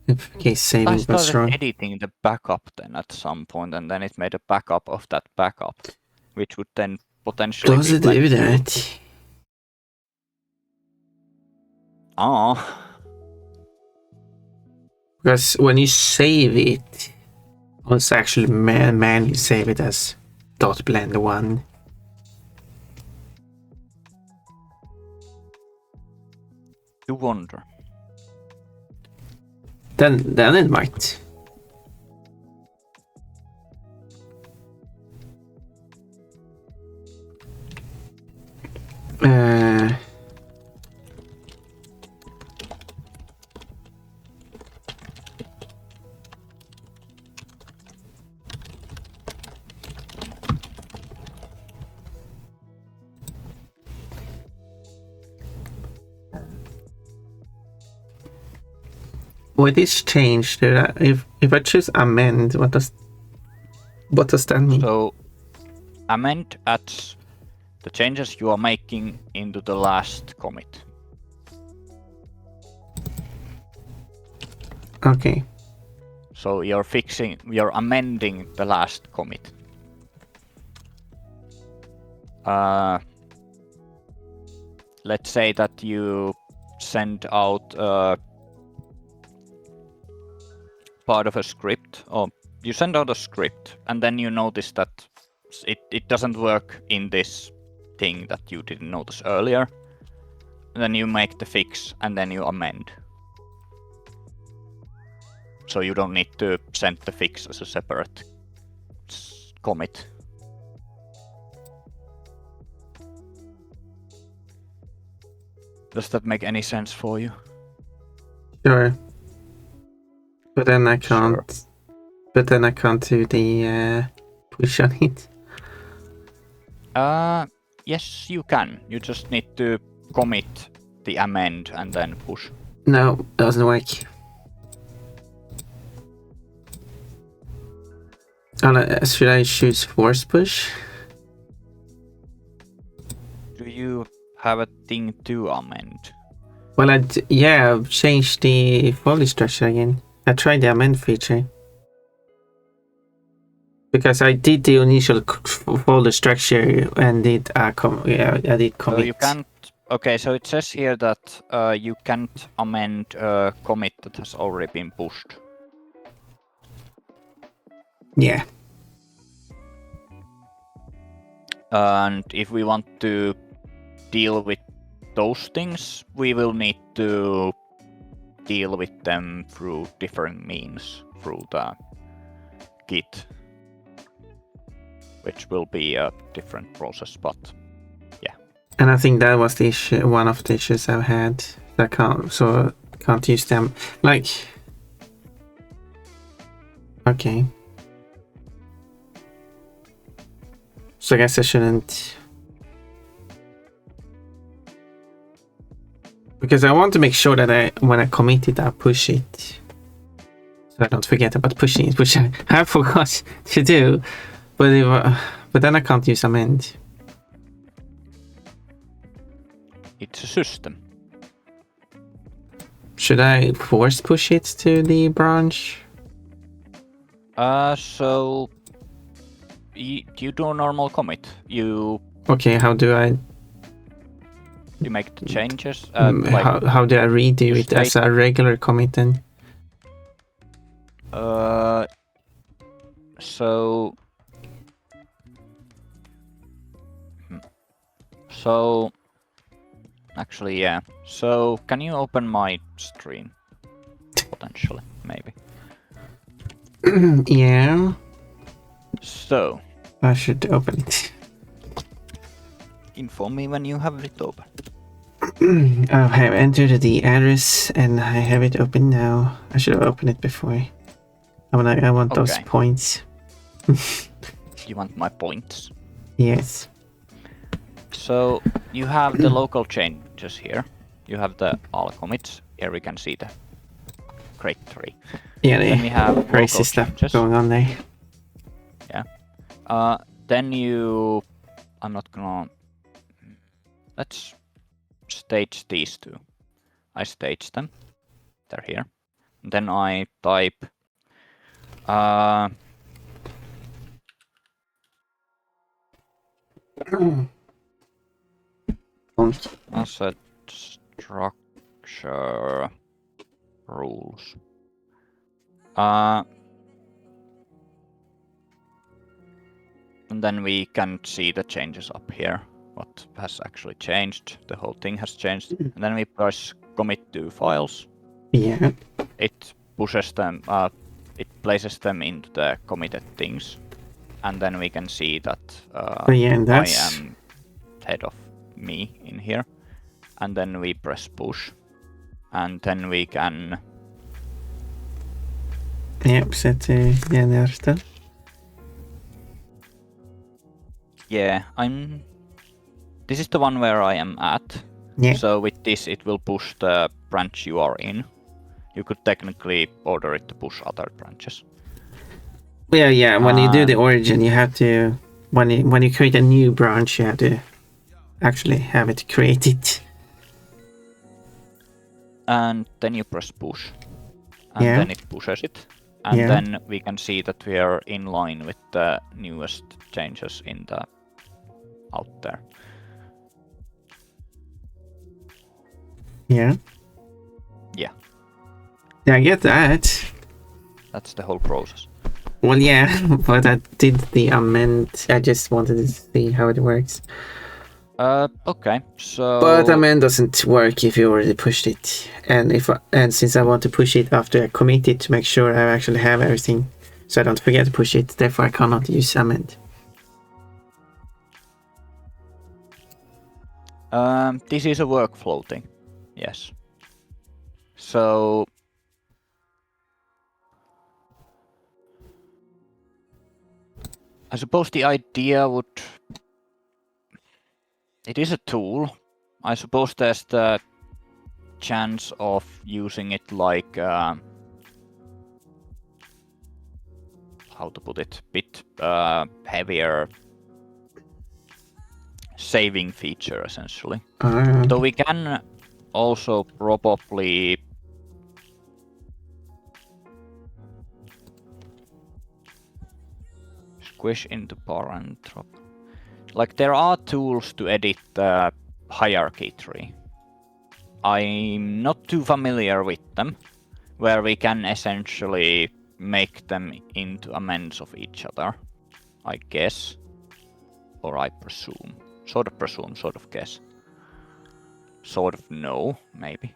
In case saving I goes started wrong. editing the backup then at some point, and then it made a backup of that backup, which would then potentially Does it do that? Oh. Because when you save it, let's actually manually save it as .blend1. You wonder. Then it might. With this change, if I choose amend, what does that mean? So, amend adds the changes you are making into the last commit. Okay. So you're amending the last commit. Let's say that you send out part of a script, or you send out a script, and then you notice that it doesn't work in this thing that you didn't notice earlier. And then you make the fix, and then you amend. So you don't need to send the fix as a separate commit. Does that make any sense for you? Sure. But then I can't. Sure. But then I can't do the push on it. Yes, you can. You just need to commit the amend and then push. No, doesn't work. Should I choose force push? Do you have a thing to amend? Well, I've changed the folder structure again. I tried the amend feature. Because I did the initial folder structure and did I did commit. So you can't. Okay, so it says here that you can't amend a commit that has already been pushed. Yeah. And if we want to deal with those things, we will need to deal with them through different means, through the Git, which will be a different process, but yeah. And I think that was the issue, one of the issues I've had. I can't use them. Like, okay. So I guess I shouldn't. Because I want to make sure that when I commit it, I push it. So I don't forget about pushing it, which I forgot to do. But then I can't use amend. It's a system. Should I force push it to the branch? So you do a normal commit. You Okay, how do I? You make the changes. How do I redo it as a regular commit then? So actually, yeah. So can you open my stream? Potentially, maybe. Yeah. So I should open it. Inform me when you have it open. I have entered the address and I have it open now. I should have opened it before. I want those points. You want my points? Yes. So you have the local changes here. You have the all commits. Here we can see the crate tree. Yeah, then we have crazy stuff changes going on there. Yeah. Then I'm not gonna. Let's stage these two. I stage them. They're here. And then I type. Asset structure rules. And then we can see the changes up here. What has actually changed? The whole thing has changed. And then we press commit to files. Yeah. It pushes them. It places them into the committed things, and then we can see that I am head of me in here. And then we press push, and then we can. Yep, set Jannertto. Yeah, This is the one where I am at. Yeah. So with this, it will push the branch you are in. You could technically order it to push other branches. Well, yeah. When you do the origin, you have to. When you create a new branch, you have to actually have it created. And then you press push, and then it pushes it, and then we can see that we are in line with the newest changes in the out there. Yeah. Yeah. Yeah, I get that. That's the whole process. Well, yeah, but I did the amend. I just wanted to see how it works. Okay, so. But amend doesn't work if you already pushed it, and since I want to push it after I commit it to make sure I actually have everything, so I don't forget to push it. Therefore, I cannot use amend. This is a workflow thing. Yes. So. I suppose the idea would. It is a tool. I suppose there's the chance of using it like how to put it, bit heavier saving feature essentially. Though we can also probably squish into bar and drop. Like there are tools to edit the hierarchy tree. I'm not too familiar with them, where we can essentially make them into amends of each other, I guess. Or I presume. Sort of presume, sort of guess. Sort of know, maybe.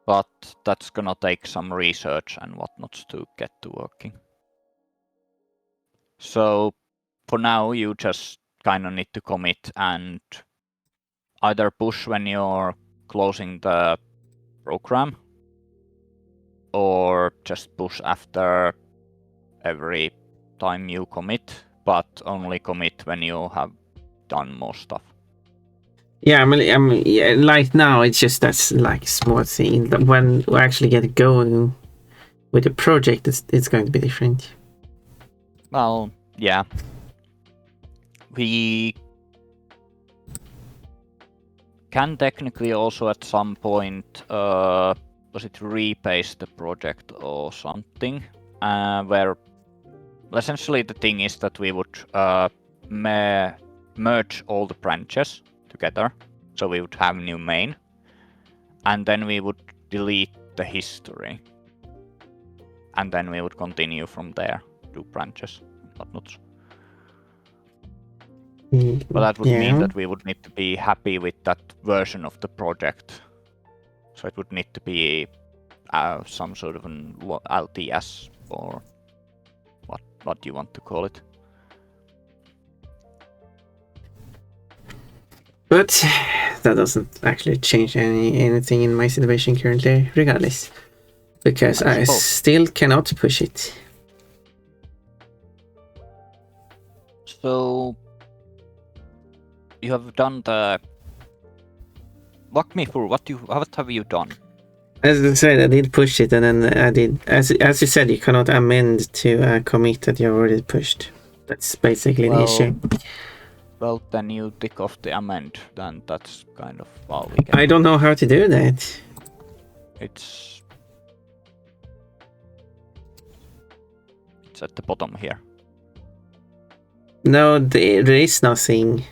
But that's gonna take some research and whatnot to get to working. So for now, you just kind of need to commit and either push when you're closing the program, or just push after every time you commit, but only commit when you have done more stuff. Yeah, yeah, like now it's just that's like small thing. When we actually get going with the project, it's going to be different. Well, yeah. We can technically also at some point, was it repaste the project or something, where essentially the thing is that we would merge all the branches together, so we would have new main, and then we would delete the history, and then we would continue from there, do branches, whatnot. But that would mean that we would need to be happy with that version of the project. So it would need to be some sort of an LTS, or what do you want to call it? But that doesn't actually change anything in my situation currently, regardless. Because I still cannot push it. So you have done the... Walk me through, what have you done? As I said, I did push it, and then I did... As you said, you cannot amend to a commit that you already pushed. That's basically the issue. Well, then you tick off the amend, then that's kind of all we can... I don't know how to do that. It's at the bottom here. No, there is nothing.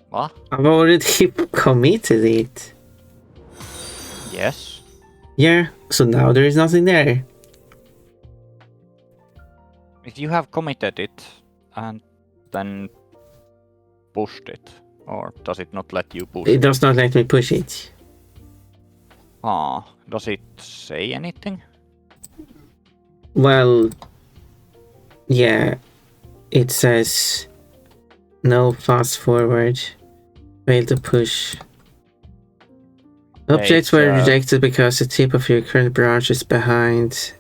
What? I've already committed it. Yes. Yeah, so now there is nothing there. If you have committed it and then pushed it, or does it not let you push it? It does not let me push it. Does it say anything? Well, yeah, it says no fast forward, fail to push. Objects were rejected because the tip of your current branch is behind.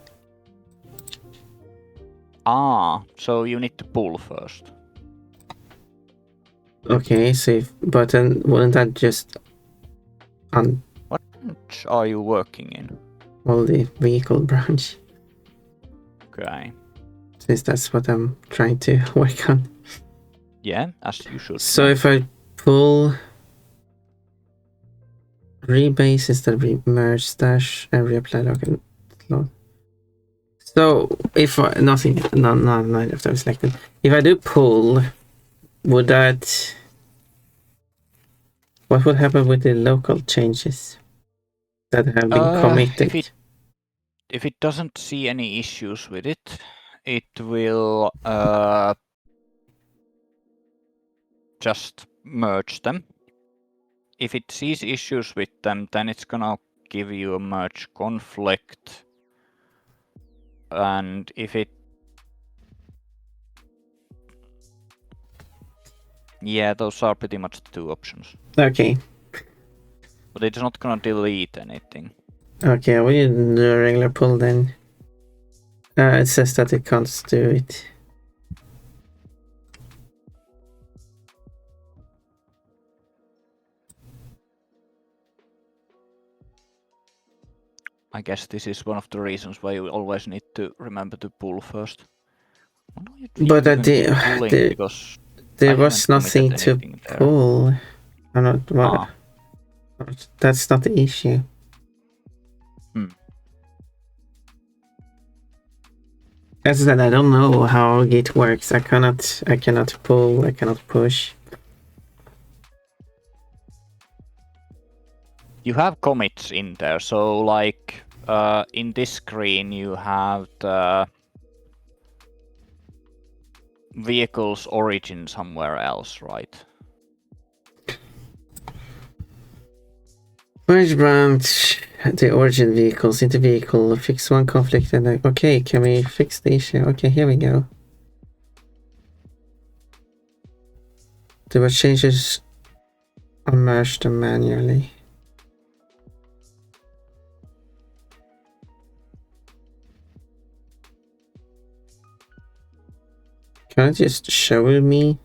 So you need to pull first. Okay, so but then wouldn't that just What branch are you working in? Well, the vehicle branch? Okay. Since that's what I'm trying to work on. Yeah, as you should. So if I pull rebase instead of merge stash and reapply lock. So if nothing, none of them selected. If I do pull, would that? What would happen with the local changes that have been committed? If it doesn't see any issues with it, it will just merge them. If it sees issues with them, then it's gonna give you a merge conflict. And if it... Yeah, those are pretty much the two options. Okay. But it's not gonna delete anything. Okay, we do a regular pull then. It says that it can't do it. I guess this is one of the reasons why you always need to remember to pull first. But there was nothing to pull. I'm not. Well, that's not the issue. As I said, I don't know how Git works. I cannot pull. I cannot push. You have commits in there, so like in this screen you have the vehicle's origin somewhere else, right? Merge branch the origin vehicles into vehicle, fix one conflict, and then, okay, can we fix the issue? Okay, here we go. There were changes on merge them manually. Can I just show me?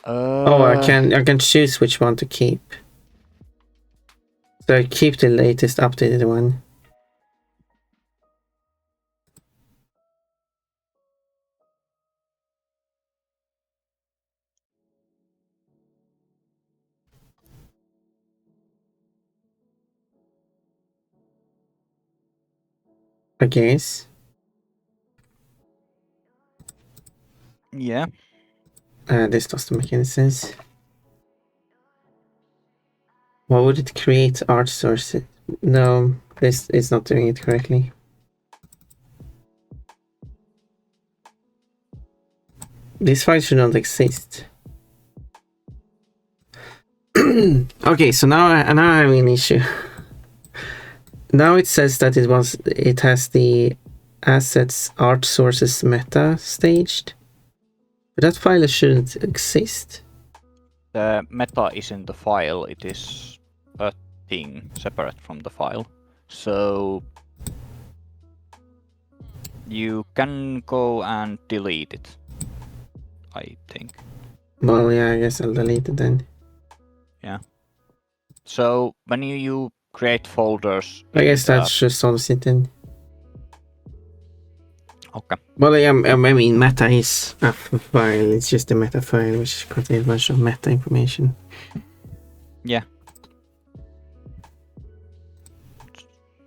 Oh, I can choose which one to keep. So I keep the latest updated one. I guess. Yeah. This doesn't make any sense. Why would it create art sources? No, this is not doing it correctly. This file should not exist. Okay, so now I have an issue. Now it says that it has the assets art sources meta staged, but that file shouldn't exist. The meta is in the file. It is a thing separate from the file. So you can go and delete it, I think. Well, yeah, I guess I'll delete it then. Yeah. So when you create folders, I guess that's just solves it then. Okay. Well, I mean, meta is a file. It's just a meta file which contains a bunch of meta information. Yeah.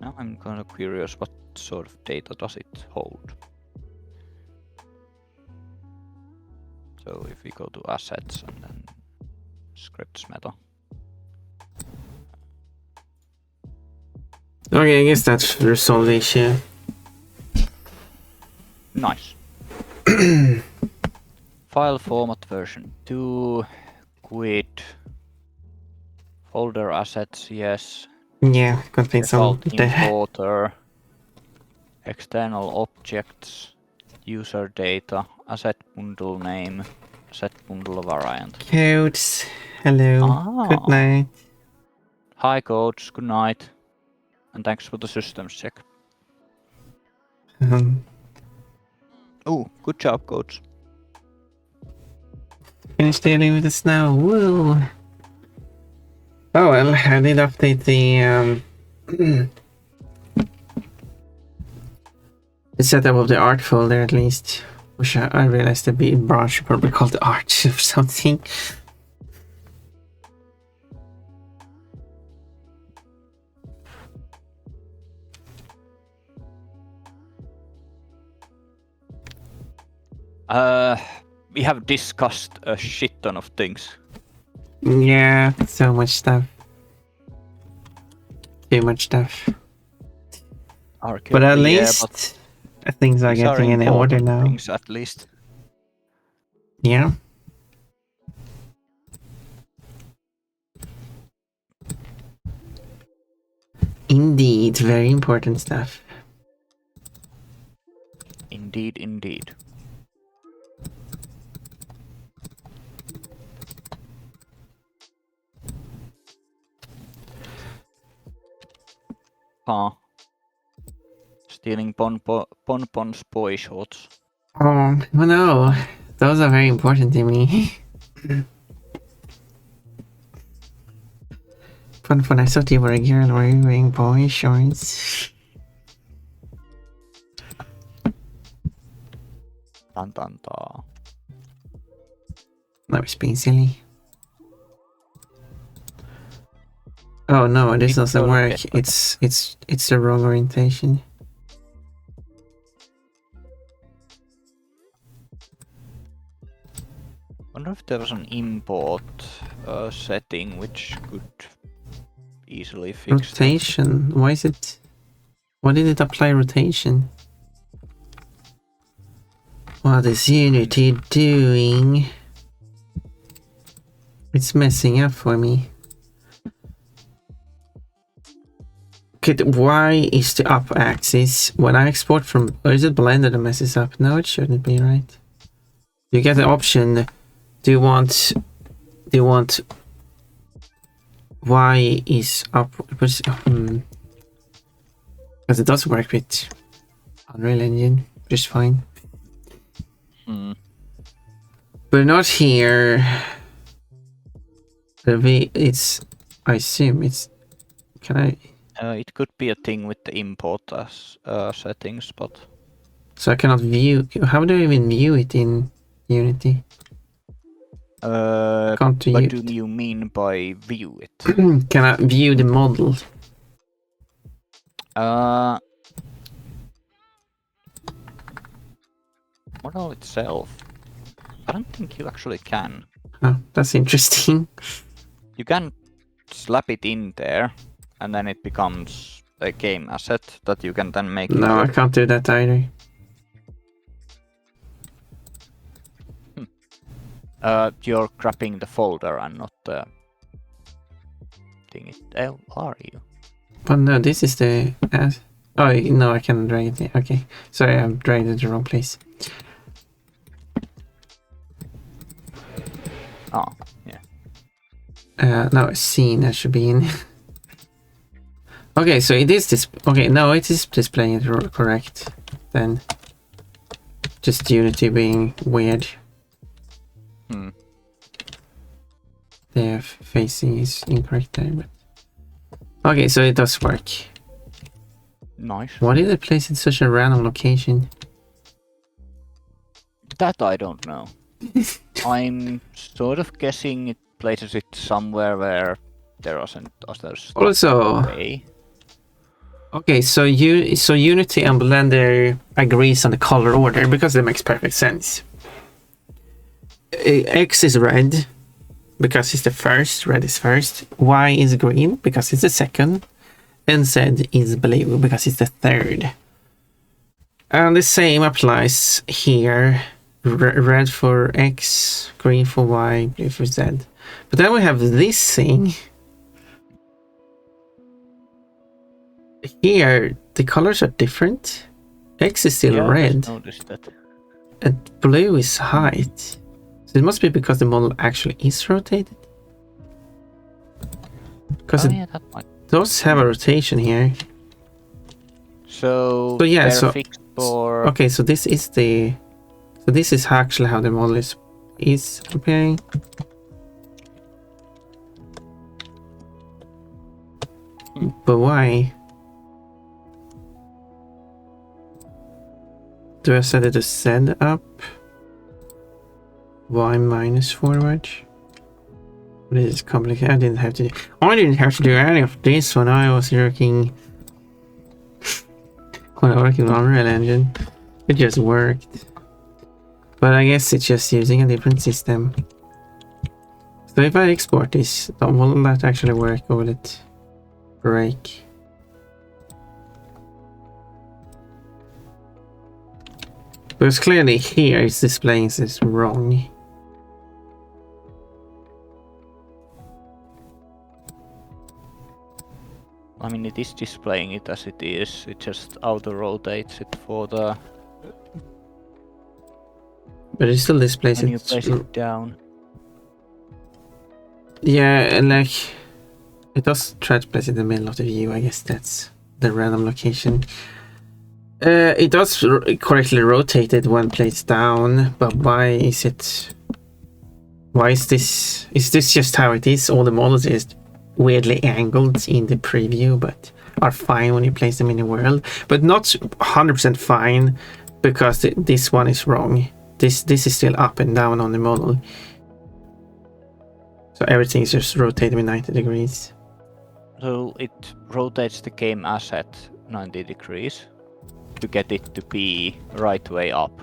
Now I'm kind of curious, what sort of data does it hold? So if we go to assets and then scripts meta. Okay, I guess that's resolved the issue. Nice. File format version 2, quit, folder assets, yes. Yeah, contains some importer, external objects, user data, asset bundle name, asset bundle variant. Codes. Hello. Good night. Hi codes, good night. And thanks for the systems check. Oh, good job, codes. Finished dealing with the snow. Woo! Oh well, I did update the the setup of the art folder at least. Which I realized the branch should probably called the art or something. We have discussed a shit ton of things. Yeah, so much stuff. Too much stuff. Arguably, But at least things are getting in order now. Things at least. Yeah. Indeed, very important stuff. Indeed, indeed. Stealing Bonbon's boy shorts. Oh no, those are very important to me. Fun, I thought you were a girl wearing boy shorts. Dun dun dun. I was being silly. Oh no, this doesn't work. It's the wrong orientation. Wonder if there was an import setting which could easily fix rotation. That. Why is it? Why did it apply rotation? What is Unity doing? It's messing up for me. Okay, why is the up axis when I export from? Or is it Blender that messes up? No, it shouldn't be, right? You get the option. Do you want Y is up? Because it does work with Unreal Engine just fine. But not here. It's. I assume it's. Can I? It could be a thing with the import as settings, but. So I cannot view. How do I even view it in Unity? What do you mean by view it? Can I view the model? model itself, I don't think you actually can. Oh, that's interesting. You can slap it in there, and then it becomes a game asset that you can then make. No, I can't do that either. You're grabbing the folder and not the thing. Are you? But no, this is the... oh, no, I can drag it. Okay. Sorry, I'm dragged it the wrong place. Oh, yeah. No, scene that should be in. Okay, so it is this. Okay, no, it is displaying it correct. Then, just Unity being weird. The facing is incorrect there, but okay, so it does work. Nice. Why did it place in such a random location? That I don't know. I'm sort of guessing it places it somewhere where there isn't others. Also, okay, so Unity and Blender agrees on the color order because that makes perfect sense. X is red because it's the first, red is first. Y is green because it's the second. And Z is blue because it's the third. And the same applies here. Red for X, green for Y, blue for Z. But then we have this thing. Here, the colors are different. X is still red. I noticed that. And blue is height. So it must be because the model actually is rotated. Because that might. Those have a rotation here. So yeah, they're fixed for... Okay, so this is the... So this is actually how the model is appearing. But why? Do I set it to Z up? Y minus forward? This is complicated. I didn't have to do any of this when I was working on Unreal Engine. It just worked. But I guess it's just using a different system. So if I export this, will that actually work or will it break? Because clearly here it's displaying this wrong. I mean, it is displaying it as it is. It just auto-rotates it for the... But it still displays when it. you place it down. Yeah, and like... It does try to place it in the middle of the view. I guess that's the random location. It does correctly rotate it when placed down, but why is it... Why is this... Is this just how it is? All the models is weirdly angled in the preview, but are fine when you place them in the world. But not 100% fine, because this one is wrong. This is still up and down on the model. So everything is just rotated with 90 degrees. So it rotates the game asset 90 degrees to get it to be right way up.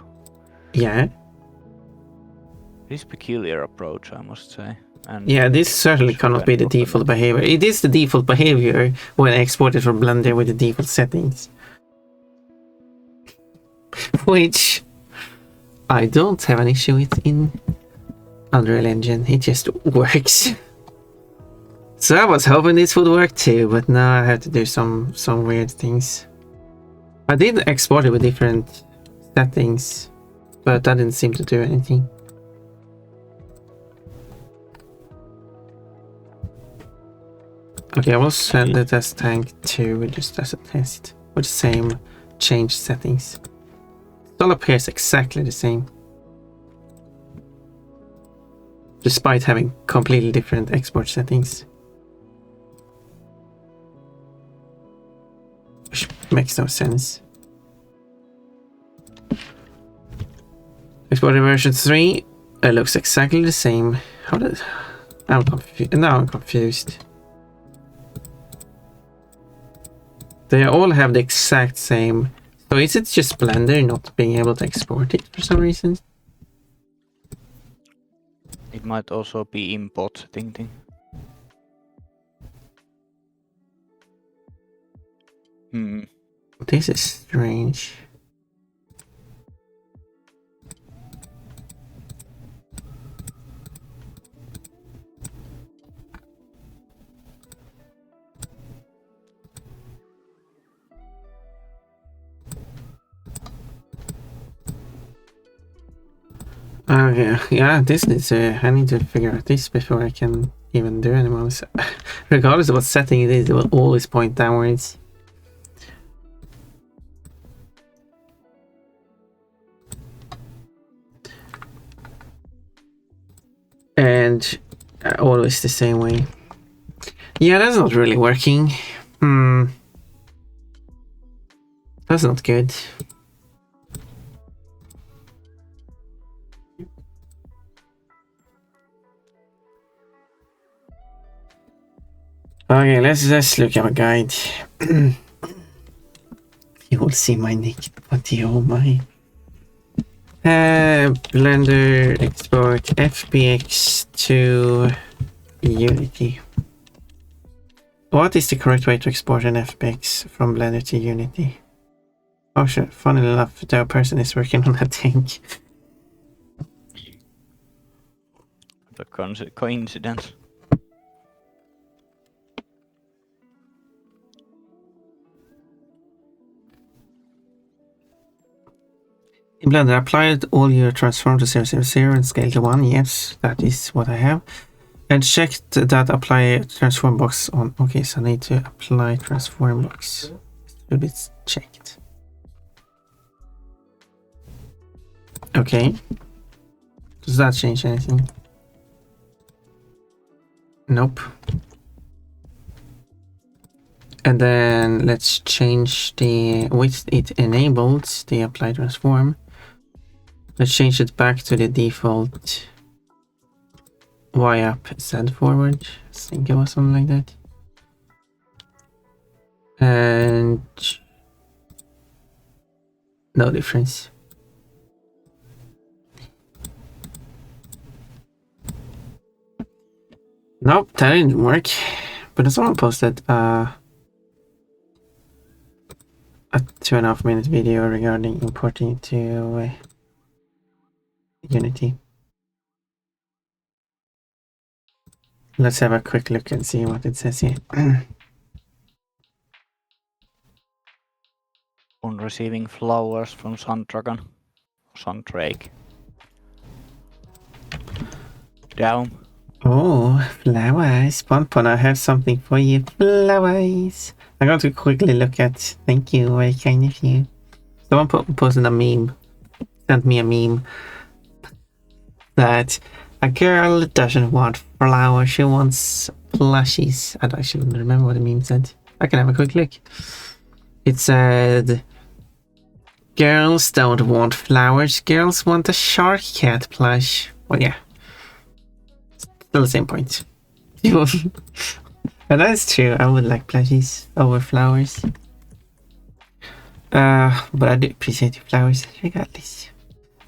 Yeah. It is a peculiar approach, I must say. And yeah, this certainly cannot be the default behavior. It is the default behavior when exported from Blender with the default settings. Which I don't have an issue with in Unreal Engine. It just works. So I was hoping this would work too, but now I have to do some weird things. I did export it with different settings, but that didn't seem to do anything. Okay, I will send the test tank to just as a test with the same change settings. It all appears exactly the same, despite having completely different export settings. Which makes no sense. Exported version 3, it looks exactly the same. How did... I'm confused. Now I'm confused. They all have the exact same So is it just Blender not being able to export it for some reason? It might also be import thing. This is strange. Okay, yeah, this needs I need to figure out this before I can even do any more. So, regardless of what setting it is, it will always point downwards. And always the same way. Yeah, that's not really working. That's not good. Okay, let's look at my guide. You will see my naked body, oh my. Blender export FBX to Unity. What is the correct way to export an FBX from Blender to Unity? Oh sure, funnily enough, the person is working on that thing. The coincidence. In Blender, applied all your transform to 000 and scale to 1. Yes, that is what I have. And checked that apply transform box on. Okay, so I need to apply transform box. A bit checked. Okay. Does that change anything? Nope. And then let's change the with it enabled the apply transform. Let's change it back to the default Y up Z forward. I think it was something like that. And no difference. Nope, that didn't work. But someone posted a 2.5 minute video regarding importing to Unity. Let's have a quick look and see what it says here. On receiving flowers from Sundragon. Sundrake. Down. Oh, flowers. Ponpon, I have something for you. Flowers. I'm going to quickly look at. Thank you, very kind of you. Someone posted a meme. Sent me a meme. That a girl doesn't want flowers, she wants plushies. I actually don't remember what the meme said. I can have a quick look. It said, girls don't want flowers, girls want a shark cat plush. Well, yeah. Still the same point. And that's true, I would like plushies over flowers. But I do appreciate the flowers regardless.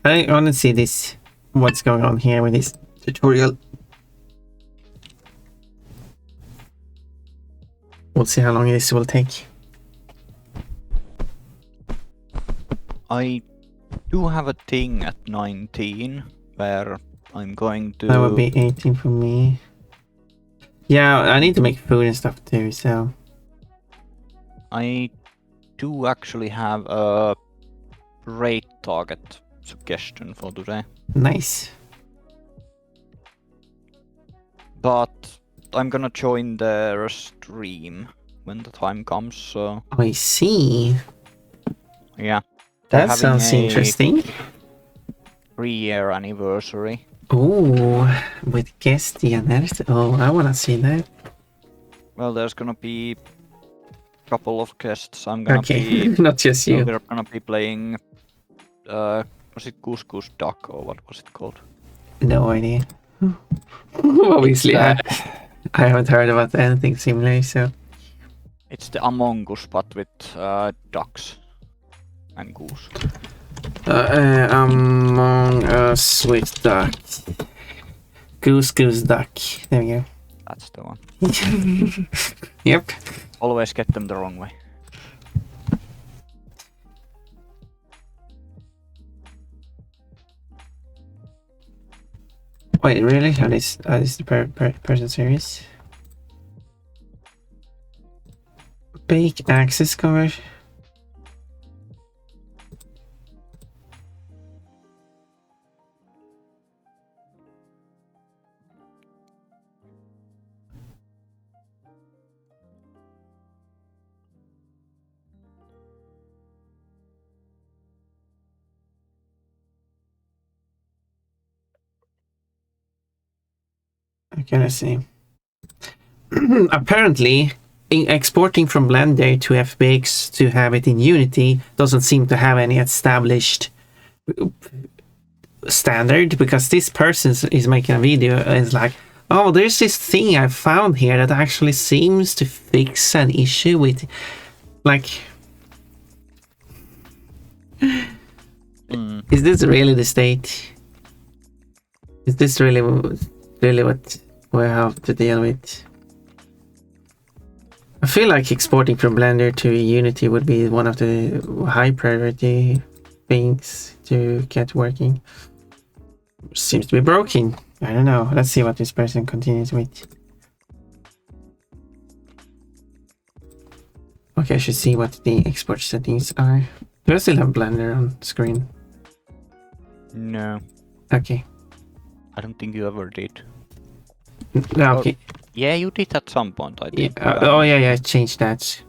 I want to see this. What's going on here with this tutorial. We'll see how long this will take. I do have a thing at 19 where I'm going to... That would be 18 for me. Yeah, I need to make food and stuff too, so... I do actually have a rate target suggestion for today. Nice. But I'm gonna join their stream when the time comes, so... I see. Yeah. That sounds interesting. 3-year anniversary. Ooh, with guest Jannertto. Oh, I wanna see that. Well, there's gonna be a couple of guests. I'm gonna be... be... Not just you. We're gonna be playing... was it Couscous Duck or what was it called? No idea. Obviously, I haven't heard about anything similar, so... It's the Among Us, but with ducks. and goose. Among Us with duck. Goose, duck. There we go. That's the one. Yep. Always get them the wrong way. Wait, really? Are this the person serious? Bake access conversion. Okay, let's see. Apparently, exporting from Blender to FBX to have it in Unity doesn't seem to have any established standard, because this person is making a video and is like, oh, there's this thing I found here that actually seems to fix an issue with, like, is this really the state? Is this really what we have to deal with? I feel like exporting from Blender to Unity would be one of the high priority things to get working. Seems to be broken. I don't know. Let's see what this person continues with. Okay, I should see what the export settings are. Do I still have Blender on screen? No. Okay. I don't think you ever did. No, okay. Yeah, you did at some point, I think. Yeah, oh yeah, I changed that.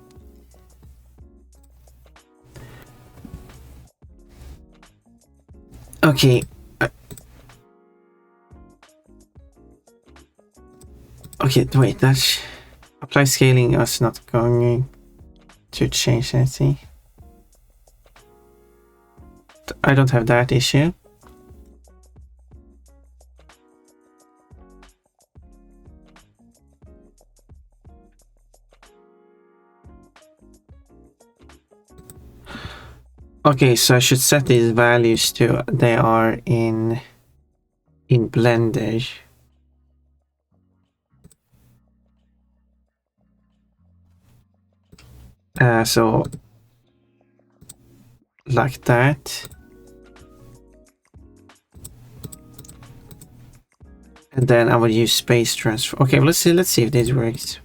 Okay. Okay, wait, that's... Apply scaling is not going to change anything. I don't have that issue. Okay, so I should set these values to they are in Blender. So like that. And then I will use space transfer. Okay, let's see if this works.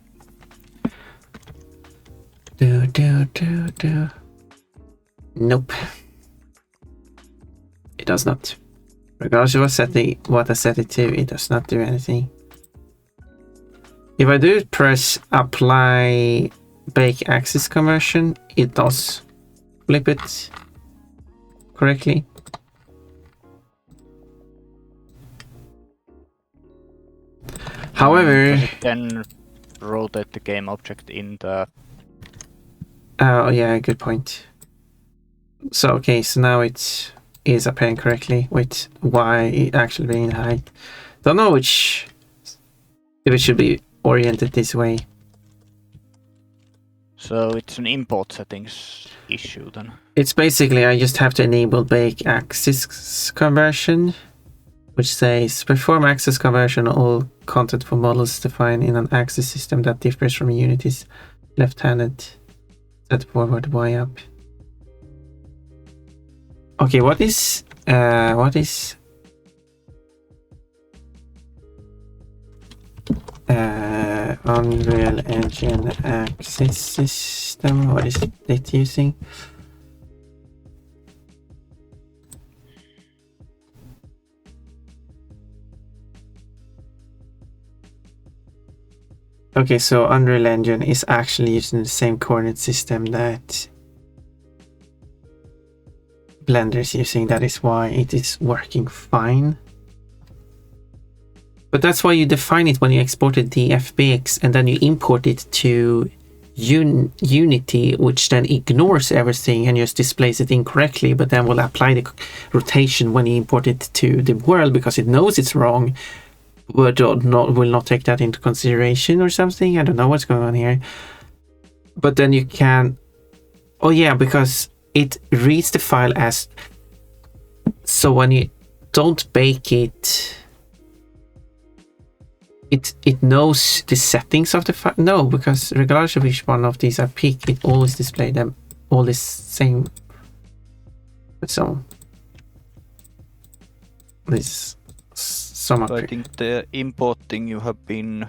Nope. It does not. Regardless of what I set it to, it does not do anything. If I do press apply bake axis conversion, it does flip it correctly. However, then rotate the game object in the... oh yeah, good point. So okay, so now it is appearing correctly with Y actually being high. Don't know if it should be oriented this way. So it's an import settings issue then. It's basically I just have to enable bake axis conversion, which says perform axis conversion on all content for models defined in an axis system that differs from Unity's left-handed set forward Y up. Okay, what is Unreal Engine Axis System? What is it using? Okay, so Unreal Engine is actually using the same coordinate system that Blender is using. That is why it is working fine. But that's why you define it when you exported the FBX and then you import it to Unity, which then ignores everything and just displays it incorrectly, but then will apply the rotation when you import it to the world because it knows it's wrong, but will not take that into consideration or something. I don't know what's going on here. But then you can... Oh yeah, because it reads the file as, so when you don't bake it, it knows the settings of the file. No, because regardless of which one of these I pick, it always displays them all the same. So this sum up. I think the importing you have been.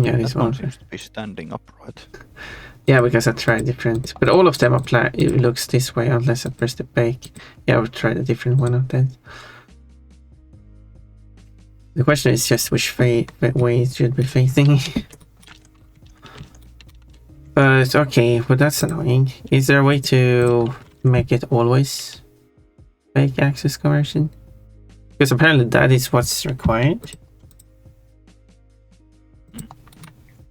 Yeah, this one seems to be standing upright. Yeah, because I tried different, but all of them apply. It looks this way unless I press the bake. Yeah, I would try a different one of that. The question is just which way it should be facing. But okay, but that's annoying. Is there a way to make it always bake access conversion? Because apparently that is what's required.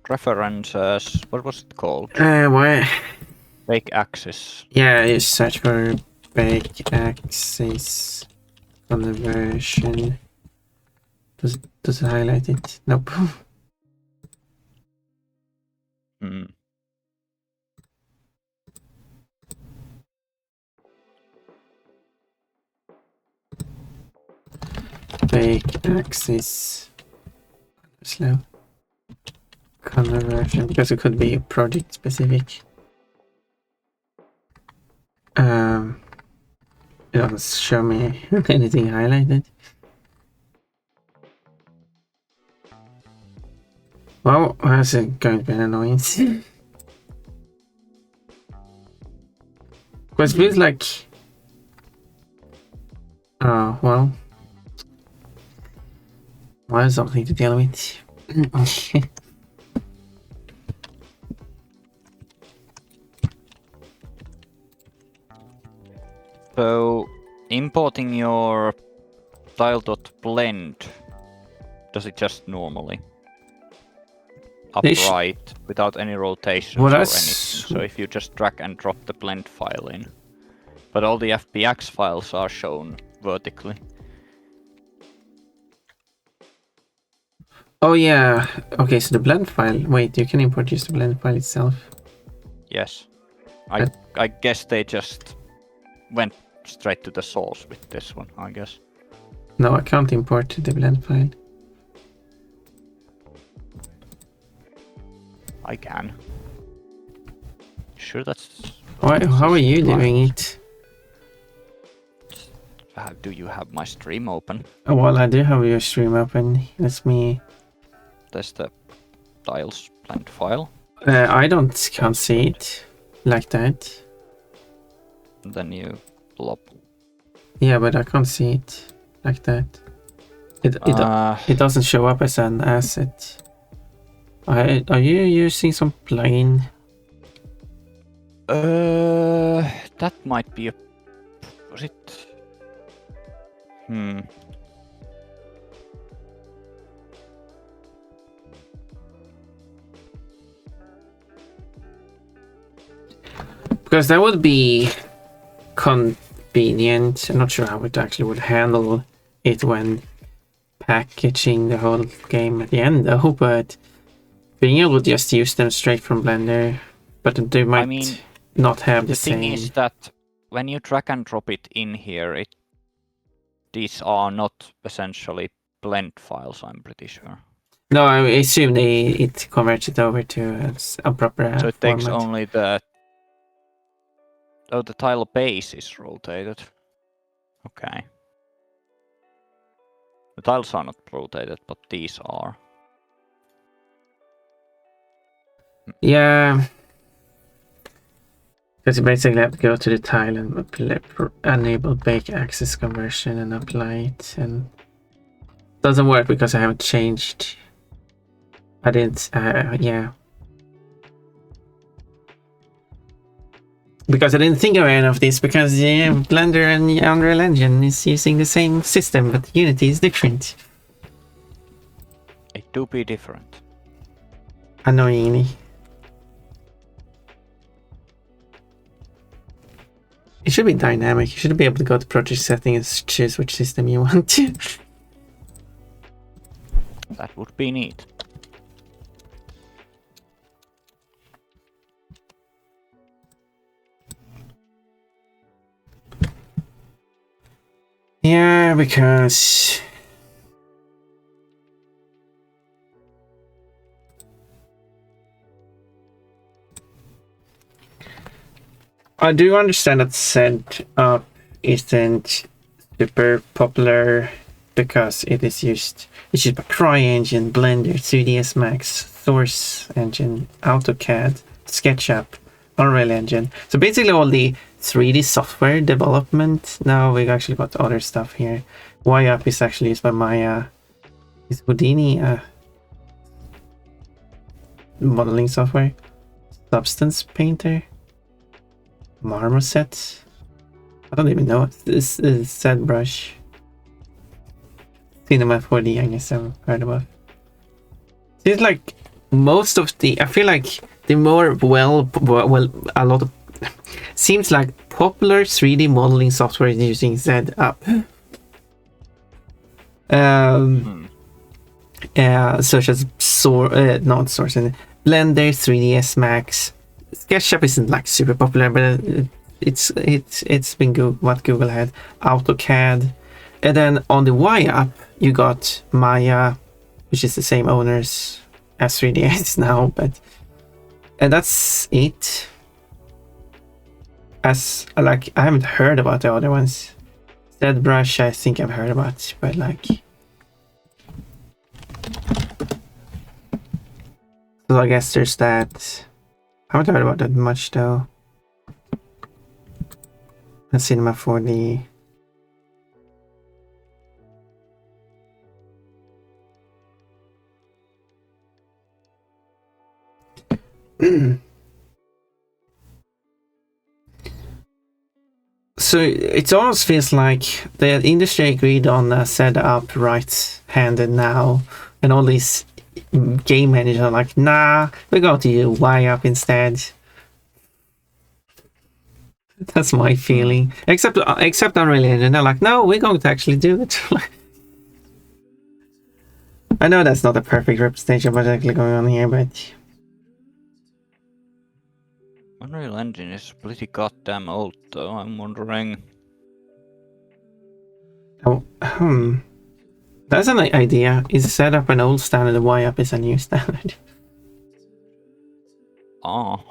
References, what was it called? What? Bake access. Yeah, you search for bake access conversion. Does it highlight it? Nope. Bake access slow conversion, because it could be project specific. It doesn't show me anything highlighted. Well, that's going to be an annoyance. Because it feels like... Oh, well. Well, something to deal with. So, importing your tile.blend, does it just normally? Upright, without any rotations or anything. So if you just drag and drop the blend file in. But all the FBX files are shown vertically. Oh yeah, okay, so the blend file, wait, you can import just the blend file itself? Yes. I guess they just went straight to the source with this one, I guess. No, I can't import the blend file. I can. Sure, that's... How are you doing it? Do you have my stream open? Oh, well, I do have your stream open. That's me. There's the tiles blend file. I can't see it like that. And then you plop. Yeah, but I can't see it like that. It doesn't show up as an asset. Are you using some plugin? That might be a... Was it... Because that would be convenient. I'm not sure how it actually would handle it when packaging the whole game at the end though, but being able to just use them straight from Blender, but they might not have the same... The thing is that when you drag and drop it in here, these are not essentially blend files, I'm pretty sure. No, I assume it converts it over to a proper So it takes format. only the... Oh, the tile base is rotated. Okay. The tiles are not rotated, but these are. Yeah. Because you basically have to go to the tile and enable bake access conversion and apply it, and it doesn't work because I haven't changed. I didn't, yeah. Because I didn't think of any of this, because Blender and Unreal Engine is using the same system, but Unity is different. It do be different. Annoyingly. It should be dynamic. You should be able to go to project settings and choose which system you want to. That would be neat. Yeah, because I do understand that setup isn't super popular because it's used by CryEngine, Blender, 3ds Max, Source Engine, AutoCAD, SketchUp, Unreal Engine. So basically all the 3D software development. Now we actually got other stuff here. YUp is actually used by Maya. Is Houdini modeling software? Substance Painter? Marmoset? I don't even know. This is ZBrush. Cinema 4D, I guess I've heard about. Seems like most of the, I feel like the more well, a lot of, seems like popular 3D modeling software is using ZUp. Such as not Source, Blender, 3ds Max. SketchUp isn't like super popular, but it's been what Google had. AutoCAD, and then on the YUp you got Maya, which is the same owners as 3ds now, and that's it. As like I haven't heard about the other ones. ZBrush I think I've heard about, but like, so I guess there's that. I haven't heard about that much though. And Cinema 4D. So it almost feels like the industry agreed on ZUp right-handed now, and all these game managers are like, nah, we're going to use YUp instead. That's my feeling. Except Unreal Engine, they're like, no, we're going to actually do it. I know that's not a perfect representation of what's actually going on here, but Unreal Engine is pretty goddamn old, though. I'm wondering. oh, that's an idea. Is ZUp an old standard, and YUp is a new standard? Oh.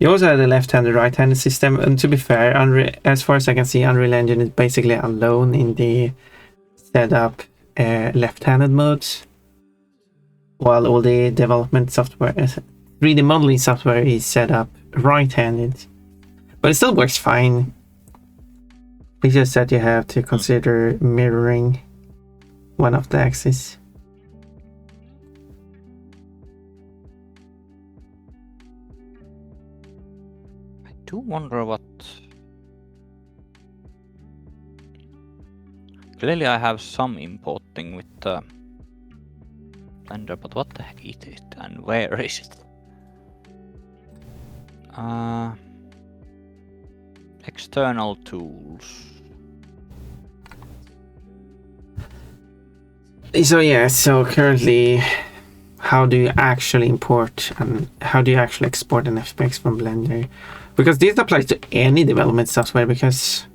You also have the left-handed, right-handed system, and to be fair, as far as I can see, Unreal Engine is basically alone in the ZUp left-handed mode, while all the development software, 3D modeling software, is set up right-handed. But it still works fine. It's just that you have to consider mirroring one of the axes. I do wonder what. Clearly, I have some importing with the Blender, but what the heck is it and where is it? External tools. So yeah, so currently, how do you actually import and how do you actually export an FBX from Blender? Because this applies to any development software, because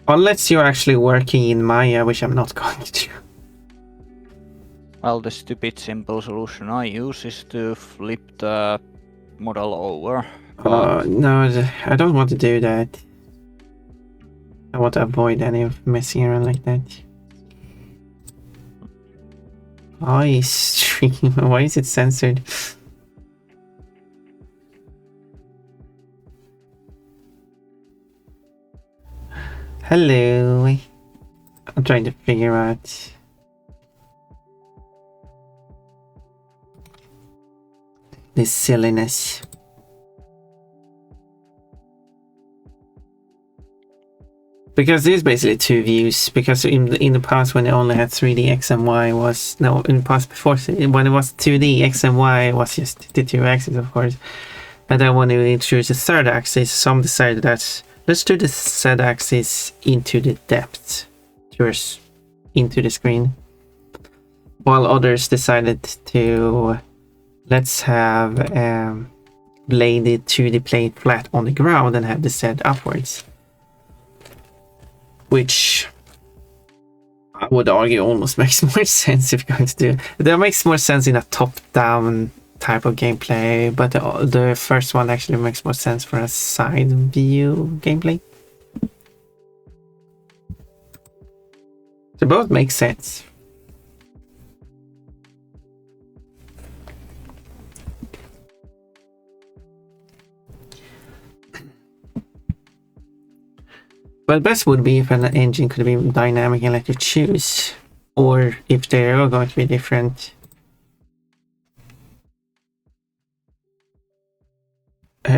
unless you're actually working in Maya, which I'm not going to do. Well, the stupid simple solution I use is to flip the model over. No, I don't want to do that. I want to avoid any of messing around like that. I stream. Why is it censored? Hello. I'm trying to figure out. This silliness. Because there's basically two views. Because in the past, when it only had 3D, X and Y was no. In the past, before when it was 2D, X and Y was just the two axes, of course. And then when we introduced the third axis, some decided that let's do the Z axis into the depth, towards into the screen, while others decided to let's have lay the 2D plane flat on the ground and have the Z upwards. Which I would argue almost makes more sense if you're going to do. That makes more sense in a top-down type of gameplay, but the first one actually makes more sense for a side view gameplay. So both make sense. But best would be if an engine could be dynamic and let you choose, or if they are going to be different.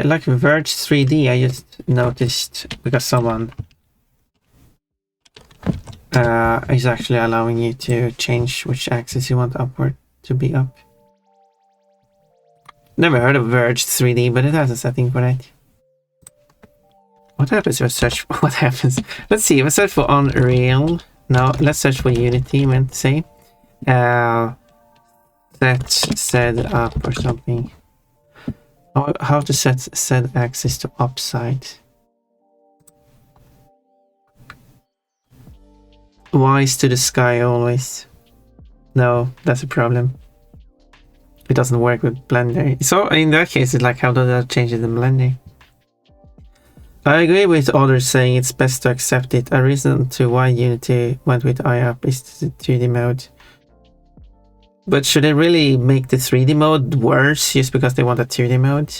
Like Verge 3D, I just noticed because someone is actually allowing you to change which axis you want upward to be up. Never heard of Verge 3D, but it has a setting for that. What happens if I search? What happens? Let's see. If I search for Unreal, no, let's search for Unity. Meant to say, set up or something. How to set axis to upside? Wise to the sky always. No, that's a problem. It doesn't work with Blender. So in that case, it's like, how does that change it in Blender? I agree with others saying it's best to accept it. A reason to why Unity went with IUP is the 2D mode. But should they really make the 3D mode worse just because they want a 2D mode?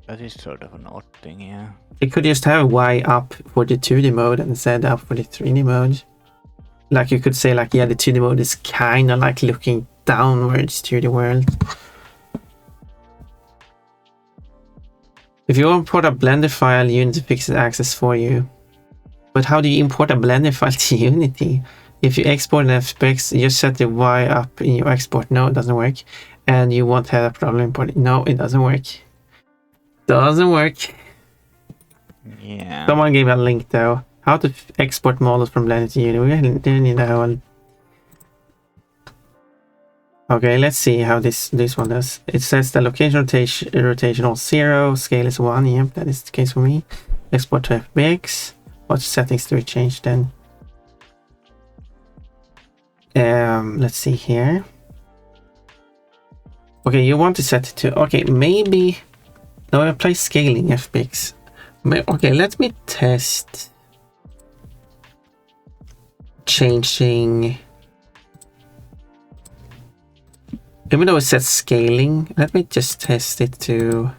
That is sort of an odd thing, yeah. They could just have Y up for the 2D mode and Z up for the 3D mode. Like you could say like, yeah, the 2D mode is kind of like looking downwards to the world. If you import a Blender file, Unity fixes access for you. But how do you import a Blender file to Unity? If you export an FX, you just set the Y up in your export. No, it doesn't work. And you won't have a problem importing. No, it doesn't work. Doesn't work. Yeah. Someone gave a link though. How to export models from Blender to Unity. We didn't need that one. Okay, let's see how this one does. It says the location rotational 0, scale is 1. Yep, that is the case for me. Export to FBX. What settings do we change then? Let's see here. Okay, you want to set it to, okay, maybe, no, apply scaling FBX. Okay, let me test changing, even though it says scaling, let me just test it to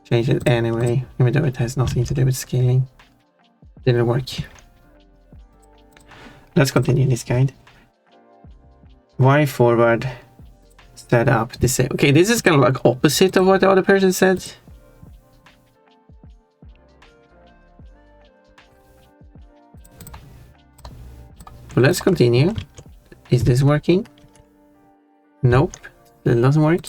change it anyway, even though it has nothing to do with scaling. Didn't work. Let's continue this guide. Y forward set up the same. Okay, this is kind of like opposite of what the other person said. But let's continue. Is this working? Nope, it doesn't work.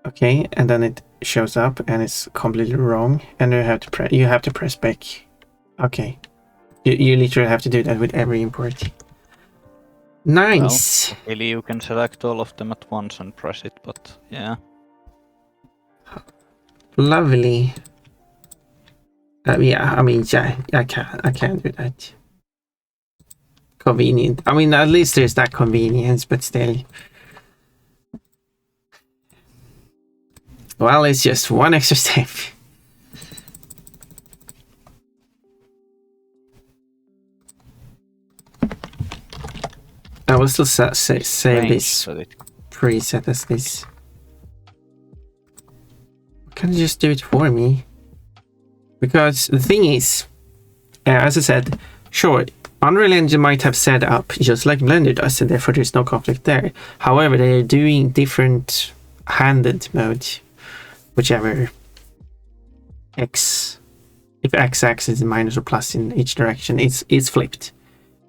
Okay, and then it shows up and it's completely wrong, and you have to press back. Okay, you literally have to do that with every import. Nice. Well, really, you can select all of them at once and press it, but yeah. Lovely. Yeah, I mean, yeah, I can't do that. Convenient. I mean, at least there's that convenience, but still. Well, it's just one extra step. I will still save this preset as this. Can you just do it for me? Because the thing is, as I said, sure, Unreal Engine might have set up just like Blender does, and therefore there's no conflict there. However, they are doing different handed mode, whichever X, if X-axis is minus or plus in each direction, it's flipped.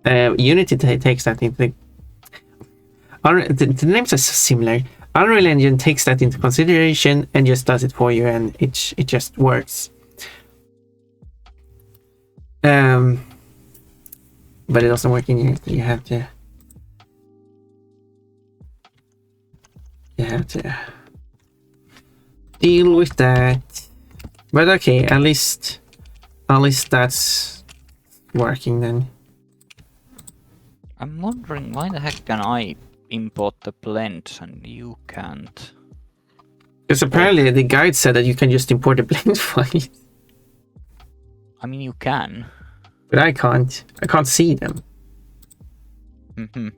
Unity takes that into the names are so similar. Unreal Engine takes that into consideration and just does it for you, and it just works. But it doesn't work in Unity. You have to. You have to deal with that. But okay, at least that's working then. I'm wondering why the heck can I import the blends and you can't? Because apparently the guide said that you can just import the blend file. I mean, you can. But I can't. I can't see them. Mm-hmm.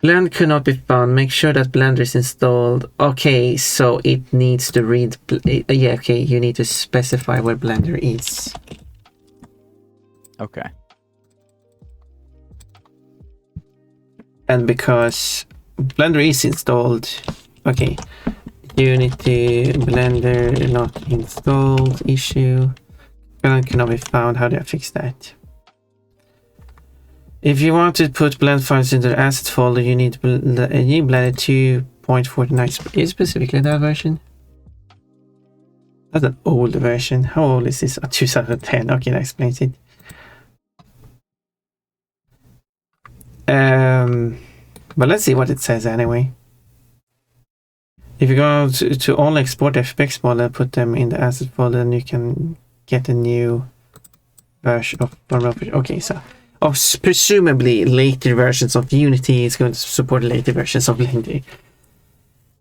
Blend cannot be found. Make sure that Blender is installed. Okay, so it needs to read. Yeah, okay, you need to specify where Blender is. Okay. And because Blender is installed, okay, Unity Blender not installed issue. Blend cannot be found. How do I fix that? If you want to put blend files into the asset folder, you need Blender 2.49. Is specifically that version? That's an old version. How old is this? 2010. Okay, that explains it. But let's see what it says anyway. If you go to only export FBX model and put them in the asset folder, then you can get a new version of. Okay, so. Presumably later versions of Unity is going to support later versions of Blender.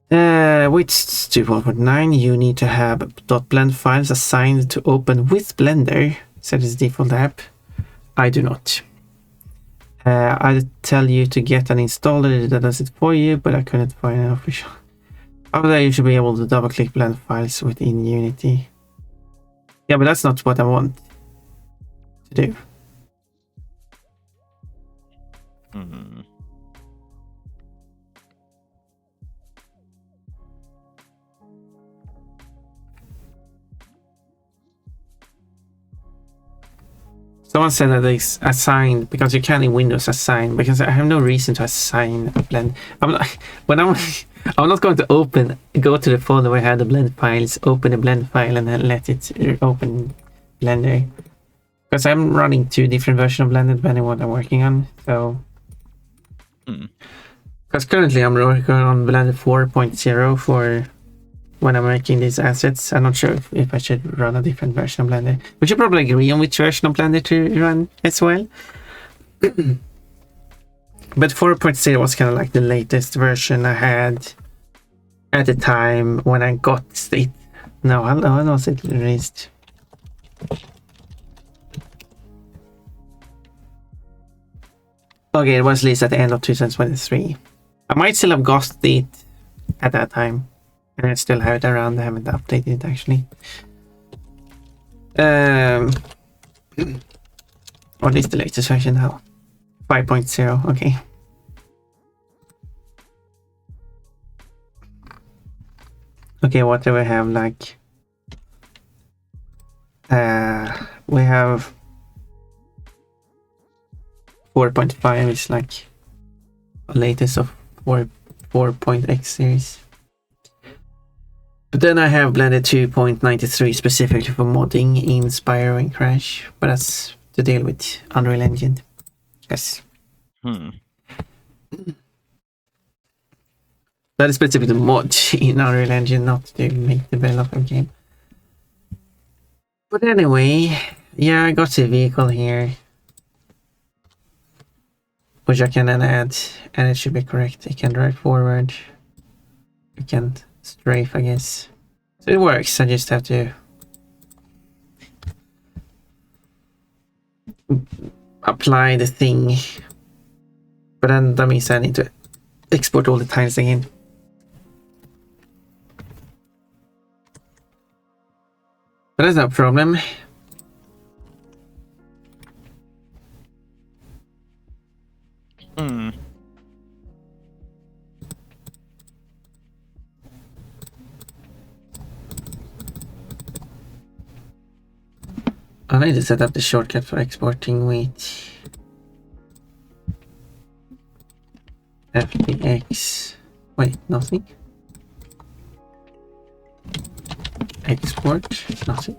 With 2.49, you need to have .blend files assigned to open with Blender. Set as default app. I do not. I tell you to get an installer that does it for you, but I couldn't find an official. After that, you should be able to double-click blend files within Unity. Yeah, but that's not what I want to do. Mm-hmm. Someone said that they assigned, because you can in Windows assign, because I have no reason to assign a blend. I'm not going to go to the folder where I have the blend files, open the blend file, and then let it open Blender. Because I'm running 2 different versions of Blender depending on what I'm working on. So, because currently I'm working on Blender 4.0 for when I'm making these assets. I'm not sure if I should run a different version of Blender. We should probably agree on which version of Blender to run as well. But 4.0 was kind of like the latest version I had at the time when I got it. No, how was it released? Okay, it was released at the end of 2023. I might still have got it at that time. And I still have it around. I haven't updated it actually. What is the latest version now? 5.0, okay. Okay, what do we have like? We have 4.5 is like the latest of 4.x series. But then I have Blender 2.93 specifically for modding in Spyro and Crash, but that's to deal with Unreal Engine. Yes. That is specifically mod in Unreal Engine, not to make the developer game. But anyway, yeah, I got the vehicle here, which I can then add, and it should be correct. I can drive forward. I can strafe, I guess. So it works. I just have to apply the thing, but then that means I need to export all the tiles again. But that's no problem. I need to set up the shortcut for exporting with FBX. Wait, nothing. Export, nothing.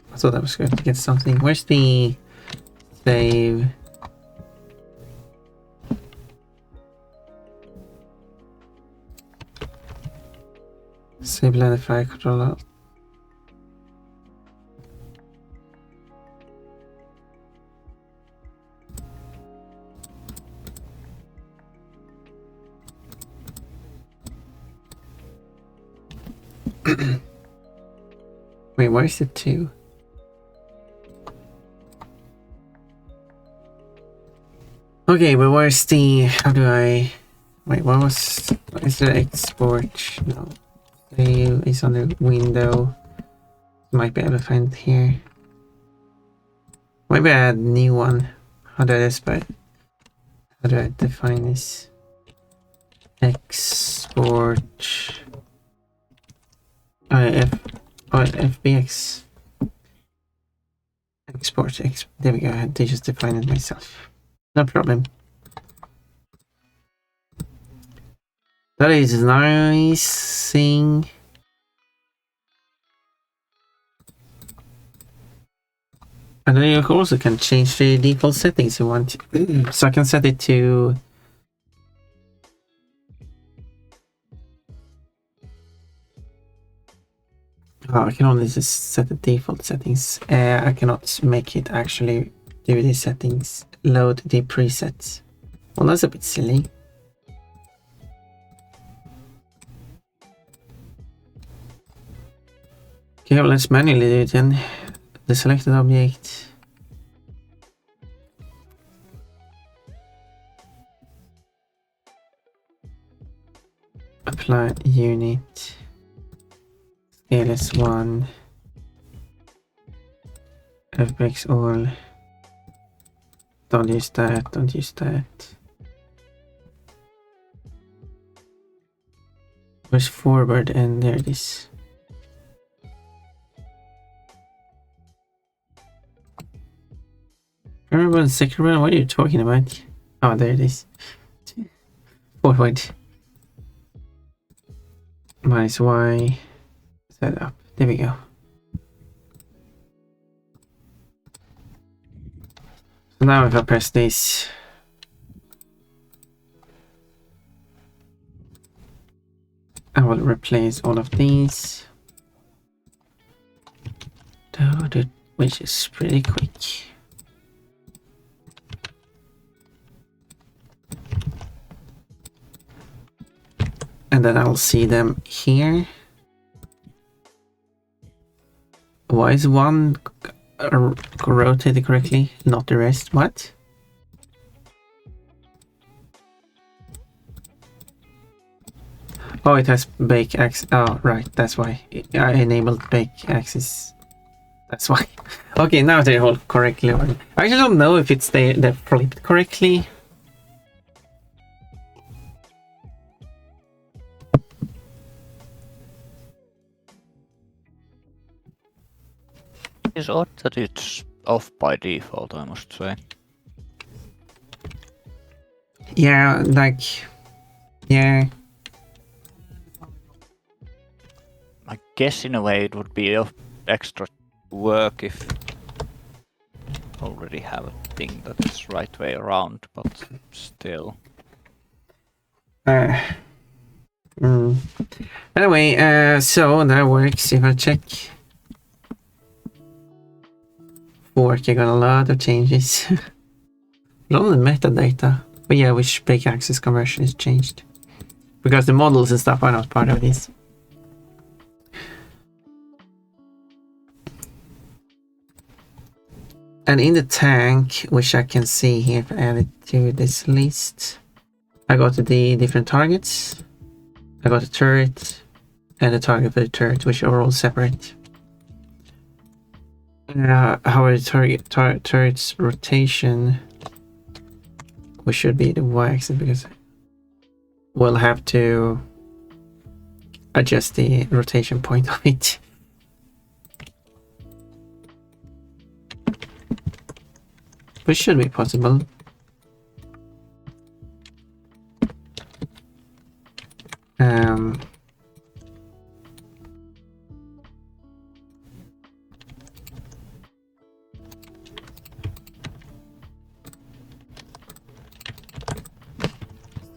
What thought I was going to get something. Where's the save? Save line fire controller. Wait, where's the 2? Okay, but where's the... How do I... Wait, what is the export? No. Save is on the window. Might be able to find it here. Maybe I add a new one. How do I define this? Export... FBX. Export. There we go. I had to just define it myself. No problem. That is nice thing. And then you also can change the default settings you want. So I can set it to... Oh, I can only just set the default settings. I cannot make it actually do the settings. Load the presets. Well, that's a bit silly. Okay, well, let's manually do it then. The selected object. Apply unit. Scale is 1. FBX all. Don't use that, don't use that. Where's forward? And there it is. Remember the second one? What are you talking about? Oh, there it is. Forward. Minus Y. Set up. There we go. So now if I press this, I will replace all of these, which is pretty quick. And then I'll see them here. Why is one rotated correctly, not the rest? What? Oh, it has bake axis. Oh, right, that's why. I enabled bake axis. That's why. Okay, now they're all correctly ordered. I actually don't know if it's they're flipped correctly. It's odd that it's off by default, I must say. Yeah, like... Yeah. I guess in a way it would be of extra work if already have a thing that is right way around, but still. Anyway, so that works. If I check fork, I got a lot of changes. But only metadata. But yeah, which bake axis conversion is changed. Because the models and stuff are not part of this. And in the tank, which I can see here if I add it to this list, I got the different targets. I got the turret and the target for the turret, which are all separate. However, the turret's rotation, which should be the y-axis, because we'll have to adjust the rotation point of it. Which should be possible.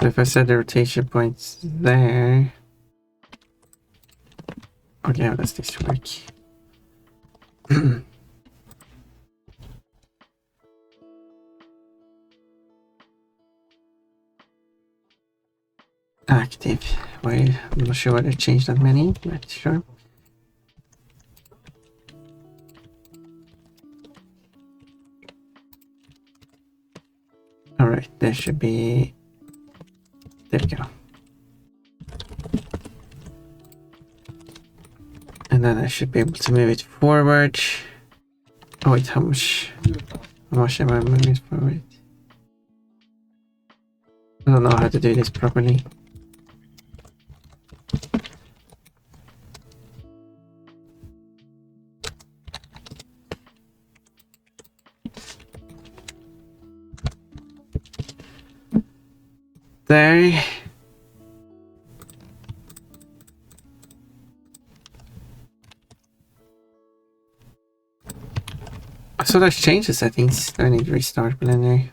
So if I set the rotation points there... Okay, how does this work? Active. Wait, I'm not sure whether I changed that many, but sure. Alright, there should be... There we go. And then I should be able to move it forward. Oh wait, how much am I moving it forward? I don't know how to do this properly. There. So let's change the settings. I need to restart Blender.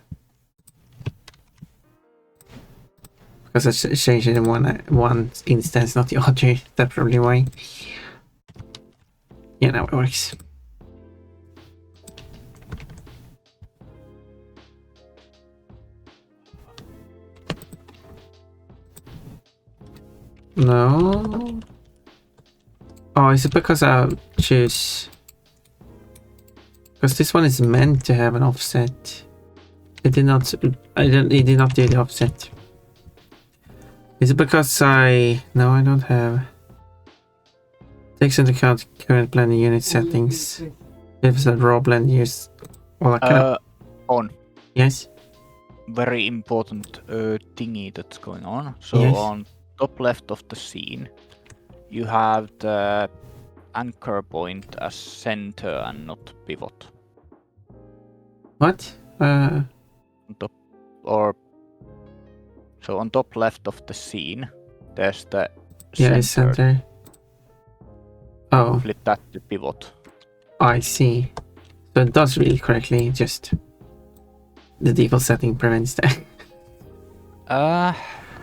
Because I changed it in one instance, not the other. That's probably why. Yeah, now it works. No. Oh, is it because I choose? Because this one is meant to have an offset. It did not. It did not do the offset. Is it because no, I don't have. Takes into account current Blender unit settings. If it's a raw Blender use. Well, I can. On. Yes. Very important thingy that's going on. So yes. On top left of the scene, you have the anchor point as center and not pivot. What? On top, or so on top left of the scene, there's the center. Oh. Flip that to pivot. I see. So it does read correctly, just the default setting prevents that.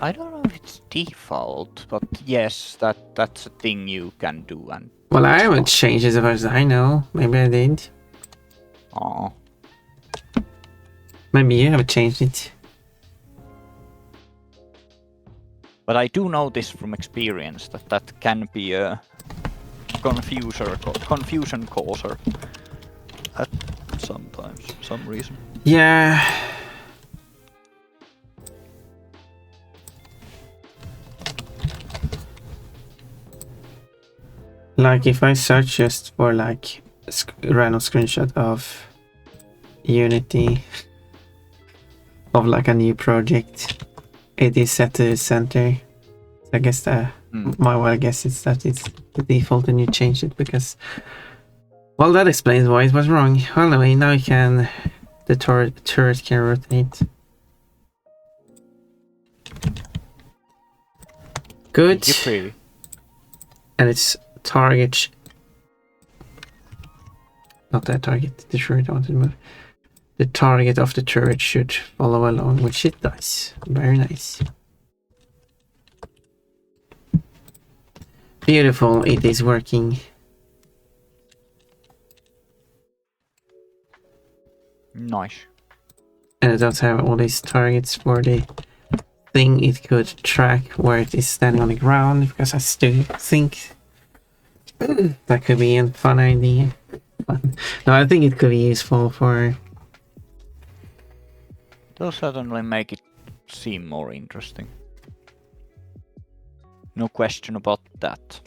I don't know if it's default, but yes, that's a thing you can do. And well, I haven't changed it as far as I know. Maybe I did. Oh. Maybe you haven't changed it. But I do know this from experience that can be a confusion causer at sometimes, some reason. Yeah. Like if I search just for like a random screenshot of Unity of like a new project, it is set to center. I guess my wild guess is that it's the default and you changed it because, well, that explains why it was wrong. Well, anyway, now the turret can rotate. Good. And it's target, not that target, the turret I wanted to move. The target of the turret should follow along, which it does. Very nice. Beautiful, it is working. Nice. And it does have all these targets for the thing it could track where it is standing on the ground, because I still think that could be a fun idea. No, I think it could be useful for... They'll certainly make it seem more interesting. No question about that.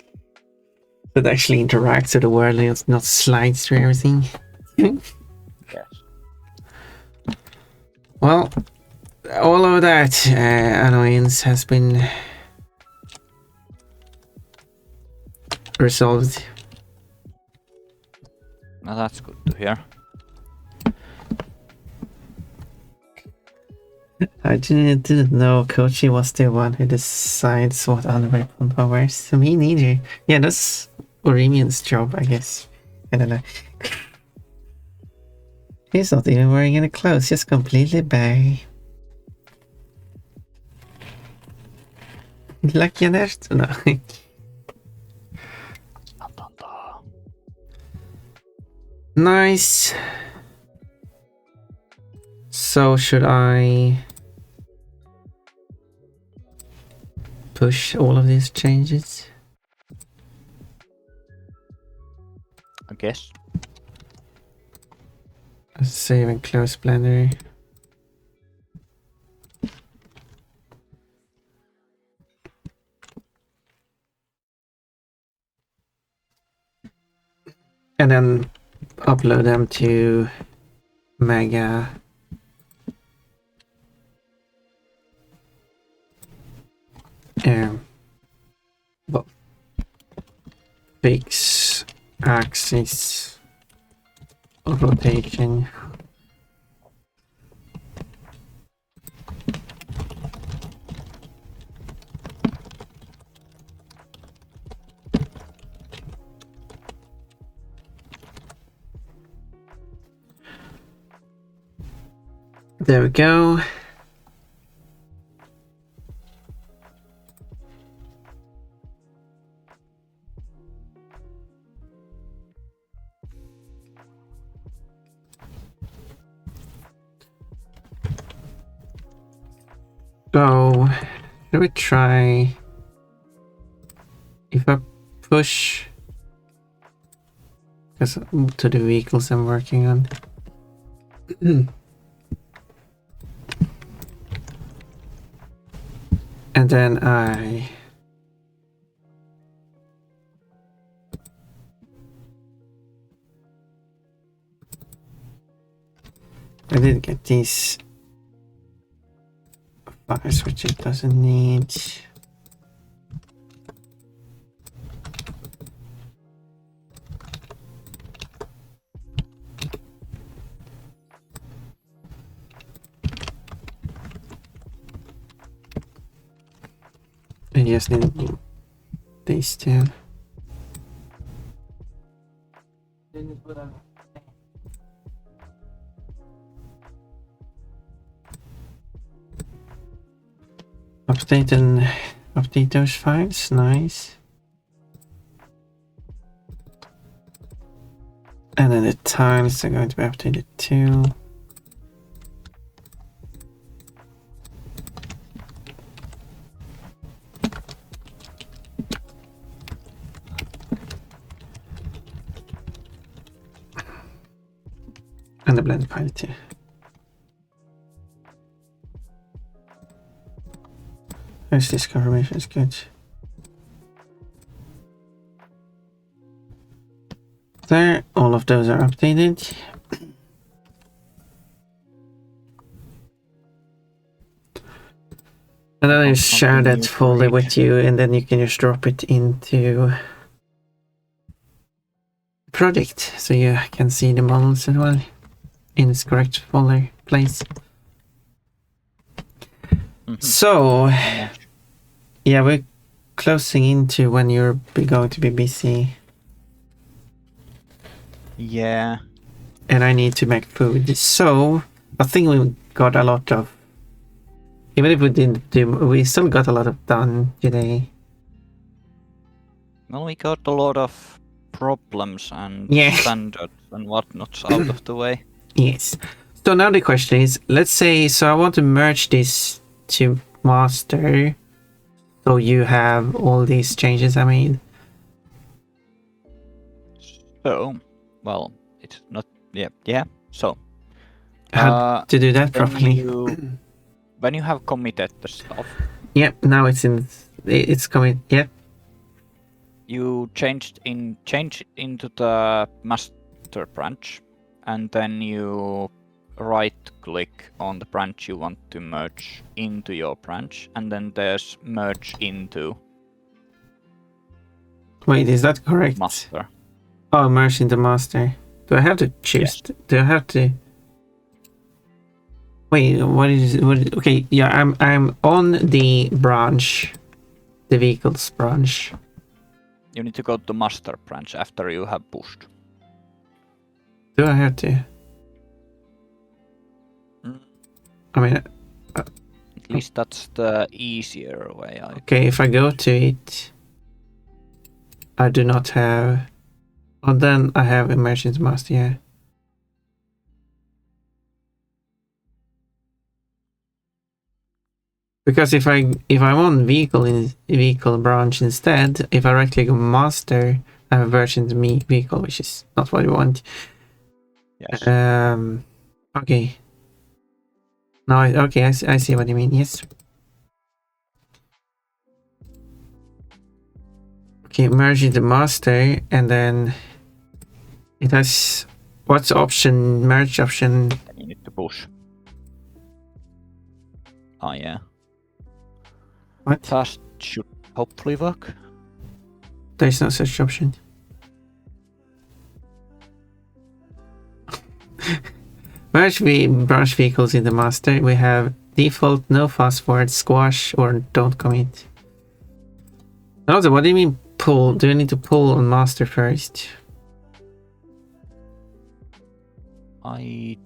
It actually interacts with the world and it's not slides through everything. Yes. Well, all of that annoyance has been resolved. Now that's good to hear. I didn't know Kochi was the one who decides what underwear Pompa wears. Me neither. Yeah, that's Orimian's job, I guess. I don't know. He's not even wearing any clothes, just completely bare. like Jannertto? No. Nice. So should I push all of these changes? I guess. Save and close Blender. And then upload them to Mega. Well, fix axis of rotation. There we go. So, should we try if I push because to the vehicles I'm working on. And then I did get these files which it doesn't need. I just need these two. Update those files, nice. And then the tiles are going to be updated too. And the blend file too. There's this confirmation, is good. There, all of those are updated. And then I share that folder with you, and then you can just drop it into project, so you can see the models as well in its correct folder place. So, yeah, we're closing into when you're going to be busy. Yeah. And I need to make food. So, I think we got a lot of... Even if we didn't do... We still got a lot of done today. Well, we got a lot of problems and standards and whatnots out of the way. Yes. So now the question is, let's say, so I want to merge this to master, so you have all these changes I made. So, well, it's not, yeah, so. How to do that properly? When you have committed the stuff. Yep, now it's coming, yep. You change into the master branch, and then you right click on the branch you want to merge into your branch, and then there's merge into. Wait, is that correct? Master. Oh, merge into master. Do I have to choose? Yes. Do I have to? Wait, okay, yeah, I'm on the branch, the vehicles branch. You need to go to master branch after you have pushed. Do I have to? I mean, At least that's the easier way. Okay, if I go to it, I do not have... Oh, then I have emergency master, yeah. Because if I'm on vehicle branch instead, if I right click on master, I have version to me vehicle, which is not what we want. Yes. Okay. No, okay, I see what you mean. Yes. Okay, merge the master, and then it has what's option? Merge option. You need to push. Oh yeah. What? That should hopefully work. There's no such option. Merge branch vehicles in the master. We have default, no fast forward, squash, or don't commit. Also, what do you mean pull? Do you need to pull on master first? I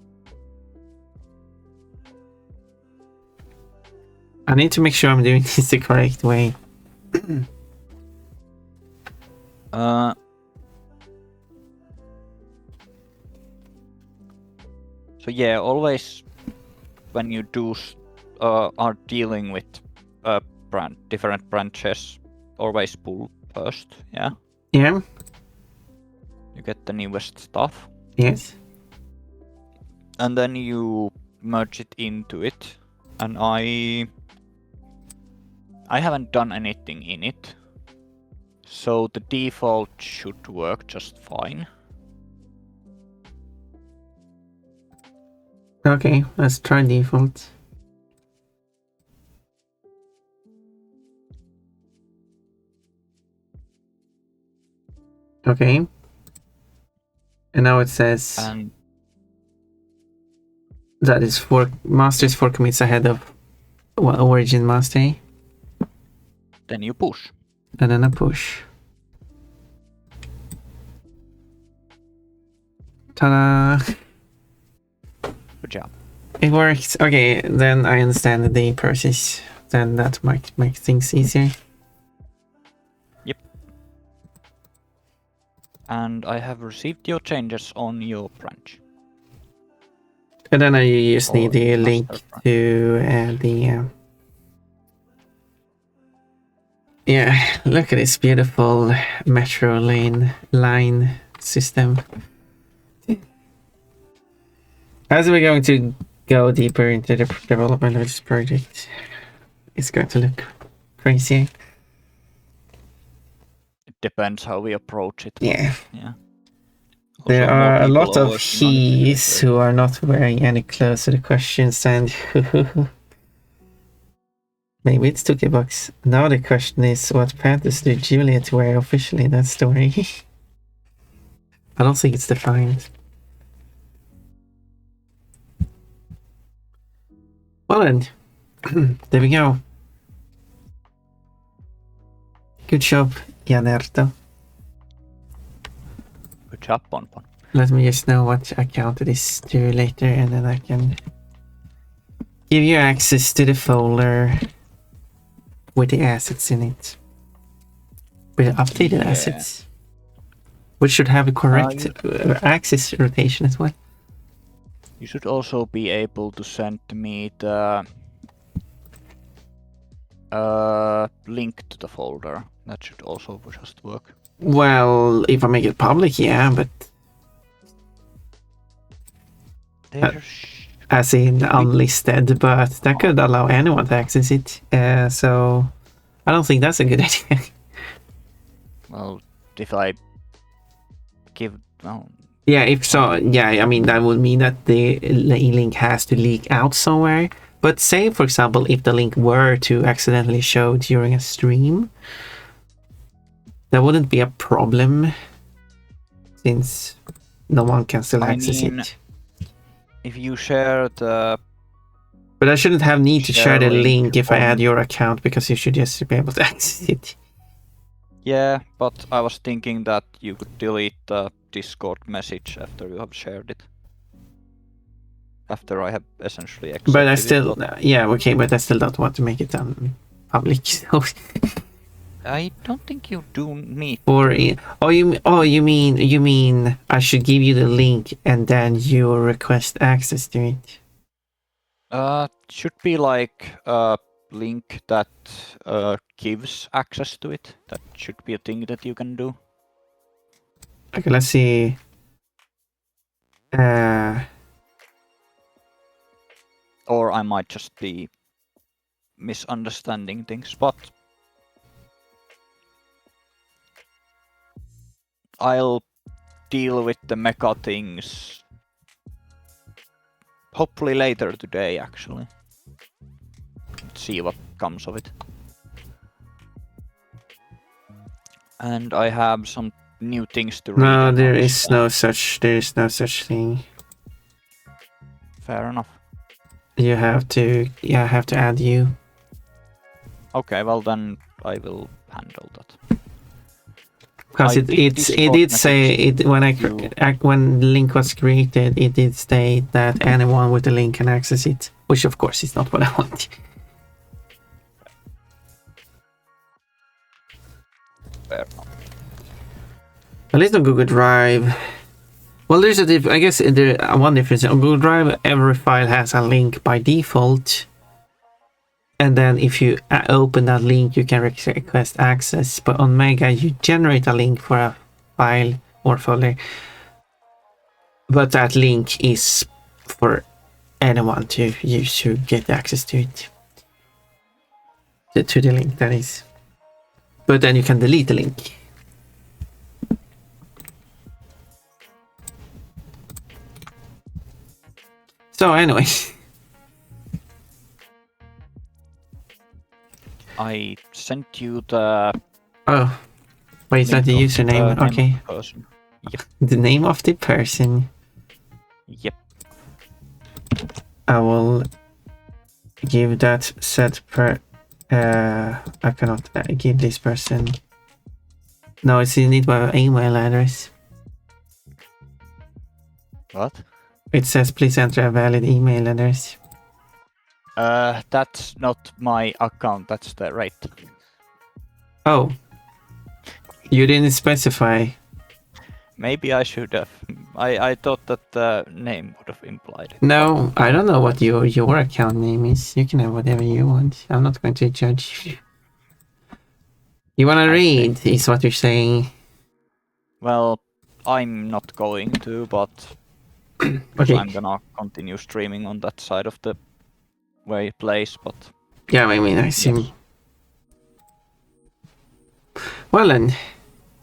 need to make sure I'm doing this the correct way. So yeah, always when you are dealing with different branches, always pull first. Yeah. Yeah. You get the newest stuff. Yes. And then you merge it into it. And I haven't done anything in it, so the default should work just fine. Okay, let's try default. Okay. And now it says that is for masters 4 commits ahead of origin master. Then you push. And then I push. Ta-da! Good job. It works. Okay, then I understand the process. Then that might make things easier. Yep. And I have received your changes on your branch. And then I just need the link to the... Yeah, look at this beautiful metro line system. As we're going to go deeper into the development of this project, it's going to look crazy. It depends how we approach it. Yeah. Yeah. There are a lot of he's who are not wearing any clothes to the questions, and maybe it's 2K bucks. Now the question is, what panties did Juliet wear officially in that story? I don't think it's defined. Well then, there we go. Good job, Jannertto. Good job, Bonbon. Let me just know what account it is to later, and then I can give you access to the folder with the assets in it. With the updated assets. Which should have a correct axis rotation as well. You should also be able to send me the link to the folder. That should also just work. Well, if I make it public, yeah, but... as in unlisted, but that could allow anyone to access it. So I don't think that's a good idea. Well, if I give... Oh. Yeah, if so, yeah, I mean, that would mean that the link has to leak out somewhere. But say, for example, if the link were to accidentally show during a stream, that wouldn't be a problem, since no one can still access it. If you share the... But I shouldn't have need to share the link if I add your account, because you should just be able to access it. Yeah, but I was thinking that you could delete the Discord message after you have shared it. after I have essentially accepted But I it, still, yeah, okay, but I still don't want to make it public. So. I don't think you do need Or to. you mean I should give you the link and then you request access to it? Should be like a link that gives access to it. That should be a thing that you can do. Okay, let's see. Or I might just be misunderstanding things, but I'll deal with the mecha things hopefully later today, actually. Let's see what comes of it. And I have some new things to read. No, there is no such thing. Fair enough. You have to, yeah, I have to add you. Okay, well then I will handle that. Because it did say it when the link was created, it did state that anyone with the link can access it, which of course is not what I want. Fair enough. At least on Google Drive. Well, there's I guess one difference on Google Drive. Every file has a link by default, and then if you open that link, you can request access. But on Mega, you generate a link for a file or folder, but that link is for anyone to use to get access to it. To the link, that is. But then you can delete the link. So anyway, I sent you the. Oh, wait, is that the username? Okay. Yep. The name of the person. Yep. I will give that set per. I cannot give this person. No, it's in need by email address. What? It says please enter a valid email address. That's not my account. That's the rate. Oh, you didn't specify. Maybe I should have. I thought that the name would have implied it. No, I don't know what your account name is. You can have whatever you want. I'm not going to judge you. You wanna read, is what you're saying. Well, I'm not going to, but okay. I'm gonna continue streaming on that side of the place, but... Yeah, I mean, I assume... Yes. Well then,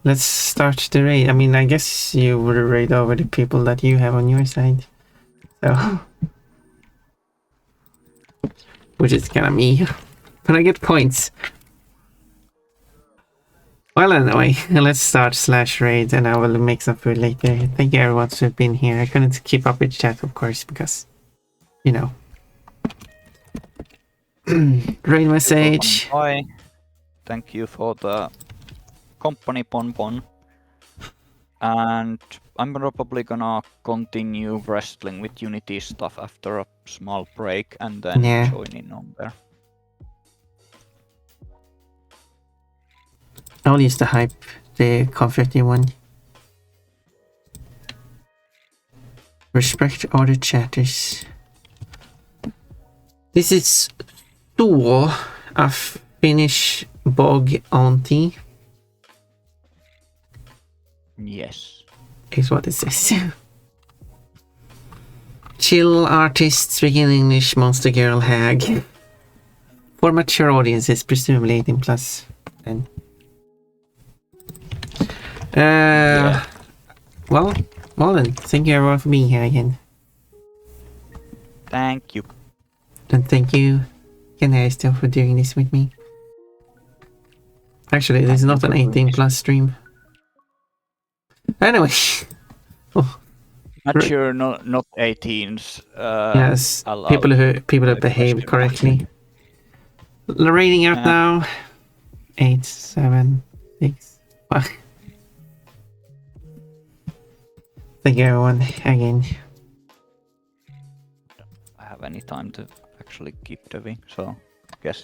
let's start the raid. I mean, I guess you would raid over the people that you have on your side. So... which is kinda me. But I get points. Well, anyway, let's start /raid and I will make some food later. Thank you everyone who's been here. I couldn't keep up with chat, of course, because, you know. Raid message. Hi. Thank you for the company bonbon. And I'm probably gonna continue wrestling with Unity stuff after a small break and then join in on there. I'll use the hype, the confetti one. Respect all the chatters. This is så a Finnish bog auntie. Yes. Is what it says. Chill artist speaking English, monster girl hag. For mature audiences, presumably 18 plus. And well then, thank you everyone for being here again. Thank you. And thank you, Jannertto, still for doing this with me. Actually, this is not an 18 plus stream. Anyway. Oh. Mature, not 18s. Yes, people who behave correctly. Rating out now. 8, 7, 6, 5. Thank you everyone again. I have any time to actually keep doing, so I guess it's